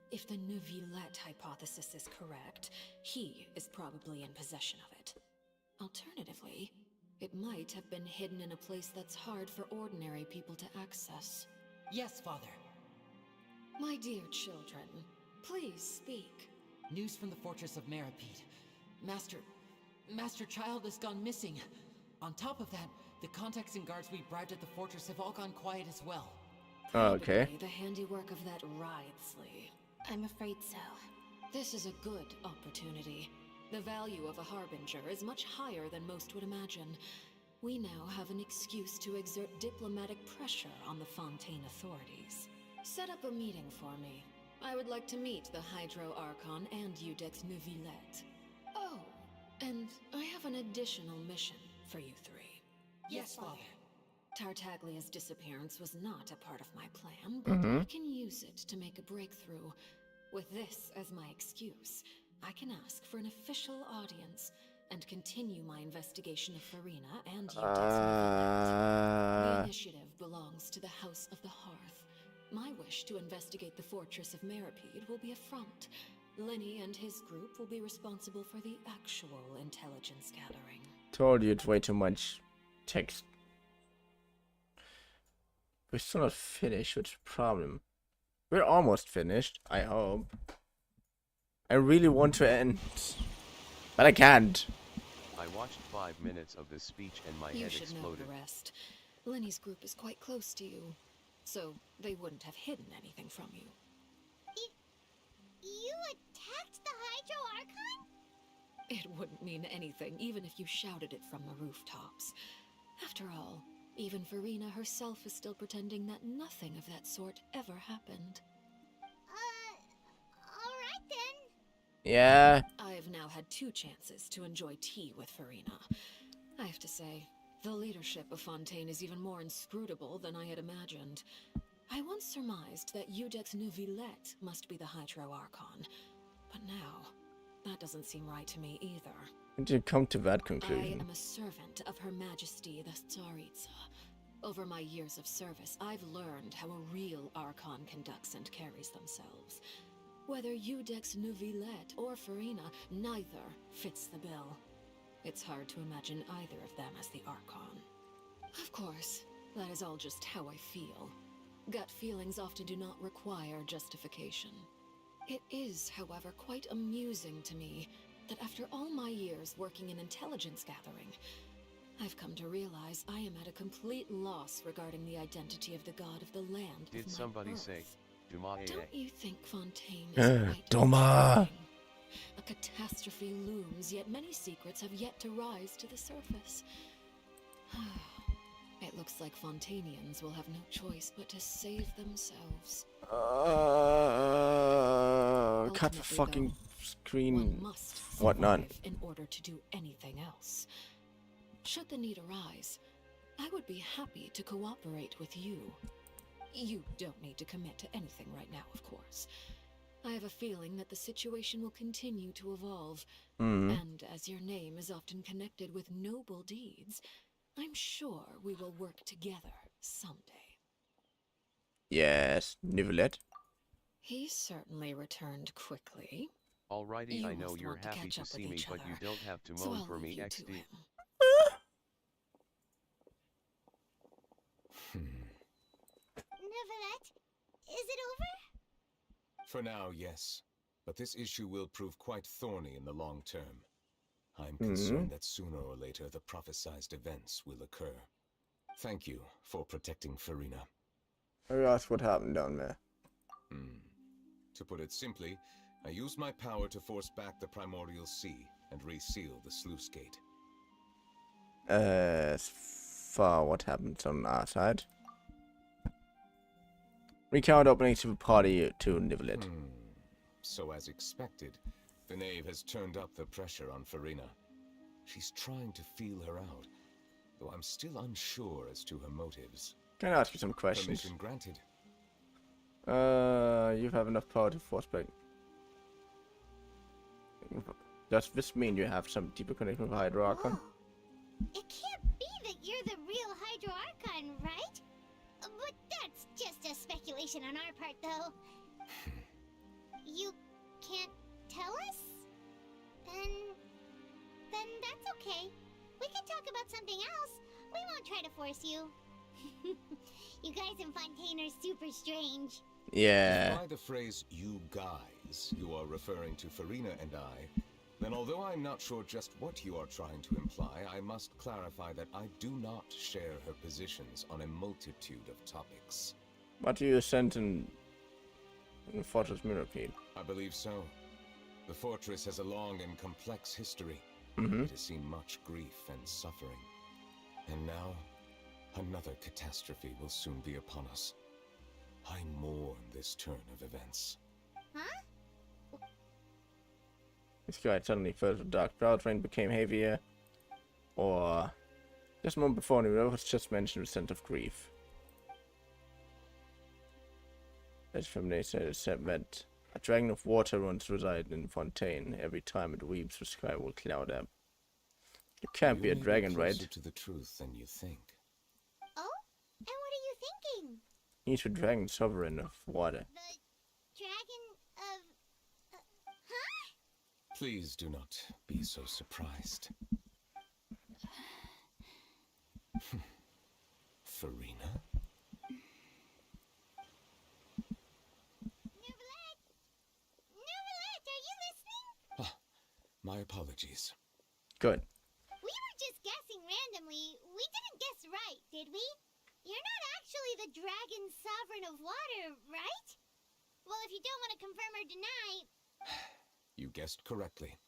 If the Vtuber hypothesis is correct, he is probably in possession of it. Alternatively, it might have been hidden in a place that's hard for ordinary people to access. Yes, Father. My dear children, please speak. News from the Fortress of Meropide. Master Child has gone missing. On top of that, the contacts and guards we bribed at the fortress have all gone quiet as well. Okay. Probably the handiwork of that Wrightsley. I'm afraid so. This is a good opportunity. The value of a harbinger is much higher than most would imagine. We now have an excuse to exert diplomatic pressure on the Fontaine authorities. Set up a meeting for me. I would like to meet the Hydro Archon and Vtuber. Oh, and I have an additional mission for you three. Yes, Father. Tartaglia's disappearance was not a part of my plan, but I can use it to make a breakthrough. With this as my excuse, I can ask for an official audience and continue my investigation of Farina and The initiative belongs to the House of the Hearth. My wish to investigate the Fortress of Meropide will be a front. Lenny and his group will be responsible for the actual intelligence gathering. Told you it's way too much text. We're still not finished, what's the problem? We're almost finished, I hope. I really want to end, but I can't. I watched 5 minutes of this speech and my You head should exploded. know the rest. Lenny's group is quite close to you, so they wouldn't have hidden anything from you. You attacked the Hydro Archon? It wouldn't mean anything, even if you shouted it from the rooftops. After all, even Farina herself is still pretending that nothing of that sort ever happened. Alright then. Yeah. I've now had 2 chances to enjoy tea with Farina. I have to say, the leadership of Fontaine is even more inscrutable than I had imagined. I once surmised that Vtuber must be the Hydro Archon, but now, that doesn't seem right to me either. I did come to that I conclusion. am a servant of Her Majesty the Tsaritsa. Over my years of service, I've learned how a real Archon conducts and carries themselves. Whether Vtuber or Farina, neither fits the bill. It's hard to imagine either of them as the Archon. Of course, that is all just how I feel. Gut feelings often do not require justification. It is, however, quite amusing to me that after all my years working in intelligence gathering, I've come to realize I am at a complete loss regarding the identity of the god of the land. Did somebody say, Duma? Don't you think Fontaine is quite Duma. A catastrophe looms, yet many secrets have yet to rise to the surface. It looks like Fontainians will have no choice but to save themselves. Cut the fucking One screen. must Whatnot. survive in order to do anything else. Should the need arise, I would be happy to cooperate with you. You don't need to commit to anything right now, of course. I have a feeling that the situation will continue to evolve, and as your name is often connected with noble deeds, I'm sure we will work together someday. Yes, Nivelet. He certainly returned quickly. Alrighty, You I know must you're want to happy catch to up see with me, each but you other, don't have to so moan I'll for me, leave you to XD. him. Neverlet, is it over? For now, yes. But this issue will prove quite thorny in the long term. I'm concerned that sooner or later the prophesized events will occur. Thank you for protecting Farina. I asked what happened down there. To put it simply, I used my power to force back the primordial sea and reseal the sluice gate. As far what happened on our side. Recount opening to the party to Nivelet. So as expected, the knave has turned up the pressure on Farina. She's trying to feel her out, though I'm still unsure as to her motives. Can I ask you some questions? Permission granted. You have enough power to force back. Does this mean you have some deeper connection with Hydro Archon? It can't be that you're the real Hydro Archon, right? But that's just a speculation on our part, though. You can't tell us? Then that's okay. We can talk about something else. We won't try to force you. You guys in Fontaine are super strange. Yeah. If by the phrase "you guys" you are referring to Farina and I, then although I'm not sure just what you are trying to imply, I must clarify that I do not share her positions on a multitude of topics. What you sent in Fortress Millipede? I believe so. The fortress has a long and complex history. Mm-hmm. It has seen much grief and suffering. And now, another catastrophe will soon be upon us. I mourn this turn of events. Huh? This guy suddenly filled with dark cloud rain became heavier. Or just a moment before, it was just mentioned the sense of grief. As Feminine said that a dragon of water once resided in Fontaine. Every time it weeps, the sky will cloud up. It can't be a dragon, right? Closer to the truth than you think. Oh? And what are you thinking? He's a dragon sovereign of water. The dragon of... huh? Please do not be so surprised. Farina? Neverlet, are you listening? My apologies. Good. We were just guessing randomly. We didn't guess right, did we? You're not actually the Dragon Sovereign of Water, right? Well, if you don't want to confirm or deny... You guessed correctly.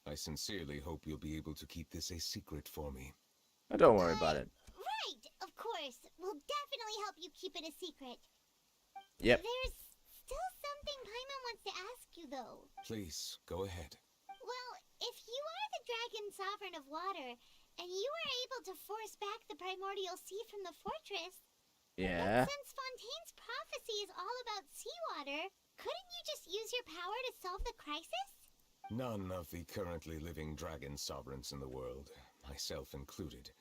I sincerely hope you'll be able to keep this a secret for me. Oh, don't worry about it. Right, of course. We'll definitely help you keep it a secret. Yep. There's still something Paimon wants to ask you, though. Please, go ahead. Well, if you are the Dragon Sovereign of Water, and you were able to force back the primordial sea from the fortress... Yeah. But since Fontaine's prophecy is all about seawater, couldn't you just use your power to solve the crisis? None of the currently living dragon sovereigns in the world, myself included,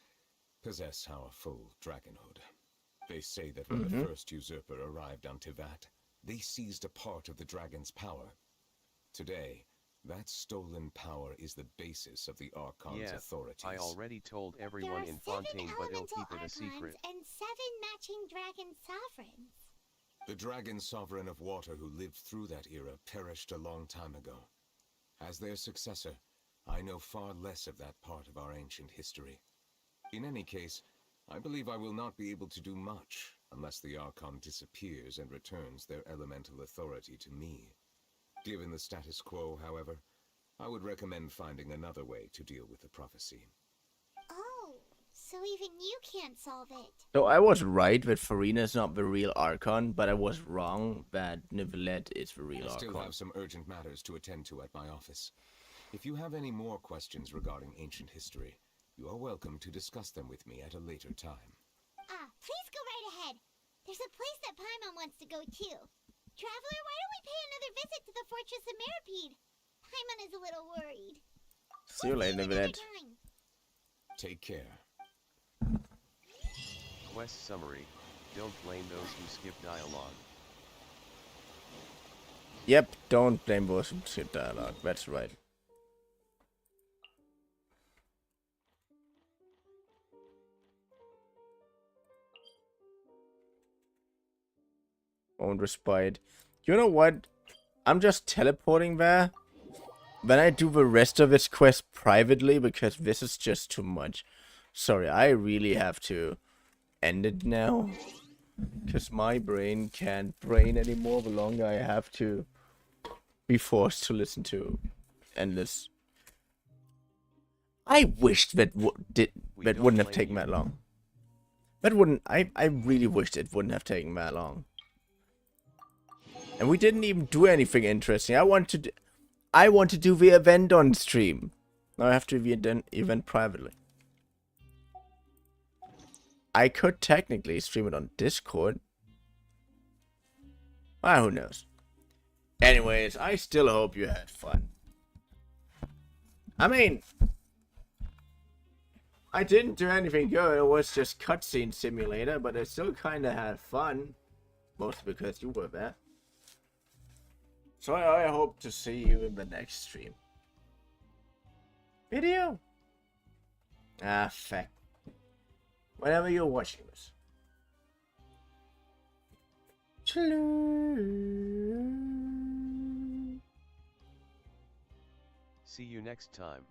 possess our full dragonhood. They say that when the first usurper arrived on Tivat, they seized a part of the dragon's power. Today, that stolen power is the basis of the Archon's authorities. I already told everyone in Fontaine, but they'll keep it a secret. And 7 matching dragon sovereigns. The dragon sovereign of water who lived through that era perished a long time ago. As their successor, I know far less of that part of our ancient history. In any case, I believe I will not be able to do much unless the Archon disappears and returns their elemental authority to me. Given the status quo, however, I would recommend finding another way to deal with the prophecy. Oh, so even you can't solve it. So I was right that Farina is not the real Archon, but I was wrong that Nivelette is the real I still Archon. have some urgent matters to attend to at my office. If you have any more questions regarding ancient history, you are welcome to discuss them with me at a later time. Please go right ahead. There's a place that Paimon wants to go too. Traveler, why don't we pay another visit to the Fortress of Meripede? Paimon is a little worried. See you later, Nivelette. Take care. Quest summary. Don't blame those who skip dialogue. Yep, don't blame those who skip dialogue. That's right. Owned respite. You know what? I'm just teleporting there. Then I do the rest of this quest privately because this is just too much. Sorry, I really have to end it now. Because my brain can't brain anymore the longer I have to be forced to listen to endless. I wished that wouldn't have taken that long. That wouldn't. I really wished it wouldn't have taken that long. And we didn't even do anything interesting. I want to do the event on stream. Now I have to do the event privately. I could technically stream it on Discord. Well, who knows? Anyways, I still hope you had fun. I mean, I didn't do anything good. It was just cutscene simulator, but I still kind of had fun. Mostly because you were there. So I hope to see you in the next stream. Video? Ah, fuck. Whenever you're watching this. See you next time.